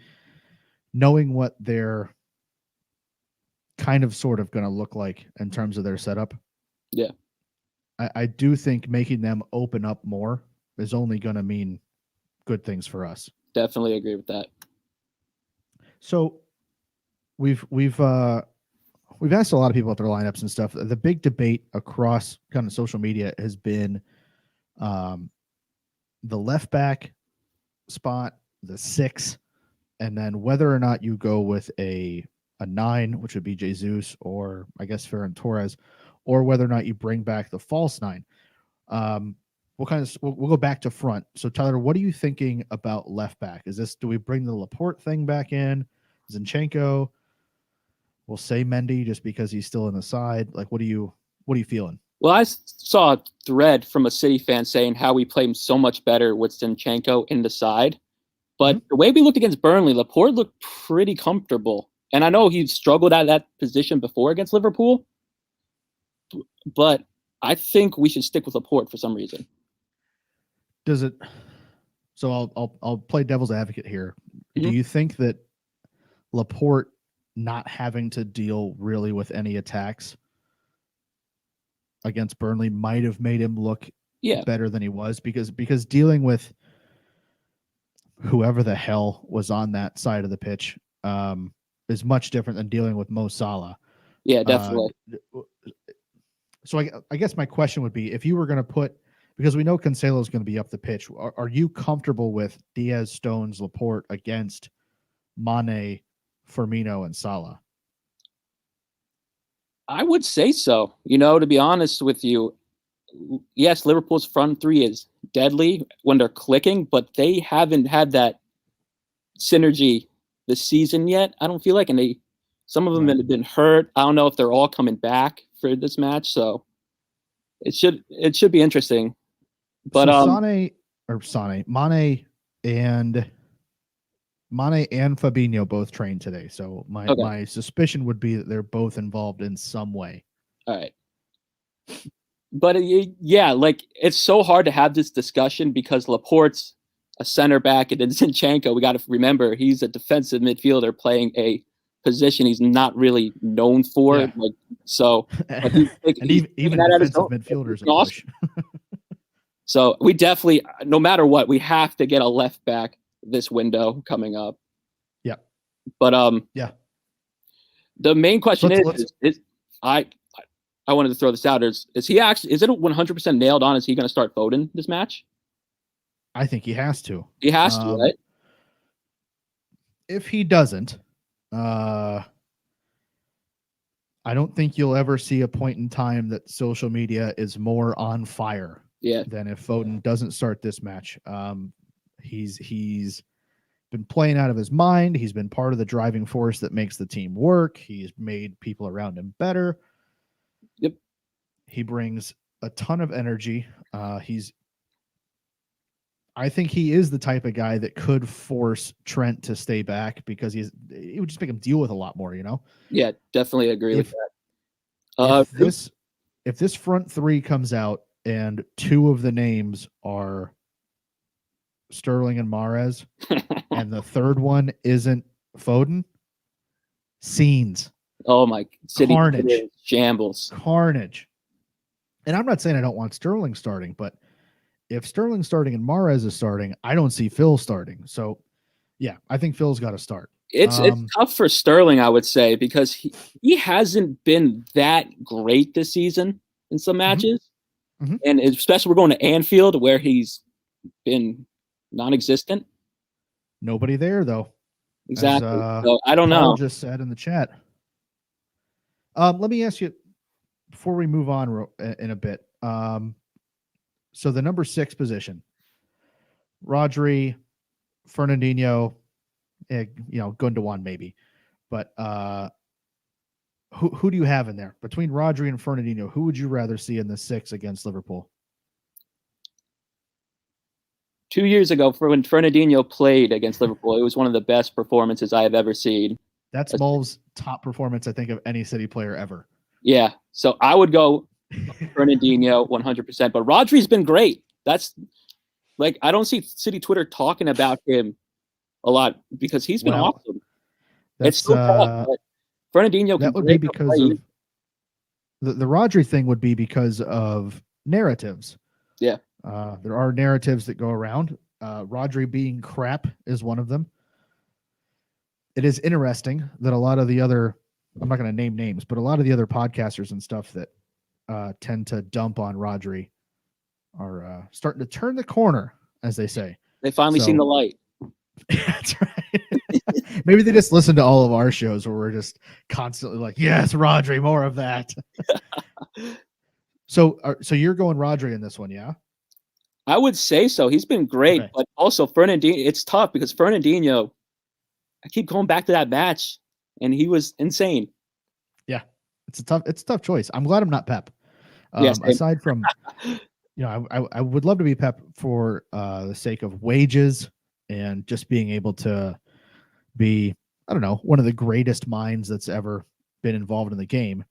knowing what they're kind of sort of going to look like in terms of their setup, yeah, I do think making them open up more is only going to mean good things for us. Definitely agree with that. So we've asked a lot of people about their lineups and stuff. The big debate across kind of social media has been the left back spot, the 6, and then whether or not you go with a 9, which would be Jesus, or I guess Ferran Torres, or whether or not you bring back the false 9. We'll go back to front. So Tyler, what are you thinking about left back? Do we bring the Laporte thing back in? Zinchenko? We'll say Mendy just because he's still in the side. Like, what are you feeling? Well, I saw a thread from a City fan saying how we play so much better with Zinchenko in the side. But the way we looked against Burnley, Laporte looked pretty comfortable. And I know he struggled at that position before against Liverpool. But I think we should stick with Laporte for some reason. Does it? So I'll play devil's advocate here. Mm-hmm. Do you think that Laporte not having to deal really with any attacks against Burnley might have made him look better than he was? Because dealing with whoever the hell was on that side of the pitch is much different than dealing with Mo Salah. Yeah, definitely. So I guess my question would be, if you were going to put, because we know Cancelo is going to be up the pitch, are you comfortable with Diaz, Stones, Laporte against Mane, Firmino, and Salah? I would say so. To be honest with you, yes, Liverpool's front three is deadly when they're clicking, but they haven't had that synergy this season yet, I don't feel like. And some of them have been hurt. I don't know if they're all coming back for this match, so it should be interesting. But so Mane and Fabinho both trained today, so my suspicion would be that they're both involved in some way. All right. But it's so hard to have this discussion because Laporte's a center back, and then Zinchenko, we got to remember, he's a defensive midfielder playing a position he's not really known for. Yeah. Even defensive midfielders are awesome. So we definitely, no matter what, we have to get a left back this window coming up. Yeah. But the main question is I wanted to throw this out. Is it 100% nailed on? Is he going to start Foden this match? I think he has to. He has to, right? If he doesn't, I don't think you'll ever see a point in time that social media is more on fire than if Foden doesn't start this match. He's been playing out of his mind. He's been part of the driving force that makes the team work. He's made people around him better. Yep. He brings a ton of energy. I think he is the type of guy that could force Trent to stay back because it would just make him deal with a lot more, you know? Yeah, definitely agree with that. If this front three comes out and two of the names are Sterling and Mahrez, and the third one isn't Foden, scenes. Oh my City carnage, shambles, carnage. And I'm not saying I don't want Sterling starting, but if Sterling's starting and Mahrez is starting, I don't see Phil starting. So, yeah, I think Phil's got to start. It's tough for Sterling, I would say, because he hasn't been that great this season in some matches. Mm-hmm. And especially we're going to Anfield where he's been non-existent. Nobody there, though. Exactly. As, so I don't Paul know. Just said in the chat. Let me ask you, before we move on in a bit, so the number 6 position, Rodri, Fernandinho, Gundogan maybe, but who do you have in there between Rodri and Fernandinho? Who would you rather see in the 6 against Liverpool? 2 years ago, when Fernandinho played against Liverpool, it was one of the best performances I have ever seen. That's Mulv's top performance, I think, of any City player ever. Yeah, so I would go Fernandinho 100%. But Rodri's been great. That's like I don't see City Twitter talking about him a lot because he's been awesome. It's so tough. But Fernandinho that would be because of the Rodri thing would be because of narratives. Yeah, there are narratives that go around. Rodri being crap is one of them. It is interesting that a lot of the other, I'm not going to name names, but a lot of the other podcasters and stuff that tend to dump on Rodri are starting to turn the corner, as they say. They finally seen the light. That's right. Maybe they just listen to all of our shows where we're just constantly like, yes, Rodri, more of that. So you're going Rodri in this one, yeah? I would say so. He's been great, but also Fernandinho. It's tough because Fernandinho, I keep going back to that match, and he was insane. Yeah, it's a tough choice. I'm glad I'm not Pep. Yes. Aside from, I would love to be Pep for the sake of wages and just being able to be, I don't know, one of the greatest minds that's ever been involved in the game,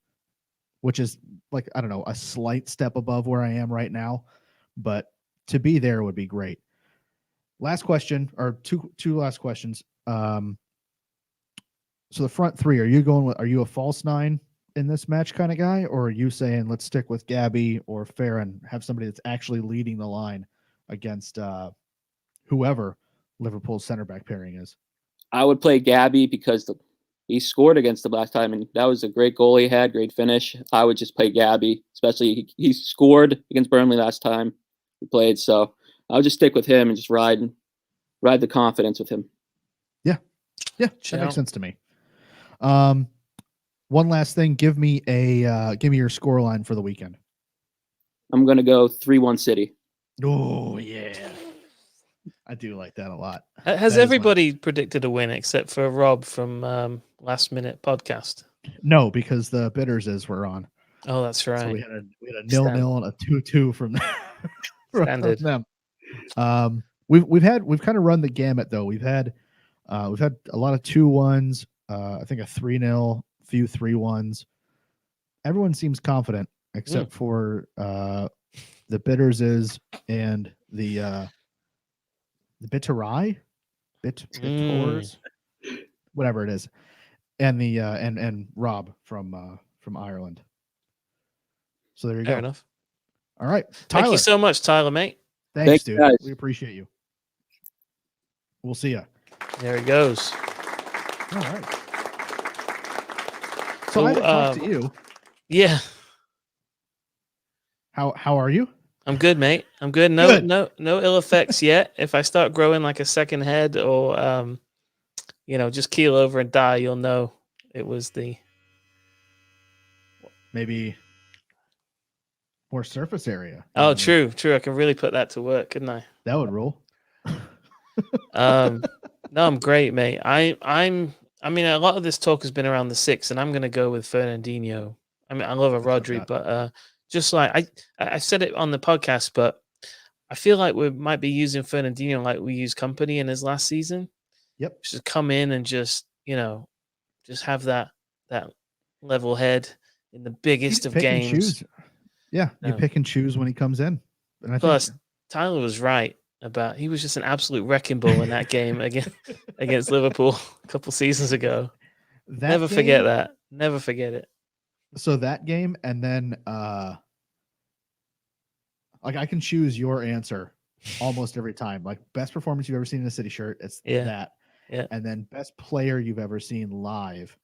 which is like, I don't know, a slight step above where I am right now, but to be there would be great. Last question, or two last questions. So the front three, are you a false 9 in this match kind of guy, or are you saying let's stick with Gabby or Farron, have somebody that's actually leading the line against whoever Liverpool's center back pairing is? I would play Gabby because he scored against them last time, and that was a great goal he had, great finish. I would just play Gabby, especially he scored against Burnley last time he played, so I would just stick with him and just ride the confidence with him. Yeah, that makes sense to me. One last thing, give me your score line for the weekend. I'm gonna go 3-1 City. Oh yeah, I do like that a lot. Has everybody predicted a win except for Rob from Last Minute Podcast? No, because the bidders were on. Oh, that's right. So we had a 0-0 and a 2-2 from Standard. them. We've kind of run the gamut though. We've had a lot of 2-1s. I think a 3-0, few 3-1s. Everyone seems confident except for the bidders and the Bitterai, Bittors, whatever it is, and the and Rob from Ireland. So there you go. Fair enough. All right, Tyler. Thank you so much, Tyler, mate. Thanks, dude. Guys. We appreciate you. We'll see you. There he goes. All right. So I haven't talked to you. Yeah. How are you? I'm good, mate. I'm good. No ill effects yet. If I start growing like a second head or just keel over and die, you'll know it was maybe more surface area. Oh, true. I can really put that to work, couldn't I? That would roll. No, I'm great, mate. I mean, a lot of this talk has been around the 6, and I'm going to go with Fernandinho. I mean, I love a Rodri, but just like I said it on the podcast, but I feel like we might be using Fernandinho like we used Company in his last season. Yep. Just come in and just, just have that level head in the biggest of pick and games. choose. Yeah, you pick and choose when he comes in. And I Plus, think Tyler was right about he was just an absolute wrecking ball in that game against Liverpool a couple seasons ago. Never forget that. Never forget it. So that game, and then like I can choose your answer almost every time. Like best performance you've ever seen in a City shirt, it's that. Yeah. And then best player you've ever seen live.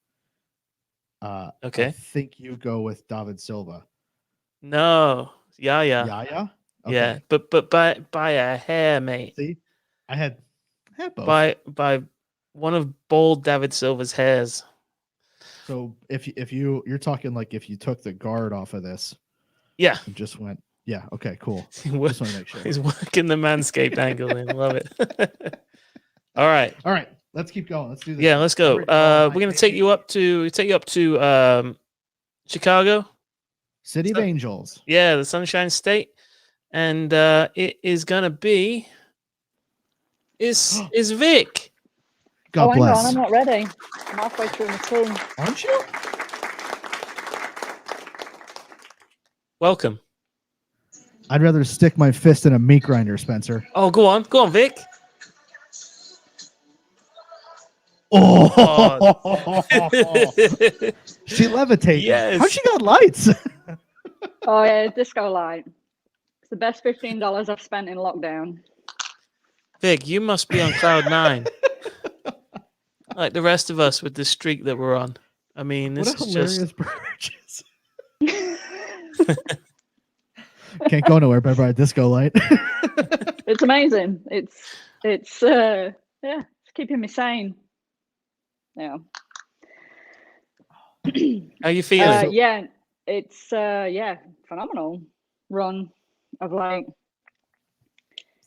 Okay. I think you go with David Silva. No. Yaya. Yaya? Okay. Yeah, but by a hair, mate. See? I had both. By one of bald David Silva's hairs. So if you're talking like if you took the guard off of this, yeah, and just went, yeah, okay, cool. Just want to make sure he's working the Manscaped angle in. Love it. All right, let's keep going. Let's do this. Yeah, let's go. We're gonna take you up to Chicago, City of Angels. Yeah, the Sunshine State, and it is gonna be is Vic. God bless. Hang on, I'm not ready. I'm halfway through my team. Aren't you? Welcome. I'd rather stick my fist in a meat grinder, Spencer. Oh, go on, Vic. Oh, she levitated. Yes. How she got lights? Oh yeah, disco light. It's the best $15 I've spent in lockdown. Vic, you must be on cloud 9. Like the rest of us with the streak that we're on. I mean, this what a is hilarious just purchase. Can't go nowhere but by a disco light. It's amazing. It's keeping me sane. Yeah. How you feeling? Yeah, it's phenomenal run of like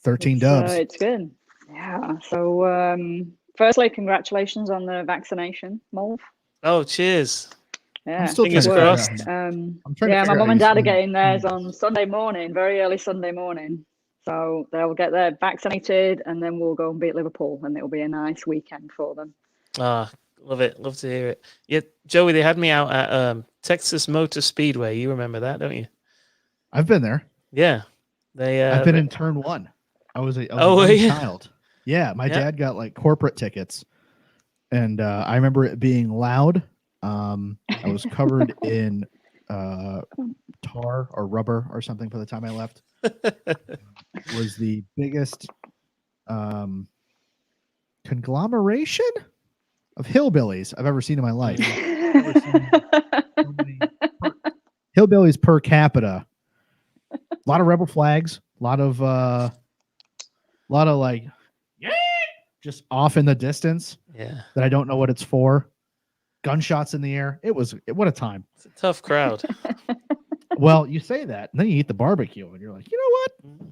13 dubs. It's good. Yeah. So firstly, congratulations on the vaccination, Molv. Oh, cheers. Yeah, I'm still fingers crossed. My mum and dad are getting theirs on Sunday morning, very early Sunday morning. So they'll get their vaccinated and then we'll go and beat Liverpool and it'll be a nice weekend for them. Ah, love it. Love to hear it. Yeah, Joey, they had me out at Texas Motor Speedway. You remember that, don't you? I've been there. Yeah. I've been in turn 1. I was a child. Yeah, my dad got like corporate tickets. And I remember it being loud. I was covered in tar or rubber or something by the time I left. It was the biggest conglomeration of hillbillies I've ever seen in my life. Hillbillies per capita. A lot of rebel flags. A lot of like, just off in the distance. Yeah. That I don't know what it's for. Gunshots in the air. What a time. It's a tough crowd. Well, you say that, and then you eat the barbecue, and you're like, you know what?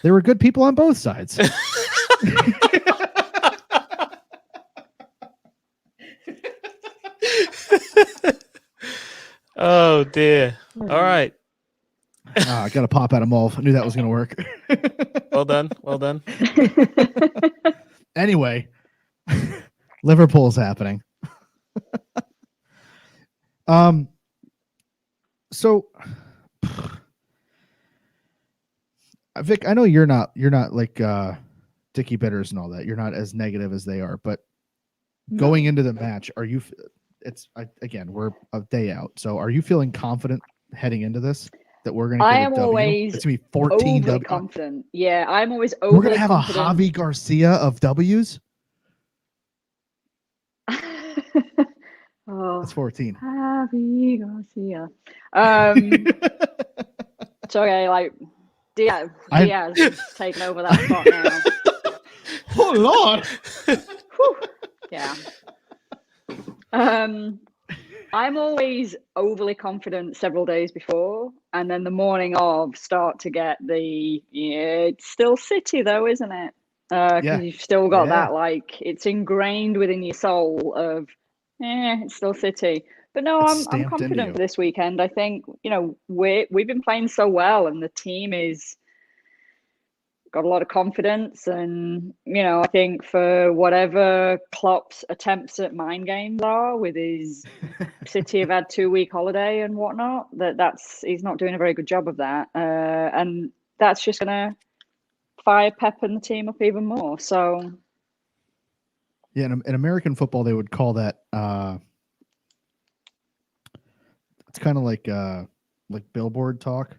There were good people on both sides. Oh dear. All right. I got to pop out a Molv. I knew that was going to work. Well done. Well done. Anyway, Liverpool's happening. So Vic, I know you're not like Dickie Bitters and all that. You're not as negative as they are, but going into the match, are you again, we're a day out. So are you feeling confident heading into this that we're going to get a W? Always it's going to be 14 W. Confident. Yeah, I'm always overly We're going to have confident. a Javi Garcia of W's. Oh, that's 14. Javi Garcia. It's okay, like Diaz is taking over that spot now. Oh Lord. Yeah. I'm always overly confident several days before, and then the morning of start to get it's still City though, isn't it? Because you've still got that, like, it's ingrained within your soul of, it's still City. But no, I'm confident for this weekend. I think, you know, we've been playing so well, and the team is got a lot of confidence. And, you know, I think for whatever Klopp's attempts at mind games are with his City have had 2-week holiday and whatnot, he's not doing a very good job of that. And that's just gonna fire Pep and the team up even more. So yeah, in American football they would call that it's kind of like billboard talk.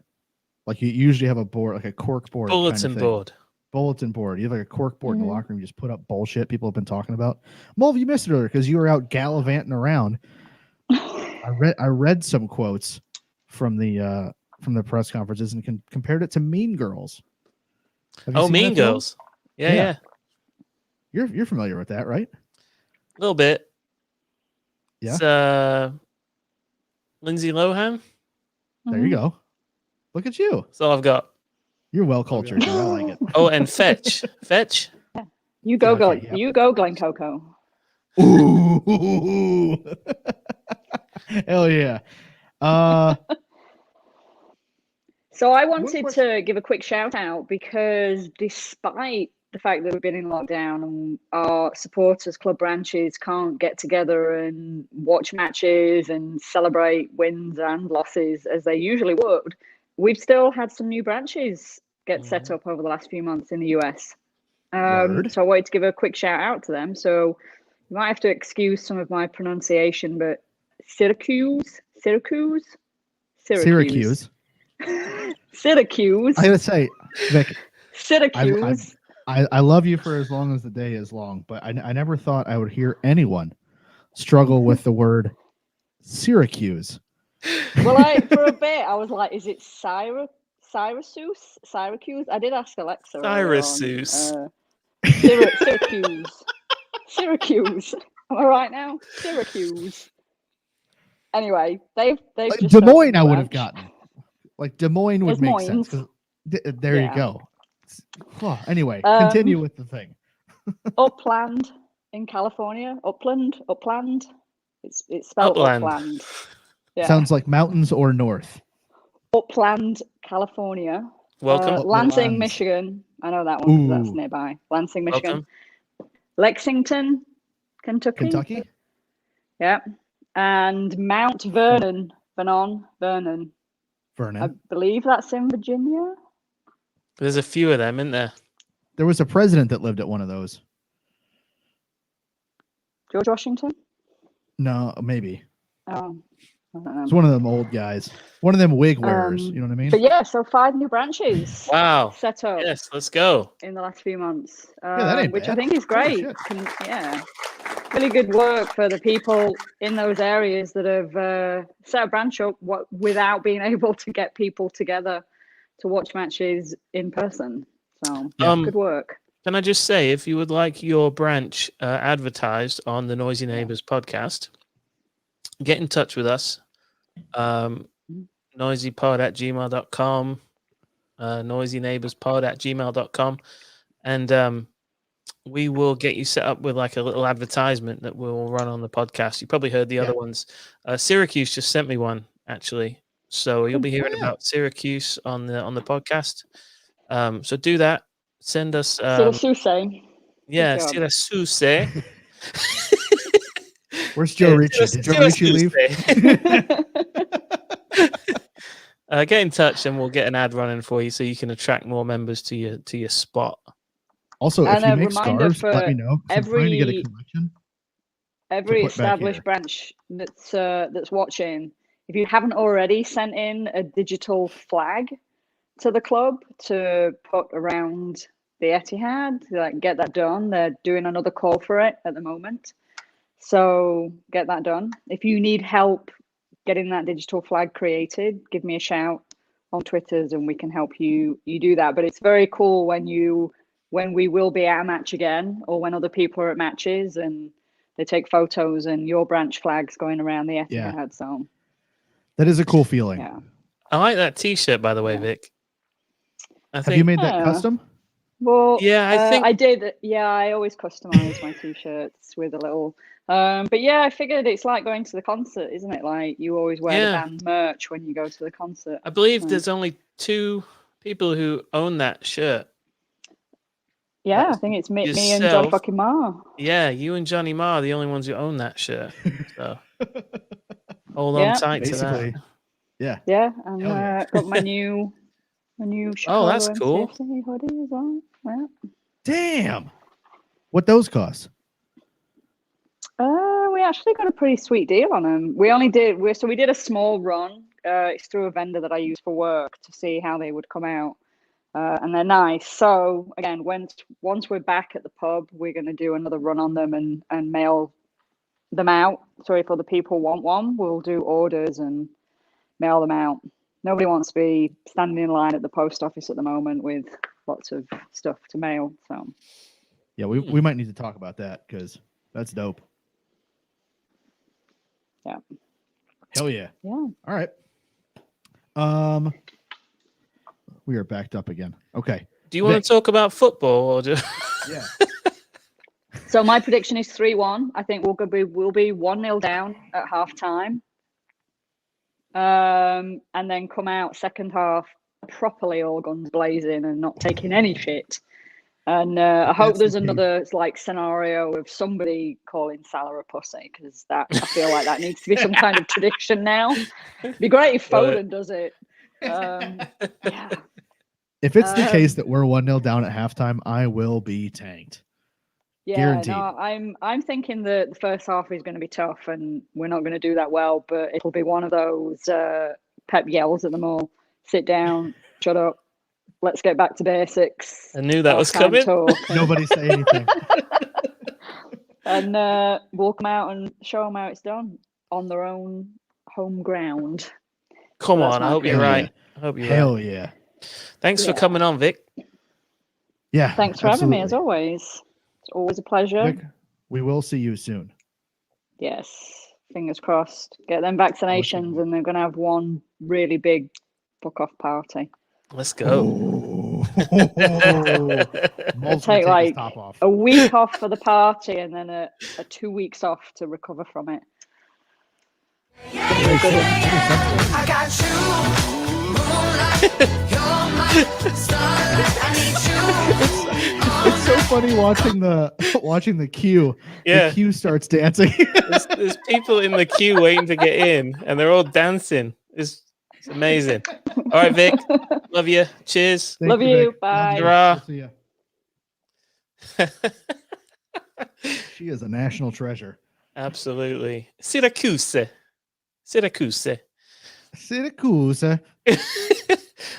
Like you usually have a board, like a cork board. Bulletin board. Bulletin board. You have like a cork board in the locker room. You just put up bullshit people have been talking about. Mulv, you missed it earlier because you were out gallivanting around. I read some quotes from the press conferences and compared it to Mean Girls. Oh, Mean Girls. Yeah. You're familiar with that, right? A little bit. Yeah. It's Lindsay Lohan. There you go. Look at you. That's all I've got. You're well cultured. I like it. Oh, and Fetch. Fetch. You go, You go, Glen Coco. Ooh. Hell yeah. So I wanted to give a quick shout out because despite the fact that we've been in lockdown and our supporters club branches can't get together and watch matches and celebrate wins and losses as they usually would, we've still had some new branches get set up over the last few months in the US. So I wanted to give a quick shout out to them. So you might have to excuse some of my pronunciation, but Syracuse. Syracuse. Syracuse. I gotta say, Vic, Syracuse. I love you for as long as the day is long, but I never thought I would hear anyone struggle with the word Syracuse. Well, for a bit, I was like, is it Syracuse? I did ask Alexa. Syracuse. Syracuse. Syracuse. Am I right now? Syracuse. Anyway, they've like just Des Moines. I would have gotten. Like Des Moines would make Moines. sense. There you go. Oh, anyway, continue with the thing. Upland in California. Upland. It's spelled Upland. Yeah. Sounds like mountains or north. Upland, California. Welcome. Lansing, Michigan. I know that one because that's nearby. Lansing, Michigan. Welcome. Lexington, Kentucky. Yeah. And Mount Vernon. Vernon. I believe that's in Virginia. There's a few of them, isn't there? There was a president that lived at one of those. George Washington? No, maybe. Oh, I don't know. It's one of them old guys. One of them wig wearers. You know what I mean? But yeah, so 5 new branches. Wow. Set up. Yes, let's go. In the last few months. That ain't which bad. I think is great. Really good work for the people in those areas that have set a branch up without being able to get people together to watch matches in person. So good work. Can I just say, if you would like your branch advertised on the Noisy Neighbors podcast, get in touch with us. Noisypod@gmail.com, noisyneighborspod@gmail.com, and we will get you set up with like a little advertisement that we'll run on the podcast. You probably heard the other ones. Syracuse just sent me one actually, so you'll be hearing about Syracuse on the podcast. So do that. Send us. Syracuse. Yeah, Syracuse. Where's Joe Ritchie? Did Joe Ritchie leave? Get in touch and we'll get an ad running for you so you can attract more members to your spot. Also, and if you make scarves, let me know. Every to get a collection. Every established branch that's watching, if you haven't already sent in a digital flag to the club to put around the Etihad, like get that done. They're doing another call for it at the moment. So get that done. If you need help getting that digital flag created, give me a shout on Twitters and we can help you do that. But it's very cool when we will be at a match again, or when other people are at matches and they take photos and your branch flag's going around the Etihad. Yeah. So that is a cool feeling. Yeah. I like that T-shirt, by the way, Vic. Have you made that custom? Well, yeah, I think I did. Yeah, I always customize my T-shirts with a little But yeah, I figured it's like going to the concert, isn't it? Like you always wear the band merch when you go to the concert. I believe there's only 2 people who own that shirt. Yeah, I think it's me and John fucking Marr. Yeah, you and Johnny Marr are the only ones who own that shirt. So hold on tight to that. Yeah. Yeah, and got my new Chicago that's cool. MCFC hoodie as well. Yeah. Damn. What those cost? We actually got a pretty sweet deal on them. We did a small run. It's through a vendor that I use for work to see how they would come out. And they're nice. So again, once we're back at the pub, we're going to do another run on them and mail them out. So if other people want one, we'll do orders and mail them out. Nobody wants to be standing in line at the post office at the moment with lots of stuff to mail. So yeah, we might need to talk about that because that's dope. Yeah. Hell yeah. Yeah. All right. We are backed up again. Okay. Do you want to talk about football or just? Yeah. So my prediction is 3-1. I think we'll be 1-0 down at halftime. And then come out second half properly all guns blazing and not taking any shit. And I hope there's another like scenario of somebody calling Salah a pussy because I feel like that needs to be some kind of tradition now. It'd be great if Foden does it. Yeah. If it's the case that we're 1-0 down at halftime, I will be tanked. Yeah, guaranteed. no, I'm thinking that the first half is going to be tough and we're not going to do that well, but it'll be one of those Pep yells at them all, sit down, shut up, let's get back to basics. I knew that was coming. Nobody say anything. And we'll come out and show them how it's done on their own home ground. Come on, I hope you're right. I hope you're right. Hell yeah. Thanks for coming on, Vic. Yeah. Thanks for having me, as always. It's always a pleasure. Vic, we will see you soon. Yes. Fingers crossed. Get them vaccinations and they're going to have one really big fuck-off party. Let's go. It'll take like a week off for the party and then a 2 weeks off to recover from it. I got you, moonlight, you're my starlight, I need you. It's so funny watching the queue. Yeah. The queue starts dancing. there's people in the queue waiting to get in, and they're all dancing. It's amazing. All right, Vic. Love you. Cheers. Love you. Bye. We'll see ya. She is a national treasure. Absolutely. Syracuse. Syracuse. Syracuse. All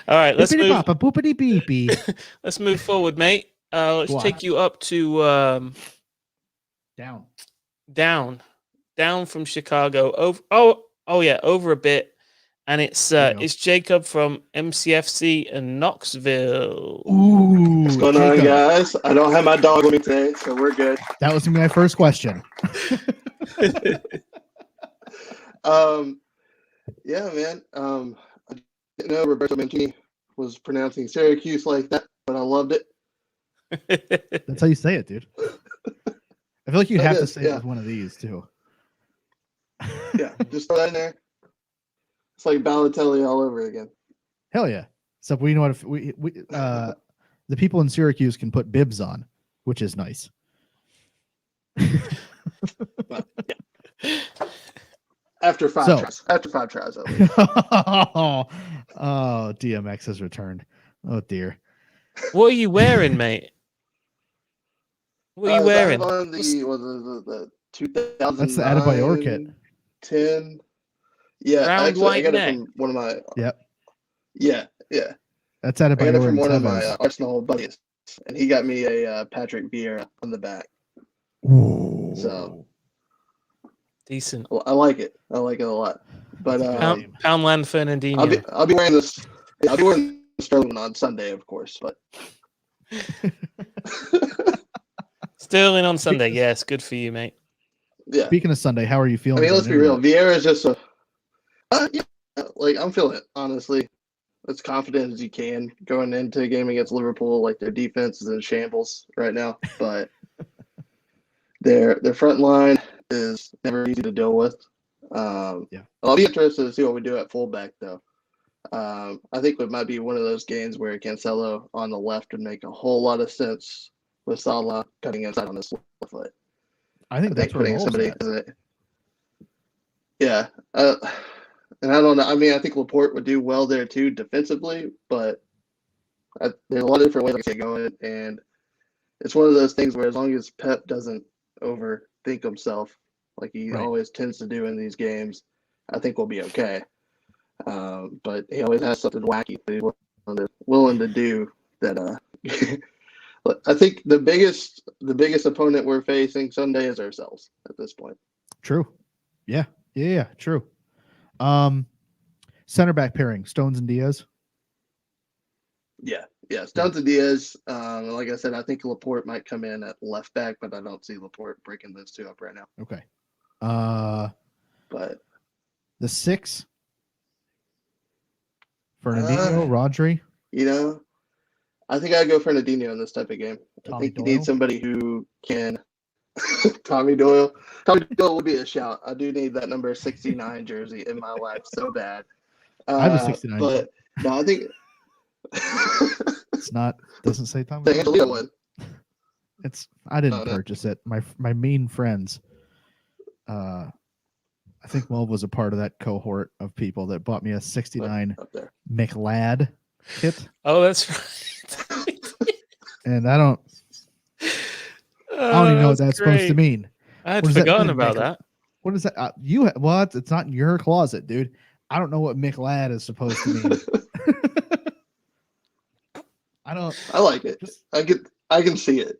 right, let's move. Boopity beepy. Let's move forward, mate. Let's take you up to down from Chicago. Over over a bit, and it's Jacob from MCFC in Knoxville. Ooh, what's going on, guys? I don't have my dog with me today, so we're good. That was gonna be my first question. Yeah, man. I didn't know Roberto Mancini was pronouncing Syracuse like that, but I loved it. That's how you say it, dude. I feel like you have to say it with one of these too. Yeah, just throw that in there. It's like Balotelli all over again. Hell yeah! So we know what if we the people in Syracuse can put bibs on, which is nice. But, yeah. After five tries, at least. Oh, DMX has returned. Oh dear. What are you wearing, mate? What are you wearing? On the 2000. That's the Adebayor kit. 10. Yeah, round white I got neck. it from one of my. Yep. Yeah. That's Adebayor. I got it from one of my Arsenal buddies, and he got me a Patrick Vieira on the back. Ooh. So decent. Well, I like it. I like it a lot. But Poundland Fernandinho. I'll be wearing this. I'll be wearing the Sterling on Sunday, of course. But Sterling on Sunday. Yes, good for you, mate. Yeah. Speaking of Sunday, how are you feeling? I mean, let's be real. Vieira is just I'm feeling it, honestly. As confident as you can going into a game against Liverpool. Like, their defense is in shambles right now, but their front line is never easy to deal with. I'll be interested to see what we do at fullback, though. I think it might be one of those games where Cancelo on the left would make a whole lot of sense with Salah cutting inside on his left foot. I think that's putting where somebody. at. Yeah, and I don't know. I mean, I think Laporte would do well there too defensively, but there's a lot of different ways to get going, and it's one of those things where as long as Pep doesn't overthink himself like he always tends to do in these games, I think we'll be okay. But he always has something wacky that he's willing to do. That I think the biggest opponent we're facing Sunday is ourselves at this point. True. Yeah. True. Center back pairing: Stones and Diaz. Yeah. Stones and Diaz. Like I said, I think Laporte might come in at left back, but I don't see Laporte breaking those two up right now. Okay. But the 6. Fernandinho, Rodri. I think I'd go Fernandinho in this type of game. Tommy I think Doyle? you need somebody who can. Tommy Doyle. Tommy Doyle would be a shout. I do need that number 69 jersey in my life so bad. I have a 69. But no, I think it's not. Doesn't say Tommy. The Angelino one. I didn't purchase it. My mean friends. I think Mo was a part of that cohort of people that bought me a 69 McLad kit. Oh, that's right. And I don't even know what that's supposed to mean. I had forgotten about that. What is that? What? It's not in your closet, dude. I don't know what McLad is supposed to mean. I like it. I can see it.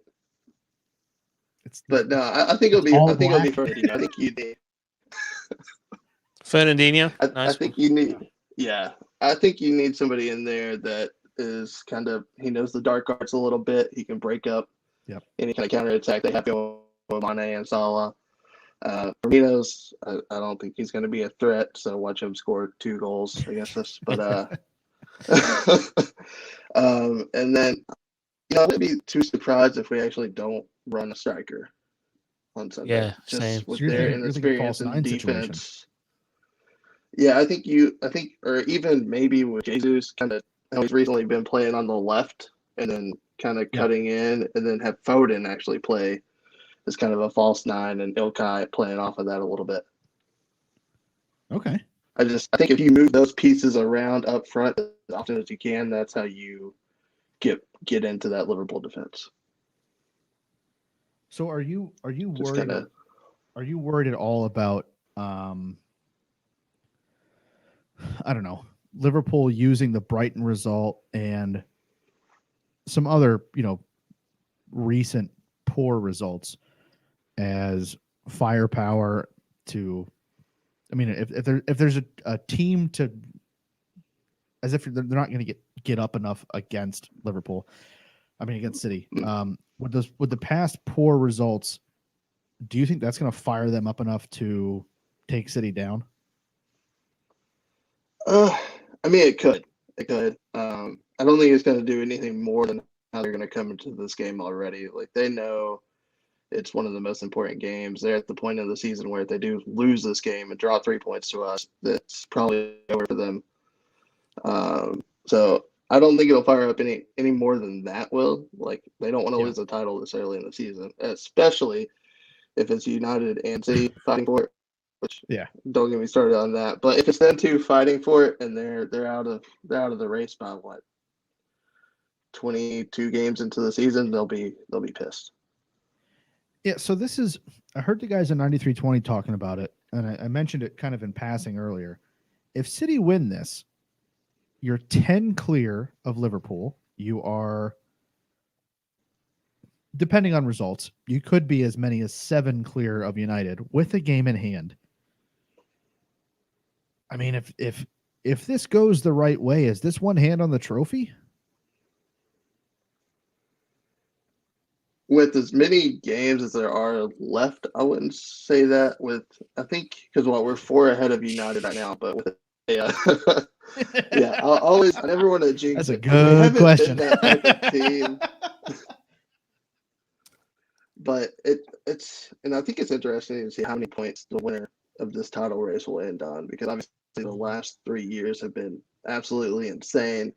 But no, I think it'll be. I think it'll be Fernandinho. I think you need. Fernandinho. I think you need. Yeah, I think you need somebody in there that is kind of. He knows the dark arts a little bit. He can break up. Any kind of counterattack they have going with Mane and Salah. Firmino's. I don't think he's going to be a threat. So watch him score 2 goals against us. But and then I wouldn't be too surprised if we actually don't run a striker on Sunday. Yeah, just same. with So their inexperience in defense. Yeah, I think, or even maybe with Jesus, kind of how he's recently been playing on the left and then kind of cutting in, and then have Foden actually play as kind of a false 9 and Ilkay playing off of that a little bit. Okay. I think if you move those pieces around up front as often as you can, that's how you get into that Liverpool defense. So are you worried? Are you worried at all about I don't know, Liverpool using the Brighton result and some other, recent poor results as firepower to, I mean, if there's a team to, as if they're not going to get up enough against Liverpool, I mean against City, with the past poor results, do you think that's going to fire them up enough to take City down? I mean, it could. I don't think it's going to do anything more than how they're going to come into this game already. Like, they know it's one of the most important games. They're at the point of the season where if they do lose this game and draw 3 points to us, that's probably over for them. So I don't think it'll fire up any more than that will. Like, they don't want to lose the title this early in the season, especially if it's United and City fighting for it. Which don't get me started on that. But if it's them two fighting for it and they're out of the race by 22 games into the season, they'll be pissed. Yeah, so this is, I heard the guys in 9320 talking about it, and I mentioned it kind of in passing earlier. If City win this, you're 10 clear of Liverpool. You are, depending on results, you could be as many as 7 clear of United with a game in hand. I mean, if this goes the right way, is this one hand on the trophy? With as many games as there are left, I wouldn't say that. I think because we're 4 ahead of United right now, but with I never want to jinx. That's a good question. That type of team. but and I think it's interesting to see how many points the winner of this title race will end on, because obviously the last 3 years have been absolutely insane.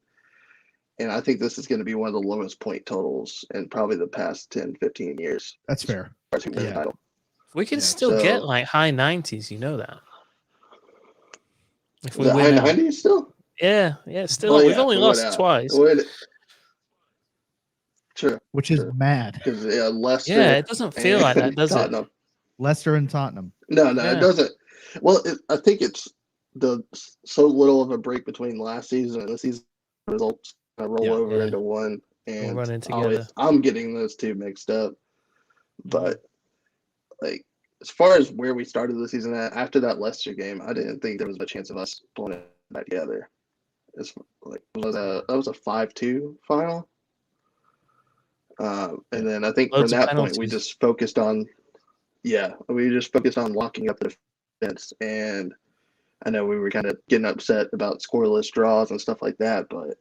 And I think this is going to be one of the lowest point totals in probably the past 10, 15 years. That's fair. As who wins the title. We can still get like high 90s, you know that. If we high win 90s still? Yeah, still. We've only lost twice. True. Which is mad. Because Leicester. Yeah, it doesn't feel like that, does Tottenham. it? Leicester and Tottenham. No, it doesn't. Well, I think it's so little of a break between last season and the season results roll over into one, and we'll run in together. I'm getting those two mixed up. But like, as far as where we started the season at, after that Leicester game, I didn't think there was a chance of us pulling it back together. It's like that was a 5-2 final. And then I think from that point we just focused on locking up the defense. And I know we were kind of getting upset about scoreless draws and stuff like that, but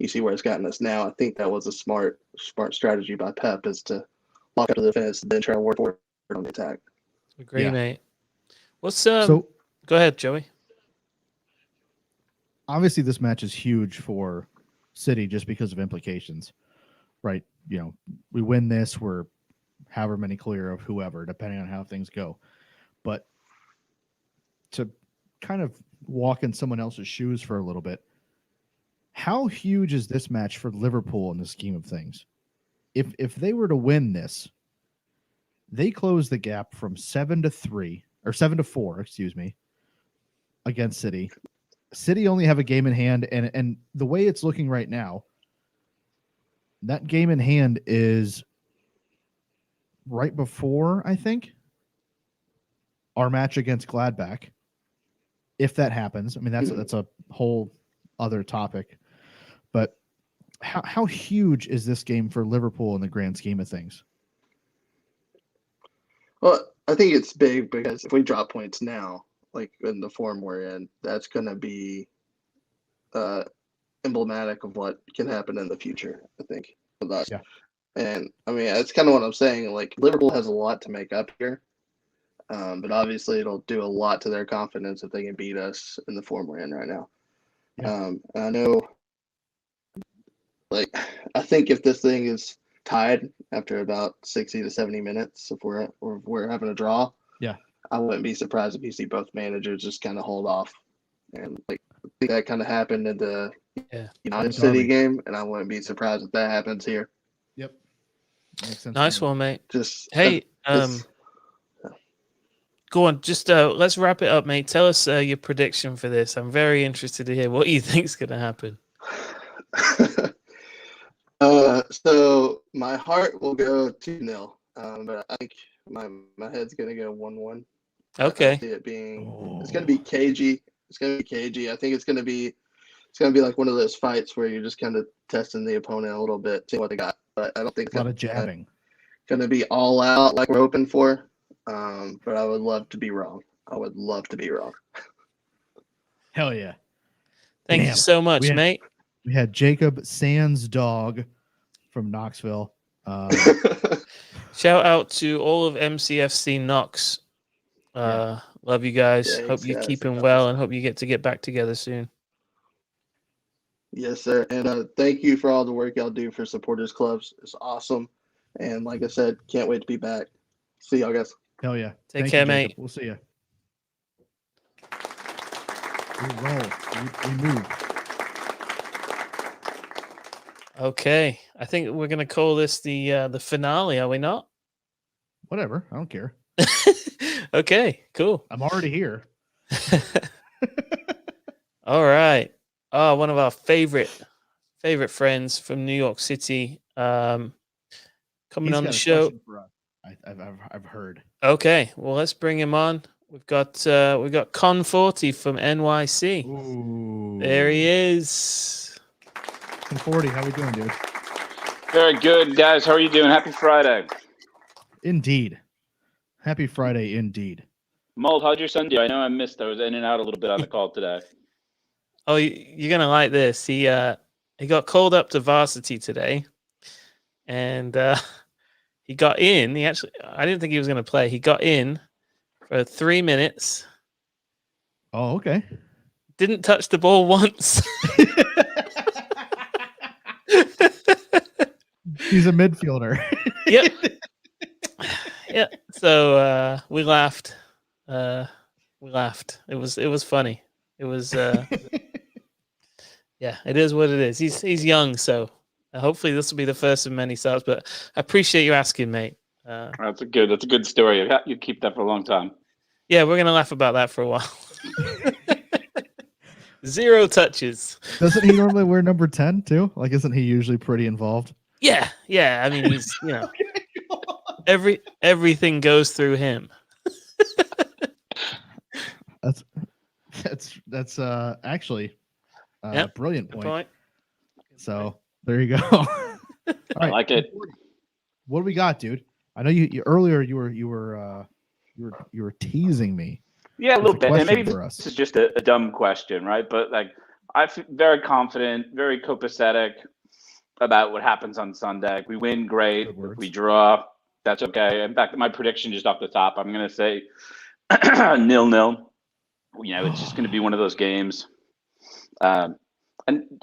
you see where it's gotten us now. I think that was a smart strategy by Pep, is to lock up the defense and then try to work forward on the attack. Agree, mate. What's so? Go ahead, Joey. Obviously, this match is huge for City just because of implications, right? You know, we win this, we're however many clear of whoever, depending on how things go. But to kind of walk in someone else's shoes for a little bit, how huge is this match for Liverpool in the scheme of things? If they were to win this, they close the gap from 7-4, excuse me, against City. City only have a game in hand, and the way it's looking right now, that game in hand is right before, I think, our match against Gladbach. If that happens, I mean, that's a whole other topic. But how huge is this game for Liverpool in the grand scheme of things? Well, I think it's big because if we drop points now, like in the form we're in, that's going to be emblematic of what can happen in the future, I think, with us. Yeah. And I mean, that's kind of what I'm saying. Like, Liverpool has a lot to make up here, but obviously it'll do a lot to their confidence if they can beat us in the form we're in right now. Yeah. I know, like, I think if this thing is tied after about 60 to 70 minutes, if we're having a draw, I wouldn't be surprised if you see both managers just kind of hold off. And like, I think that kind of happened in the United City game, and I wouldn't be surprised if that happens here. Yep. Makes sense. Nice one, mate. Just hey, go on. Just let's wrap it up, mate. Tell us your prediction for this. I'm very interested to hear what you think's going to happen. So my heart will go 2-0, but I think my head's gonna go 1-1. Okay. I see it being it's gonna be cagey. It's gonna be cagey. I think it's gonna be like one of those fights where you're just kind of testing the opponent a little bit, seeing what they got. But I don't think a lot of jabbing. Gonna be all out like we're hoping for. But I would love to be wrong. Hell yeah. Thank you so much, mate. We had Jacob Sands Dog from Knoxville. Shout out to all of MCFC Knox. Love you guys. Hope you're keeping well and hope you get back together soon. Yes, sir. And thank you for all the work y'all do for supporters clubs. It's awesome. And like I said, can't wait to be back. See y'all guys. Hell yeah. Take care, mate. We'll see you. We roll. We move. Okay, I think we're gonna call this the finale, are we not? Whatever, I don't care. Okay, cool. I'm already here. All right. Oh, one of our favorite friends from New York City, coming on the show. I've heard. Okay, well, let's bring him on. We've got Con 40 from NYC. Ooh. There he is. 40, how we doing, dude? Very good, guys. How are you doing? Happy Friday. Indeed. Happy Friday, indeed. Mold, how'd your son do? I know I missed. I was in and out a little bit on the call today. Oh, you're gonna like this. He got called up to varsity today, and He got in. I didn't think he was going to play. He got in for 3 minutes. Oh, okay. Didn't touch the ball once. He's a midfielder. Yep. Yeah. So we laughed. It was funny. It was yeah, it is what it is. He's young, so hopefully this will be the first of many starts. But I appreciate you asking, mate. That's a good story. You keep that for a long time. Yeah, we're gonna laugh about that for a while. 0 touches. Doesn't he normally wear number 10 too? Like, isn't he usually pretty involved? Yeah. I mean, he's everything goes through him. That's actually Yep, brilliant good point. So there you go. All right. I like it. What do we got, dude? I know you earlier you were teasing me. Yeah, a little bit. And maybe for us. this is just a dumb question, right? But like, I feel very confident, very copacetic about what happens on Sunday. If we win, great. If we draw, that's okay. In fact, my prediction just off the top, I'm going to say 0-0. It's just going to be one of those games. And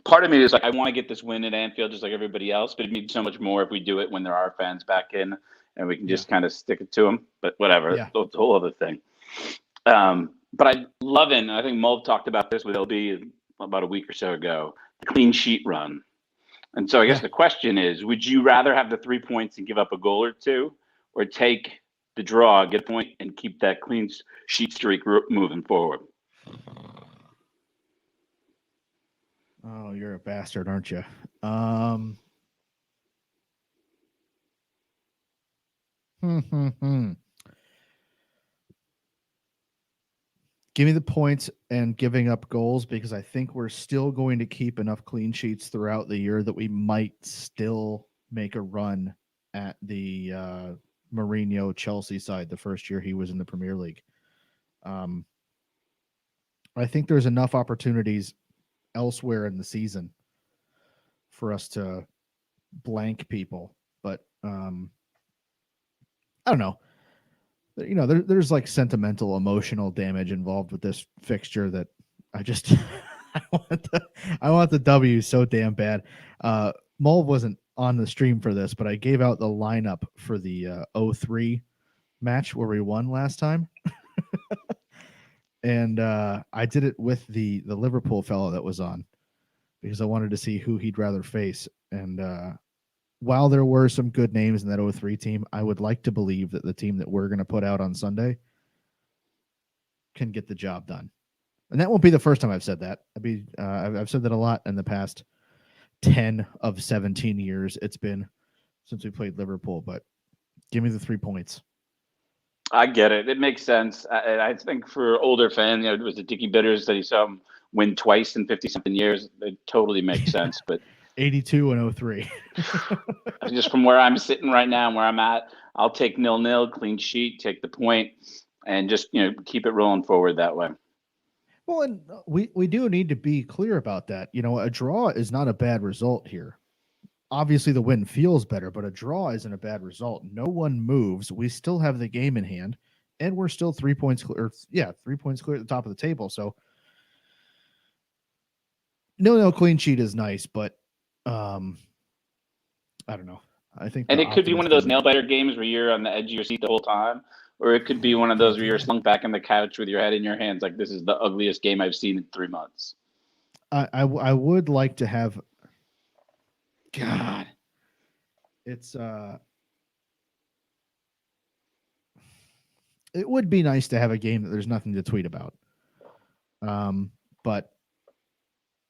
part of me is like, I want to get this win at Anfield just like everybody else, but it means so much more if we do it when there are fans back in and we can just kind of stick it to them. But whatever, it's a whole other thing. But I love it, and I think Mulv talked about this with LB about a week or so ago, the clean sheet run. And so I guess the question is, would you rather have the 3 points and give up a goal or two, or take the draw, get a point, and keep that clean sheet streak moving forward? Oh, you're a bastard, aren't you? Give me the points and giving up goals, because I think we're still going to keep enough clean sheets throughout the year that we might still make a run at the Mourinho Chelsea side the first year he was in the Premier League. I think there's enough opportunities elsewhere in the season for us to blank people, but I don't know. There's like sentimental, emotional damage involved with this fixture that I just I want the W so damn bad. Mulv wasn't on the stream for this, but I gave out the lineup for the 0-3 match where we won last time. And I did it with the Liverpool fellow that was on, because I wanted to see who he'd rather face. And while there were some good names in that 0-3 team, I would like to believe that the team that we're going to put out on Sunday can get the job done. And that won't be the first time I've said that. I've said that a lot in the past 10 of 17 years it's been since we played Liverpool. But give me the 3 points. I get it. It makes sense. I think for older fans, it was the Dicky Bitters that he saw him win twice in 50-something years. It totally makes sense. But 82 and 03. Just from where I'm sitting right now and where I'm at, I'll take 0-0, clean sheet, take the point, and just keep it rolling forward that way. Well, and we do need to be clear about that. A draw is not a bad result here. Obviously, the win feels better, but a draw isn't a bad result. No one moves. We still have the game in hand, and we're still 3 points clear. 3 points clear at the top of the table. So, no clean sheet is nice, but I don't know. I think, and it could be one of those nail biter games where you're on the edge of your seat the whole time, or it could be one of those where you're slunk back on the couch with your head in your hands, like this is the ugliest game I've seen in 3 months. I would like to have. God, it's it would be nice to have a game that there's nothing to tweet about. But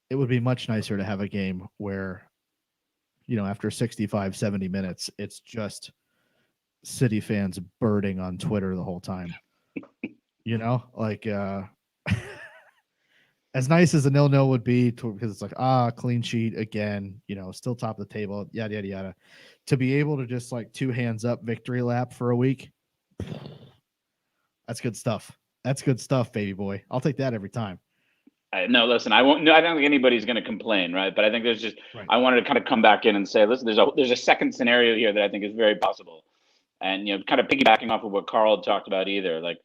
it would be much nicer to have a game where, after 65, 70 minutes, it's just City fans birding on Twitter the whole time. As nice as a 0-0 would be, because it's like, clean sheet again, still top of the table, yada, yada, yada. To be able to just 2 hands up victory lap for a week, that's good stuff. That's good stuff, baby boy. I'll take that every time. No, listen, I won't. No, I don't think anybody's going to complain, right? But I think there's just, I wanted to kind of come back in and say, listen, there's a second scenario here that I think is very possible. And kind of piggybacking off of what Carl talked about, either like,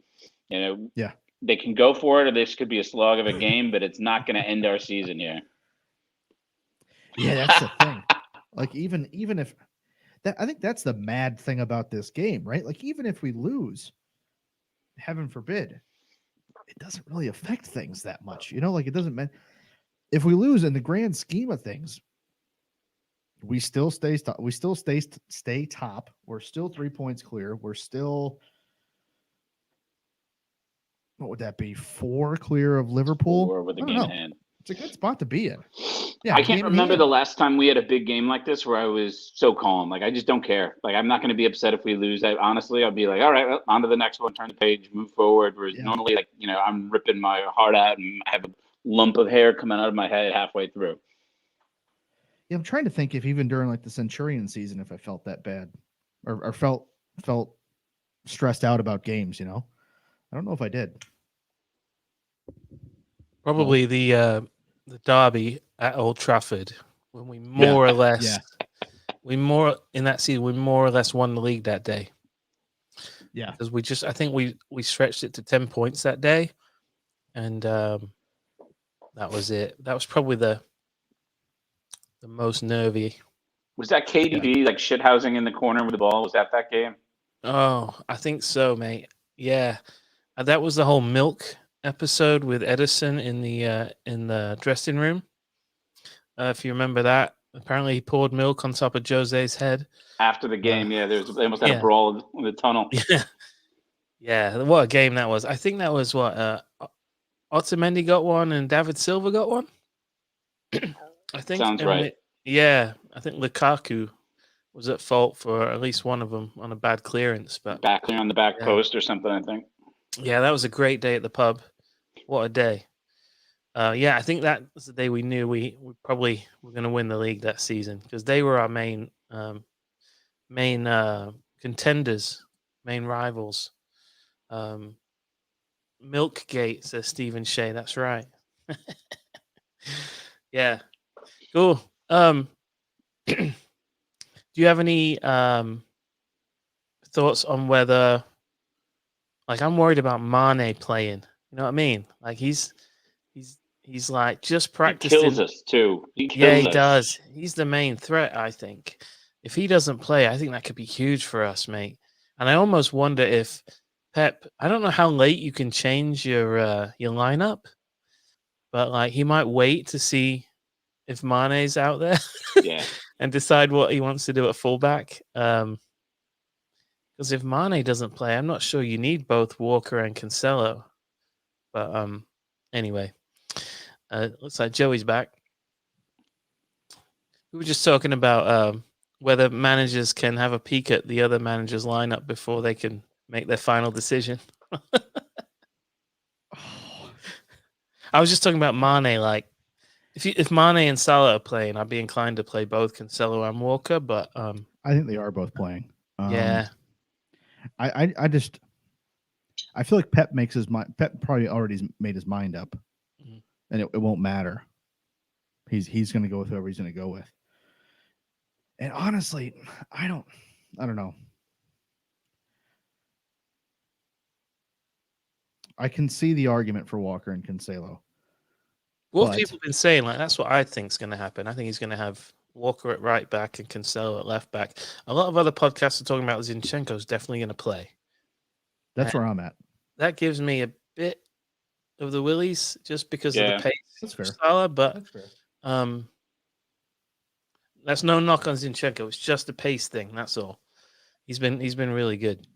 yeah, they can go for it, or this could be a slog of a game, but it's not going to end our season here. Yeah, that's the thing. Like even if that, I think that's the mad thing about this game, right? Like even if we lose, heaven forbid, it doesn't really affect things that much. Like it doesn't matter if we lose in the grand scheme of things. We still stay top. We still stay top. We're still 3 points clear. We're still, what would that be? 4 clear of Liverpool. 4 with a game in hand. It's a good spot to be in. Yeah, I can't remember the last time we had a big game like this where I was so calm. Like, I just don't care. Like, I'm not going to be upset if we lose. Honestly, I'll be like, all right, well, on to the next one, turn the page, move forward. Whereas normally, like, I'm ripping my heart out and I have a lump of hair coming out of my head halfway through. Yeah, I'm trying to think if even during like the Centurion season, if I felt that bad or felt stressed out about games, I don't know if I did. Probably the derby at Old Trafford when we more or less we more or less won the league that day. Yeah, because I think we stretched it to 10 points that day, and that was it. That was probably the most nervy. Was that KDB like shithousing in the corner with the ball? Was that game? Oh, I think so, mate. Yeah, that was the whole milk episode with Edison in the dressing room. If you remember that, apparently he poured milk on top of Jose's head after the game. They almost had a brawl in the tunnel. Yeah, what a game that was. I think that was what Otamendi got one and David Silva got one. I think sounds right. I think Lukaku was at fault for at least one of them on a bad clearance, but back clear on the back post or something. I think. Yeah, that was a great day at the pub. What a day! I think that was the day we knew we probably were going to win the league that season because they were our main contenders, main rivals. Milkgate, says Stephen Shea. That's right. Yeah, cool. Do you have any thoughts on whether, like, I'm worried about Mane playing? You know what I mean? Like he's like just practicing. He kills us too. He does. He's the main threat, I think. If he doesn't play, I think that could be huge for us, mate. And I almost wonder if Pep, I don't know how late you can change your lineup, but like he might wait to see if Mane's out there, and decide what he wants to do at fullback. Because if Mane doesn't play, I'm not sure you need both Walker and Cancelo. But anyway, looks like Joey's back. We were just talking about whether managers can have a peek at the other manager's lineup before they can make their final decision. I was just talking about Mane. Like, if Mane and Salah are playing, I'd be inclined to play both Cancelo and Walker. But I think they are both playing. Yeah, I feel like Pep makes his mind. Pep probably already made his mind up, and it won't matter. He's going to go with whoever he's going to go with. And honestly, I don't know. I can see the argument for Walker and Cancelo. What have people been saying? Like, that's what I think is going to happen. I think he's going to have Walker at right back and Cancelo at left back. A lot of other podcasts are talking about Zinchenko's definitely going to play. That's where I'm at. That gives me a bit of the willies just because of the pace. That's fair. Salah, but that's no knock on Zinchenko. It's just a pace thing. That's all. He's been really good.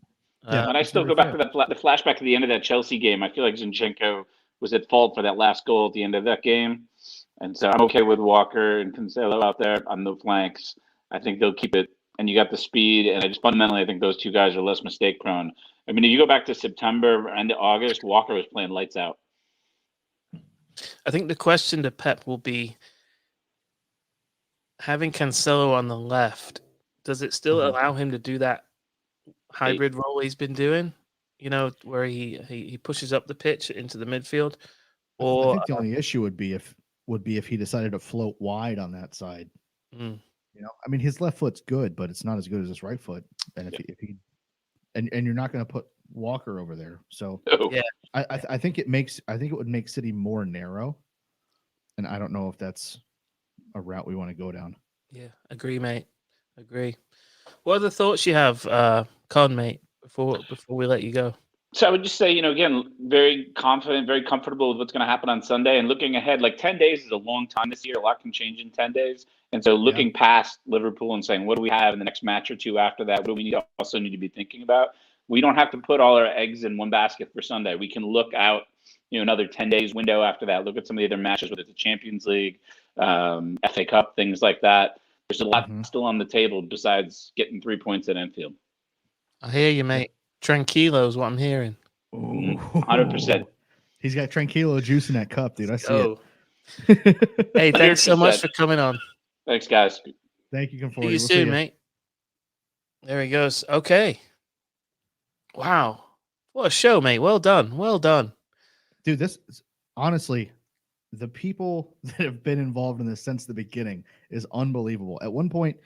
And I still go back to the flashback at the end of that Chelsea game. I feel like Zinchenko was at fault for that last goal at the end of that game. And so I'm okay with Walker and Cancelo out there on the flanks. I think they'll keep it. And you got the speed. And I just fundamentally, I think those two guys are less mistake prone. I mean, if you go back to September and August, Walker was playing lights out. I think the question to Pep will be, having Cancelo on the left, does it still allow him to do that hybrid role he's been doing? You know, where he pushes up the pitch into the midfield. Or I think the only issue would be if he decided to float wide on that side. You know, I mean, his left foot's good, but it's not as good as his right foot. And if he and you're not going to put Walker over there. So yeah, I think it would make City more narrow, and I don't know if that's a route we want to go down. Yeah, agree, mate. Agree. What other thoughts you have, Con, mate, before we let you go? So I would just say, again, very confident, very comfortable with what's going to happen on Sunday, and looking ahead. Like 10 days is a long time this year. A lot can change in 10 days. And so looking past Liverpool and saying, what do we have in the next match or two after that? What do we also need to be thinking about? We don't have to put all our eggs in one basket for Sunday. We can look out, another 10 days window after that. Look at some of the other matches, whether it's the Champions League, FA Cup, things like that. There's a lot still on the table besides getting 3 points at Anfield. I hear you, mate. Tranquilo is what I'm hearing. 100%. He's got Tranquilo juice in that cup, dude. I see it. Hey, thanks so much for coming on. Thanks, guys. Thank you, See you soon, mate. There he goes. Okay. Wow. What a show, mate. Well done. Well done. Dude, this is, honestly, the people that have been involved in this since the beginning is unbelievable. At one point,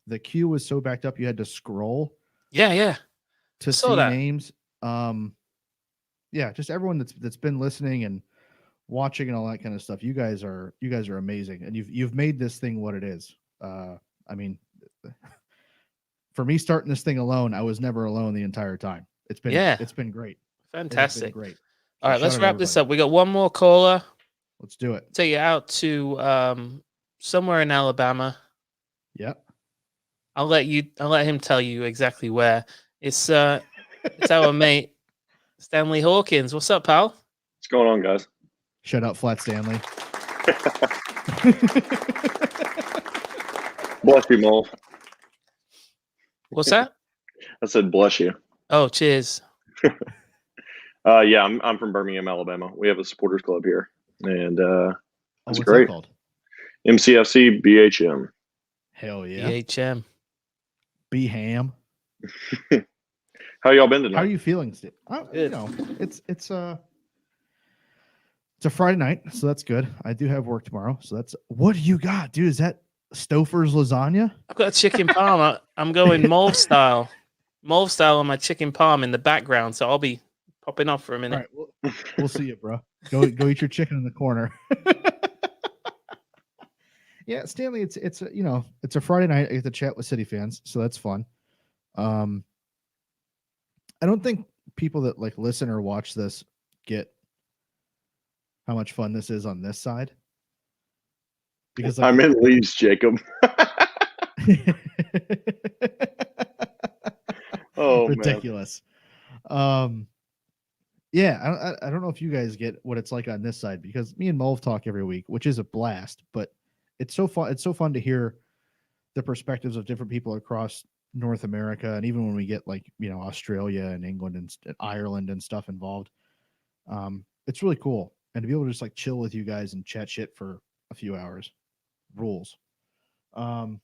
the queue was so backed up you had to scroll. Yeah. To see names. Yeah, just everyone that's been listening and watching and all that kind of stuff. You guys are amazing, and you've made this thing what it is. I mean, for me starting this thing alone, I was never alone the entire time. It's been great. Fantastic. It's been great. All right, let's wrap this up. We got one more caller. Let's do it. Take you out to somewhere in Alabama. Yep. I'll let him tell you exactly where. It's our mate Stanley Hawkins. What's up, pal? What's going on, guys? Shut up, Flat Stanley. Bless you, Mo. What's that? I said bless you. Oh, cheers. Yeah, I'm from Birmingham, Alabama. We have a supporters club here, and it's what's great. that called? MCFC BHM. Hell yeah. BHM. B-Ham. How y'all been tonight? How are you feeling, Steve? It's a Friday night, so that's good. I do have work tomorrow, so that's what do you got, dude? Is that Stouffer's lasagna? I've got a chicken parm. I'm going mauve style on my chicken parm in the background, so I'll be popping off for a minute. All right, we'll see you, bro. Go eat your chicken in the corner. Yeah, Stanley, it's a Friday night. I get to chat with City fans, so that's fun. I don't think people that like listen or watch this get how much fun this is on this side. Because I'm in Leeds, Jacob. Oh, ridiculous. Man. Yeah, I don't know if you guys get what it's like on this side, because me and Mulv talk every week, which is a blast, but it's so fun. It's so fun to hear the perspectives of different people across North America, and even when we get like Australia and England and Ireland and stuff involved, it's really cool. And to be able to just like chill with you guys and chat shit for a few hours rules. Now,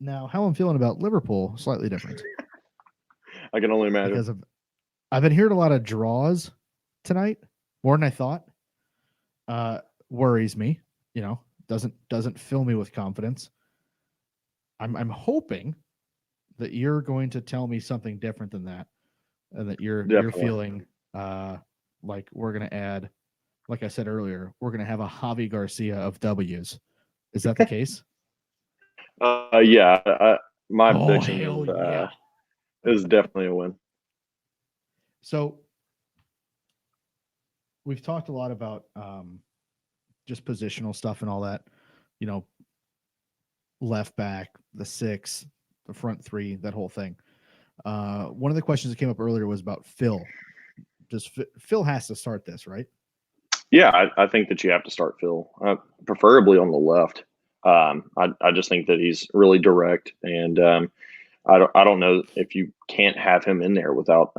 how I'm feeling about Liverpool, slightly different. I can only imagine. Because I've been hearing a lot of draws tonight, more than I thought. Worries me, doesn't fill me with confidence. I'm hoping that you're going to tell me something different than that, and that you're feeling like we're going to add, like I said earlier, we're going to have a Javi Garcia of W's. Is that the case? Yeah. My prediction is definitely a win. So we've talked a lot about just positional stuff and all that, left back, the 6, the front 3, that whole thing. One of the questions that came up earlier was about Phil. Phil has to start this, right? Yeah, I think that you have to start Phil, preferably on the left. I just think that he's really direct, and I don't know if you can't have him in there without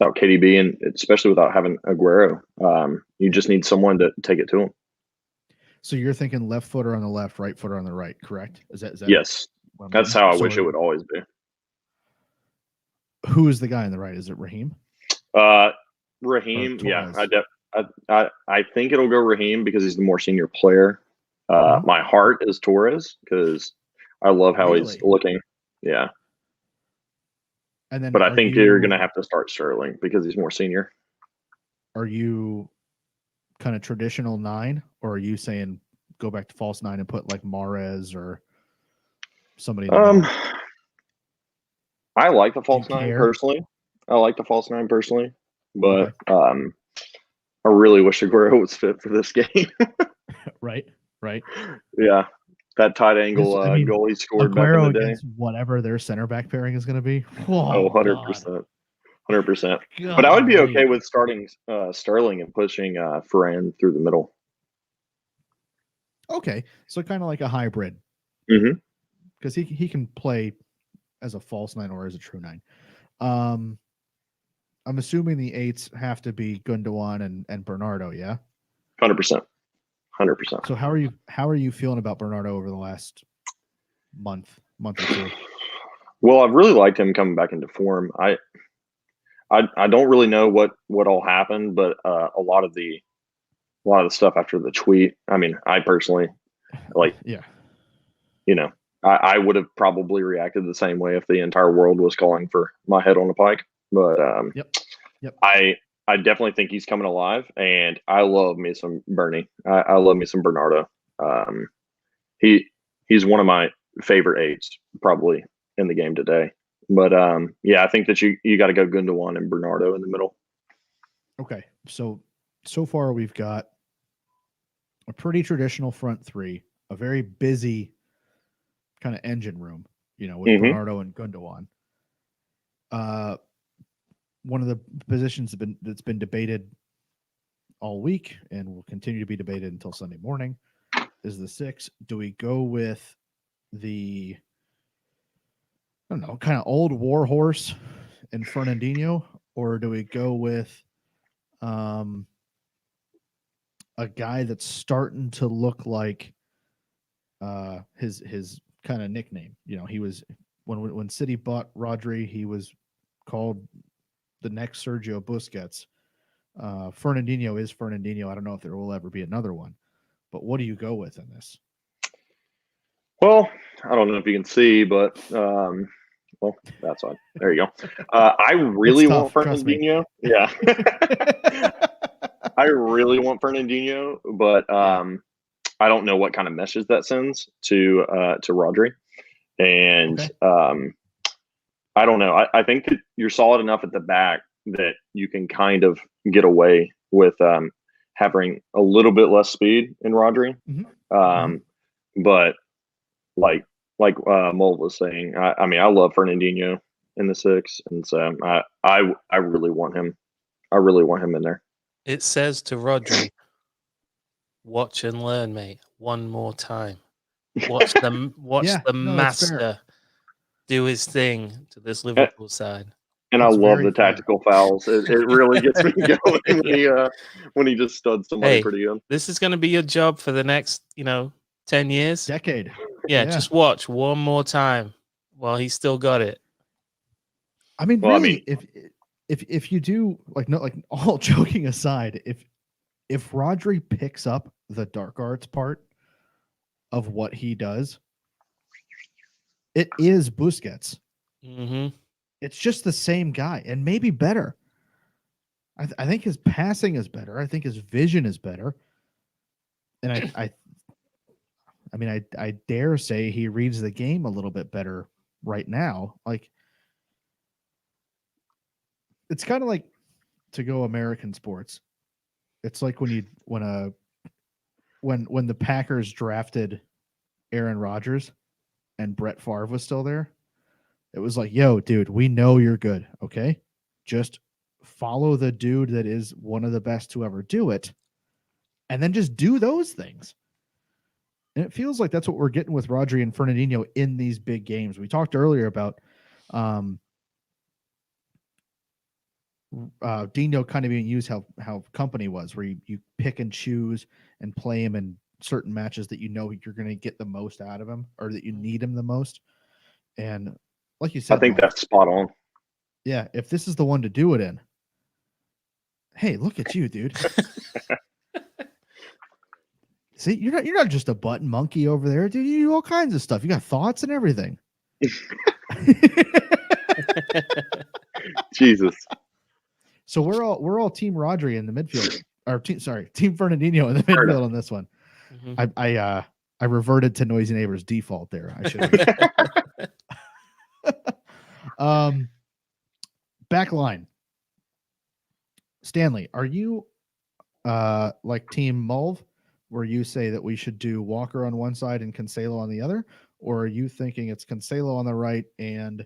KDB, and especially without having Aguero. You just need someone to take it to him. So you're thinking left footer on the left, right footer on the right, correct? Is that yes? That's how I wish it would always be. Who is the guy on the right? Is it Raheem? Raheem, yeah. I think it'll go Raheem because he's the more senior player. My heart is Torres because I love how he's looking. Yeah. And then, but I think you're going to have to start Sterling because he's more senior. Are you kind of traditional 9, or are you saying go back to false 9 and put like Mahrez or somebody? I like the false 9 personally. But I really wish Aguero was fit for this game. Right. Yeah, that tight angle goal he scored Aguero back in the day. against whatever their center back pairing is going to be. 100%. 100%. But I would be okay with starting Sterling and pushing Ferran through the middle. Okay, so kind of like a hybrid. Mm-hmm. Because he can play as a false 9 or as a true 9. I'm assuming the 8s have to be Gundogan and Bernardo, yeah? 100%. So how are you feeling about Bernardo over the last month or two? Well, I've really liked him coming back into form. I don't really know what all happened, but a lot of the stuff after the tweet. I mean, I personally I would have probably reacted the same way if the entire world was calling for my head on a pike. But Yep. I definitely think he's coming alive, and I love me some Bernie. I love me some Bernardo. He's one of my favorite 8s probably in the game today. But I think that you got to go Gundogan and Bernardo in the middle. Okay, so far we've got a pretty traditional front 3, a very busy kind of engine room, with Bernardo and Gundogan. One of the positions that's been debated all week and will continue to be debated until Sunday morning is the 6. Do we go with the, I don't know, kind of old war horse in Fernandinho, or do we go with a guy that's starting to look like his kind of nickname? He was when City bought Rodri, he was called the next Sergio Busquets. Fernandinho is Fernandinho. I don't know if there will ever be another one, but what do you go with in this? Well, I don't know if you can see, but well, that's fine. There you go. I really want Fernandinho. Yeah, I really want Fernandinho, but I don't know what kind of message that sends to Rodri, and I don't know. I think that you're solid enough at the back that you can kind of get away with having a little bit less speed in Rodri. But like Mole was saying, I mean, I love Fernandinho in the 6, and so I really want him. I really want him in there. It says to Rodri, watch and learn, mate. One more time. Watch the master do his thing to this Liverpool side. And I love the tactical fouls. It really gets me going when he just studs somebody pretty good. This is going to be your job for the next, 10 years, decade. Yeah, just watch one more time while he's still got it. I mean, really, if you do like all joking aside, if Rodri picks up the dark arts part of what he does, it is Busquets. Mm-hmm. It's just the same guy, and maybe better. I think his passing is better. I think his vision is better, and I dare say he reads the game a little bit better right now. Like, it's kind of like, to go American sports, it's like when the Packers drafted Aaron Rodgers and Brett Favre was still there. It was like, yo, dude, we know you're good. Okay. Just follow the dude that is one of the best to ever do it. And then just do those things. And it feels like that's what we're getting with Rodri and Fernandinho in these big games. We talked earlier about Dino kind of being used how Company was, where you pick and choose and play him in certain matches that you know you're going to get the most out of him, or that you need him the most. And like you said, I think that's spot on. Yeah, if this is the one to do it in, hey, look at you, dude. See, you're not just a button monkey over there, dude. You do all kinds of stuff. You got thoughts and everything. Jesus. So we're all Team Rodri in the midfield, or Team Fernandinho in the midfield on this one. Mm-hmm. I reverted to Noisy Neighbors default there. I should have. Back line. Stanley, are you like Team Mulv, where you say that we should do Walker on one side and Cancelo on the other? Or are you thinking it's Cancelo on the right and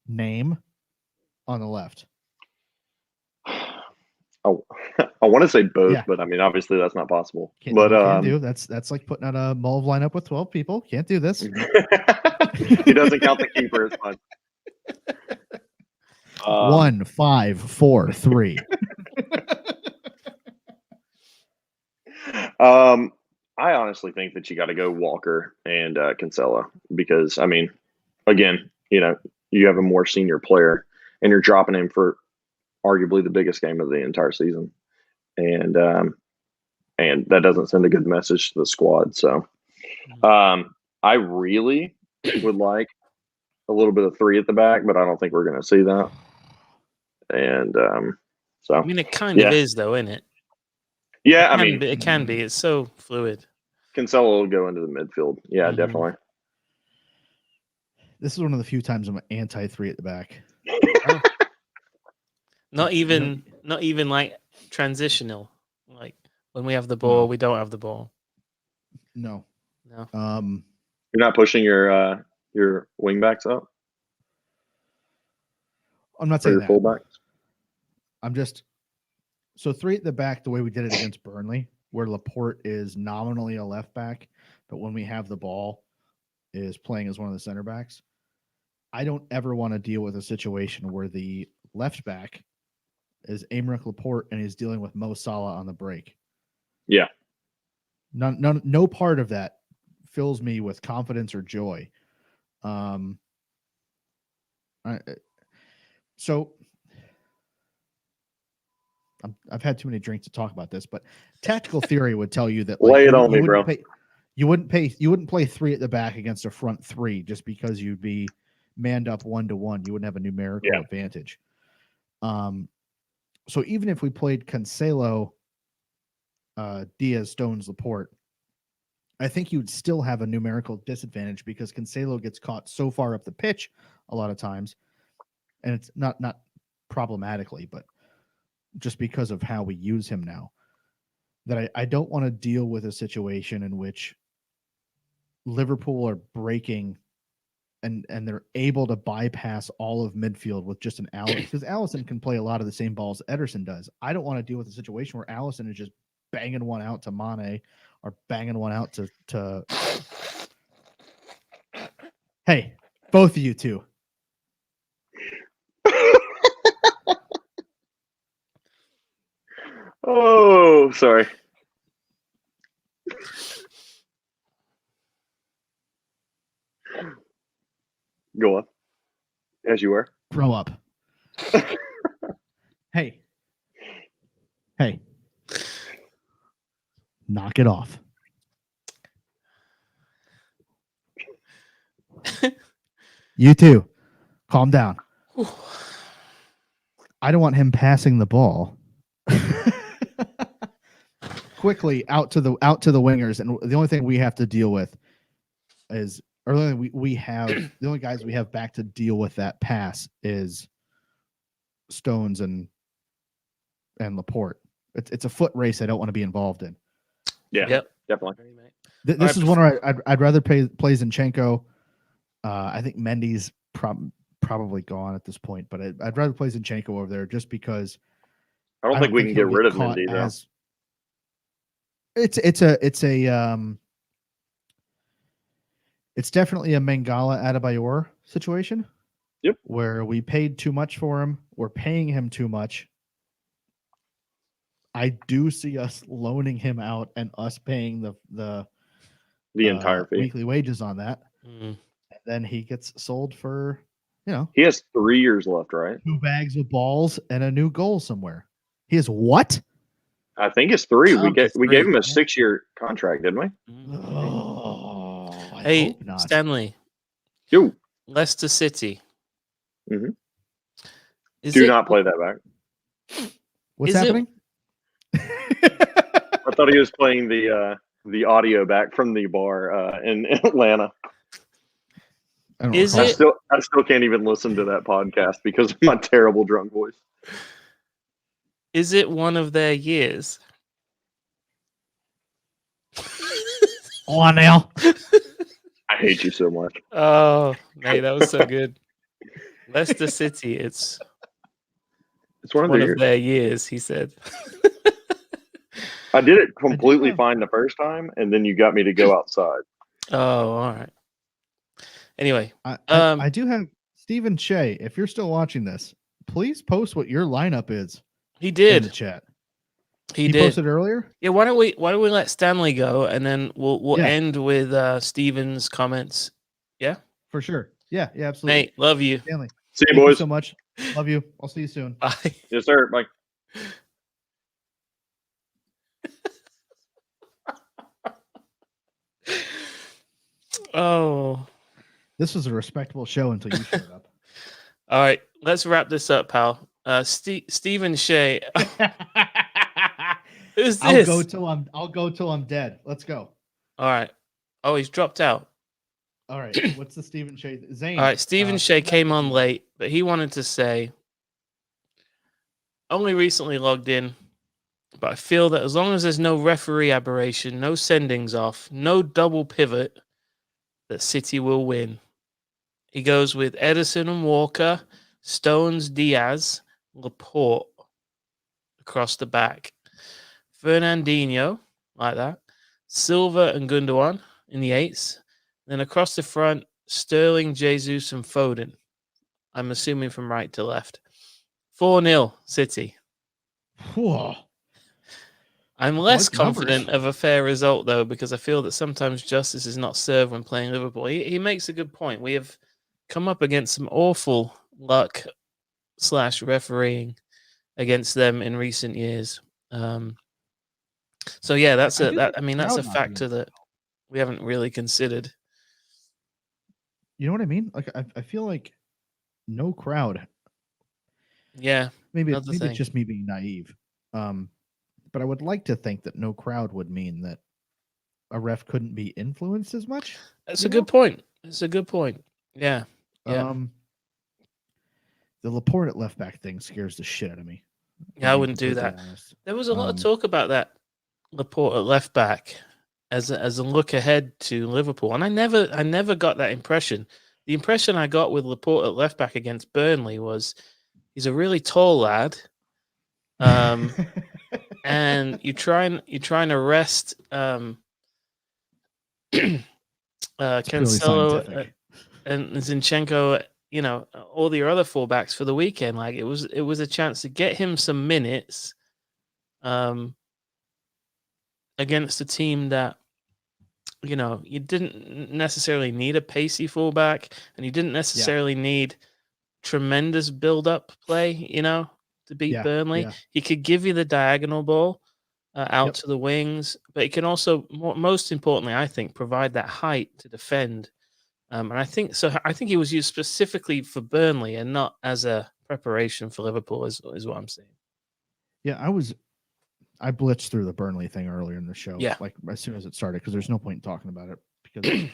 Name on the left? Oh, I want to say both, Yeah. but I mean, obviously that's not possible. Can't But do that's like putting out a Mulv lineup with 12 people. Can't do this. he doesn't count the keeper as much. 1, 5, 4, 3. I honestly think that you got to go Walker and Cancelo because, I mean, again, you know, you have a more senior player and you're dropping him for arguably the biggest game of the entire season, and that doesn't send a good message to the squad. So, I really would like a little bit of 3 at the back, but I don't think we're going to see that. And so, I mean, it kind of is, though, isn't it? Yeah, It can be. It's so fluid. Cancelo will go into the midfield. Yeah, definitely. This is one of the few times I'm anti-3 at the back. Not even like transitional. Like when we have the ball, we don't have the ball. No. You're not pushing your wing backs up? I'm not saying your that. fullbacks? I'm just so 3 at the back the way we did it against Burnley, where Laporte is nominally a left back, but when we have the ball is playing as one of the center backs. I don't ever want to deal with a situation where the left back is Aymeric Laporte and he's dealing with Mo Salah on the break. Yeah. No part of that fills me with confidence or joy. So I've had too many drinks to talk about this, but tactical theory would tell you that lay it on me, bro. You wouldn't play 3 at the back against a front 3 just because you'd be manned up 1-to-1. You wouldn't have a numerical advantage. So even if we played Cancelo, Diaz, Stones, Laporte, I think you'd still have a numerical disadvantage because Cancelo gets caught so far up the pitch a lot of times, and it's not problematically, but just because of how we use him now, that I don't want to deal with a situation in which Liverpool are breaking and they're able to bypass all of midfield with just an Alisson, because Alisson can play a lot of the same balls Ederson does. I don't want to deal with a situation where Alisson is just banging one out to Mane or banging one out to Hey, both of you two. Oh, sorry. Go on. As you were. Grow up. Hey. Knock it off. You too. Calm down. I don't want him passing the ball quickly out to the wingers, and the only thing we have to deal with is, or the only guys we have back to deal with that pass is Stones and Laporte. It's a foot race I don't want to be involved in. Yeah, yep, definitely. This is one where I'd rather play Zinchenko. I think Mendy's probably gone at this point, but I'd rather play Zinchenko over there just because I don't think we can get rid of Mendy though. It's definitely a Mangala Adebayor situation. Yep. Where we paid too much for him. We're paying him too much. I do see us loaning him out and us paying the entire fee, weekly wages on that. And then he gets sold for, he has 3 years left, right? 2 bags of balls and a new goal somewhere. He has what? I think it's 3. We gave him a 6-year contract, didn't we? Oh, hey, Stanley. Yo. Leicester City. Mm-hmm. Do not play that back. What's happening? I thought he was playing the audio back from the bar in Atlanta. I still can't even listen to that podcast because of my terrible drunk voice. Is it one of their years? On now. I hate you so much. Oh, mate, that was so good. Leicester City, it's one of their years, he said. I did it completely fine the first time, and then you got me to go outside. Oh, all right. Anyway, I do have Stephen Shea. If you're still watching this, please post what your lineup is. He did in the chat. He did. Posted earlier. Yeah. Why don't we let Stanley go, and then we'll end with Steven's comments. Yeah, for sure. Yeah, absolutely. Mate, love you, Stanley. See you, Thank boys. You so much. Love you. I'll see you soon. Bye. Yes, sir. Bye. Oh, this was a respectable show until you showed up. All right, let's wrap this up, pal. Stephen Shea. Who's this? I'll go till I'm dead. Let's go. All right. Oh, he's dropped out. All right. What's the Stephen Shea? Zane. All right. Stephen Shea came on late, but he wanted to say, only recently logged in, but I feel that as long as there's no referee aberration, no sendings off, no double pivot, that City will win. He goes with Edison and Walker, Stones, Diaz, Laporte across the back. Fernandinho, like that. Silva and Gundogan in the eights. Then across the front, Sterling, Jesus, and Foden. I'm assuming from right to left. 4-0 City. Whoa. I'm less confident of a fair result, though, because I feel that sometimes justice is not served when playing Liverpool. He makes a good point. We have come up against some awful luck / refereeing against them in recent years. So yeah, that's a factor that we haven't really considered. You know what I mean? Like I feel like no crowd. Yeah, maybe it's just me being naive. But I would like to think that no crowd would mean that a ref couldn't be influenced as much. That's a good point. It's a good point. Yeah. Yeah. The Laporte at left back thing scares the shit out of me. Yeah, I wouldn't do that. Honest. There was a lot of talk about that Laporte at left back as a look ahead to Liverpool, and I never got that impression. The impression I got with Laporte at left back against Burnley was he's a really tall lad, and you're trying to rest Cancelo and Zinchenko. You know, all your other fullbacks for the weekend. Like it was a chance to get him some minutes against a team that, you know, you didn't necessarily need a pacey fullback, and you didn't necessarily need tremendous build-up play, you know, to beat Burnley. He could give you the diagonal ball out to the wings, but he can also, most importantly, I think, provide that height to defend. And I think he was used specifically for Burnley and not as a preparation for Liverpool, is what I'm saying. Yeah, I blitzed through the Burnley thing earlier in the show. Yeah. Like as soon as it started, because there's no point in talking about it because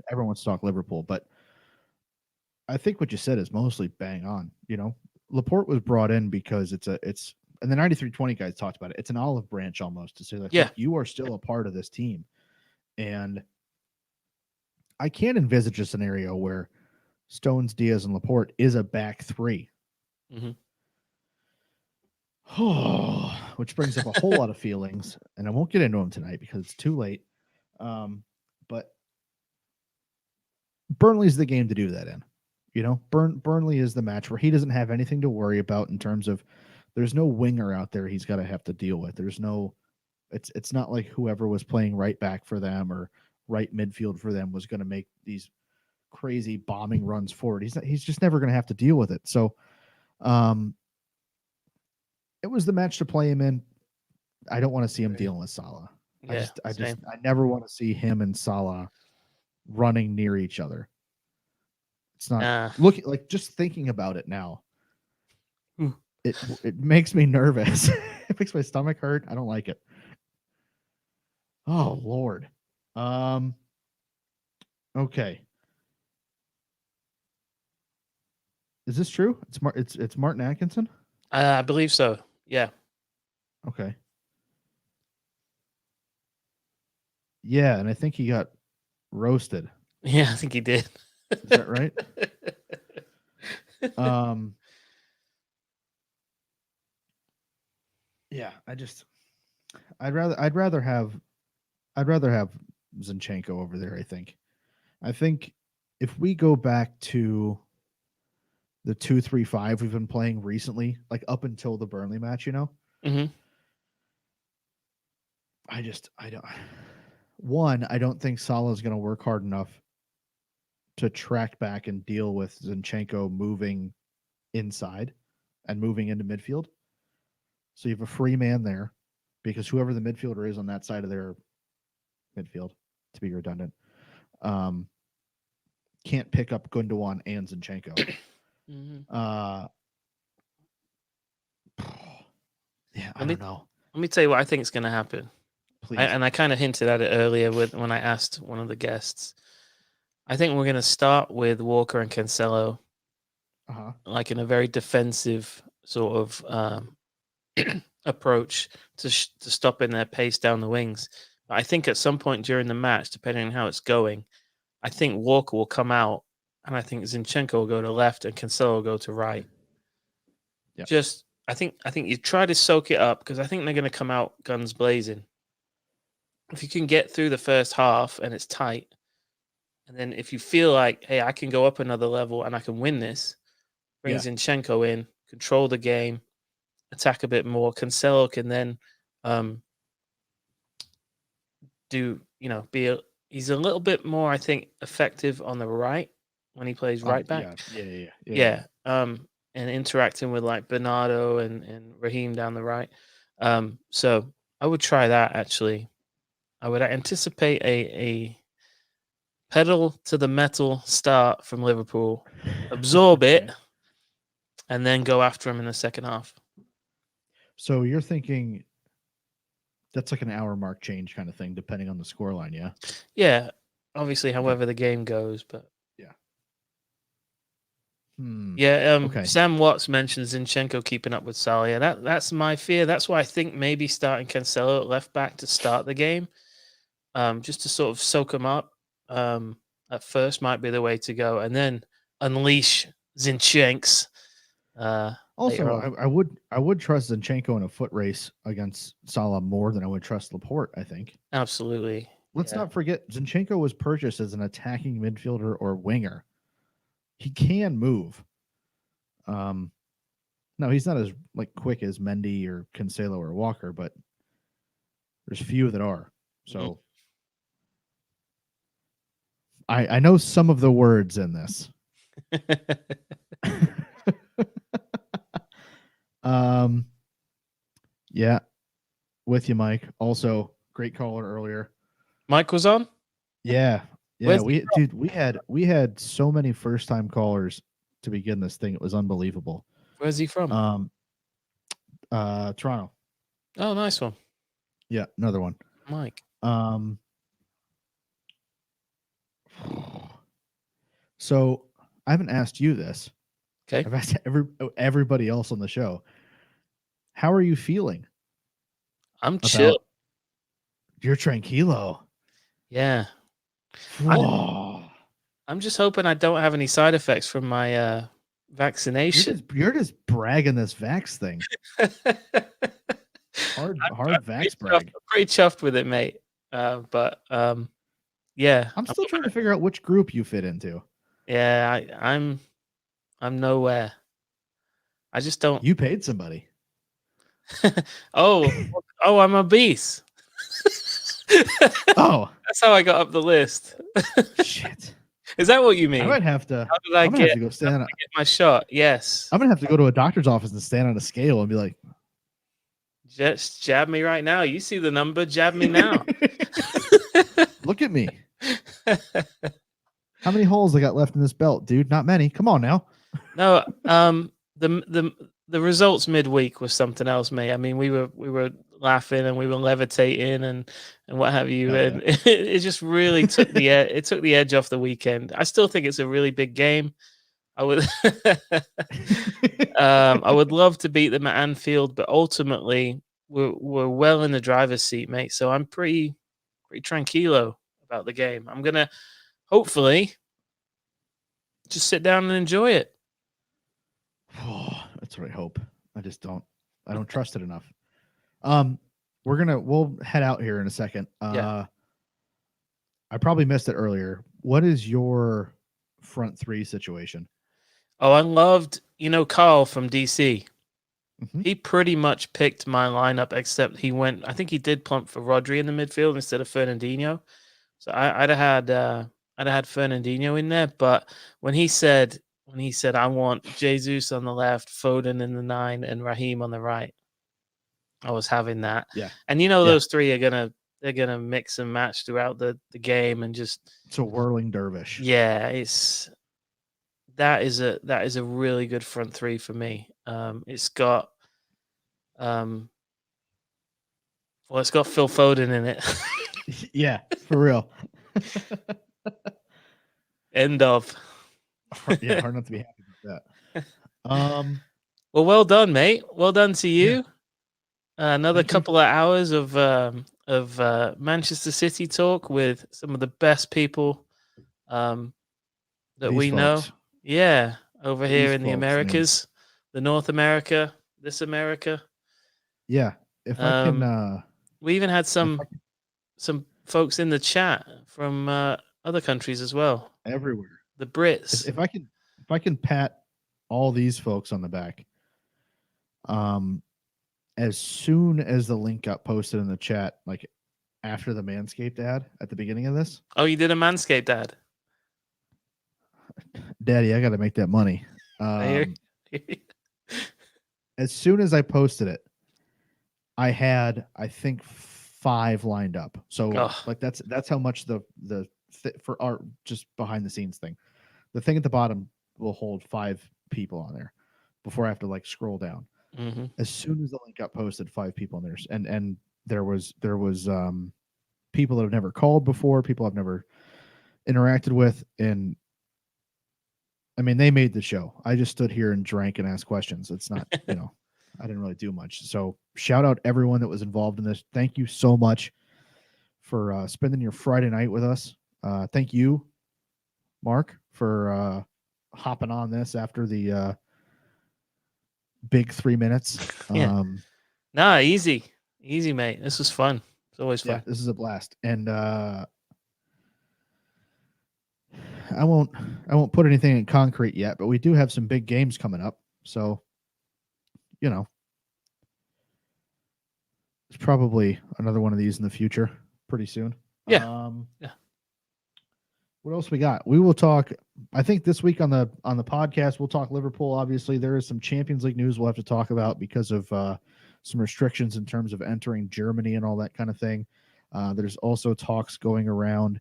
everyone wants to talk Liverpool. But I think what you said is mostly bang on. You know, Laporte was brought in because it's and the 9320 guys talked about it. It's an olive branch almost to say that look, you are still a part of this team. And I can't envisage a scenario where Stones, Diaz, and Laporte is a back three. Mm-hmm. Which brings up a whole lot of feelings, and I won't get into them tonight because it's too late. But Burnley's the game to do that in. You know, Burnley is the match where he doesn't have anything to worry about in terms of there's no winger out there he's got to have to deal with. There's no, it's not like whoever was playing right back for them or right midfield for them was going to make these crazy bombing runs forward. He's just never going to have to deal with it. So, it was the match to play him in. I don't want to see him dealing with Salah. Yeah, I just never want to see him and Salah running near each other. It's not. Look, like just thinking about it now, it makes me nervous. It makes my stomach hurt. I don't like it. Oh Lord. Okay. Is this true? It's Martin Atkinson? I believe so. Yeah. Okay. Yeah, and I think he got roasted. Yeah, I think he did. Is that right? Yeah, I'd rather have Zinchenko over there, I think. I think if we go back to the 2-3-5 we've been playing recently, like up until the Burnley match, you know? Mm-hmm. I don't think Salah's going to work hard enough to track back and deal with Zinchenko moving inside and moving into midfield. So you have a free man there because whoever the midfielder is on that side of their midfield, to be redundant, can't pick up Gundogan and Zinchenko. Yeah, I don't know. Let me tell you what I think is going to happen. Please. I kind of hinted at it earlier when I asked one of the guests. I think we're going to start with Walker and Cancelo, like in a very defensive sort of approach to stopping their pace down the wings. But I think at some point during the match, depending on how it's going, I think Walker will come out, and I think Zinchenko will go to left and Cancelo will go to right. Yeah. I think you try to soak it up because I think they're going to come out guns blazing. If you can get through the first half and it's tight, and then if you feel like, hey, I can go up another level and I can win this, bring Zinchenko in, control the game, attack a bit more. Cancelo can then he's a little bit more, I think, effective on the right when he plays right back. Yeah. And interacting with like Bernardo and Raheem down the right. So I would try that actually. I would anticipate a pedal to the metal start from Liverpool, absorb it, and then go after him in the second half. So you're thinking that's like an hour mark change kind of thing, depending on the scoreline, yeah? Yeah, obviously, however the game goes, but Okay. Sam Watts mentions Zinchenko keeping up with Salah. Yeah, that's my fear. That's why I think maybe starting Cancelo at left back to start the game, just to sort of soak him up at first might be the way to go, and then unleash Zinchenks. Also, I would trust Zinchenko in a foot race against Salah more than I would trust Laporte, I think. Absolutely. Let's not forget Zinchenko was purchased as an attacking midfielder or winger. He can move. No, he's not as like quick as Mendy or Cancelo or Walker, but there's few that are. So I know some of the words in this. Yeah, with you, Mike. Also, great caller earlier. Mike was on. Yeah. We had so many first time callers to begin this thing. It was unbelievable. Where's he from? Toronto. Oh, nice one. Yeah, another one. Mike. So I haven't asked you this. Okay. I've asked everybody else on the show. How are you feeling? I'm chill. You're tranquilo. Yeah. I'm just hoping I don't have any side effects from my vaccination. You're just bragging this vax thing. hard vax brag. I'm pretty chuffed with it, mate. But yeah. I'm still trying to figure out which group you fit into. Yeah, I'm nowhere. I just don't. You paid somebody. Oh, I'm obese. Oh, that's how I got up the list. Shit. Is that what you mean? I might have to. How did I get, to go stand get my shot? Yes. I'm gonna have to go to a doctor's office and stand on a scale and be like, just jab me right now. You see the number? Jab me now. Look at me. How many holes they got left in this belt, dude? Not many. Come on now. No, the results midweek was something else, mate. I mean, we were laughing and we were levitating and what have you, and it just really took the edge off the weekend. I still think it's a really big game. I would I would love to beat them at Anfield, but ultimately we're well in the driver's seat, mate. So I'm pretty tranquilo about the game. I'm gonna hopefully just sit down and enjoy it. That's what I hope. I don't trust it enough. We'll head out here in a second. Yeah. I probably missed it earlier. What is your front three situation? Oh, I loved, Carl from DC. He pretty much picked my lineup, except I think he did plump for Rodri in the midfield instead of Fernandinho. So I'd have had Fernandinho in there. But when he said I want Jesus on the left, Foden in the 9, and Raheem on the right, I was having that. Yeah. And those three they're gonna mix and match throughout the game and just it's a whirling dervish. Yeah, that is a really good front three for me. It's got Phil Foden in it. Yeah, for real. End of. Yeah, hard not to be happy with that. Well, well done, mate. Well done to you. Yeah. Another couple of hours of Manchester City talk with some of the best people that we know. Yeah, over here in the Americas, the North America, this America. Yeah, if I can. We even had some folks in the chat from other countries as well. Everywhere. The Brits. If I can pat all these folks on the back. As soon as the link got posted in the chat, like after the Manscaped ad at the beginning of this. Oh, you did a Manscaped ad? Daddy, I got to make that money. As soon as I posted it, I had, I think, 5 lined up. So like that's how much for our just behind the scenes thing. The thing at the bottom will hold 5 people on there before I have to like scroll down. Mm-hmm. As soon as the link got posted, 5 people in there, and there was people that have never called before, people I've never interacted with, and I mean they made the show. I just stood here and drank and asked questions. It's not, I didn't really do much. So shout out everyone that was involved in this. Thank you so much for spending your Friday night with us. Thank you, Mark, for hopping on this after the big 3 minutes. Yeah. Nah, easy, mate. This was fun. It's always fun. Yeah, this is a blast. And I won't put anything in concrete yet, but we do have some big games coming up. So, there's probably another one of these in the future pretty soon. Yeah. Yeah. What else we got? We will talk. I think this week on the podcast, we'll talk Liverpool. Obviously, there is some Champions League news we'll have to talk about because of some restrictions in terms of entering Germany and all that kind of thing. There's also talks going around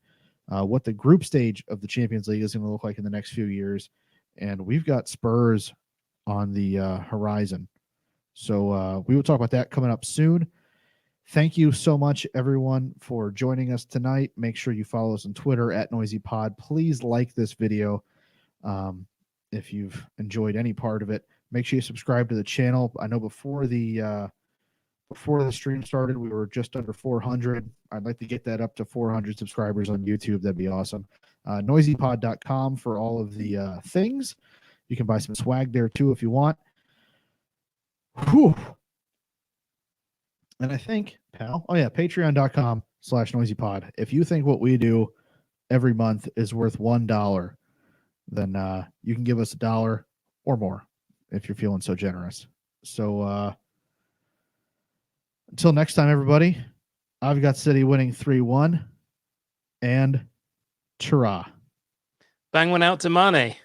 what the group stage of the Champions League is going to look like in the next few years, and we've got Spurs on the horizon. So we will talk about that coming up soon. Thank you so much, everyone, for joining us tonight. Make sure you follow us on Twitter @NoisyPod. Please like this video if you've enjoyed any part of it. Make sure you subscribe to the channel. I know before the stream started, we were just under 400. I'd like to get that up to 400 subscribers on YouTube. That'd be awesome. Noisypod.com for all of the things. You can buy some swag there, too, if you want. Whew. And I think, pal, patreon.com/noisypod. If you think what we do every month is worth $1, then you can give us $1 or more if you're feeling so generous. So until next time, everybody, I've got City winning 3-1 and ta-ra. Bang one out to Mane.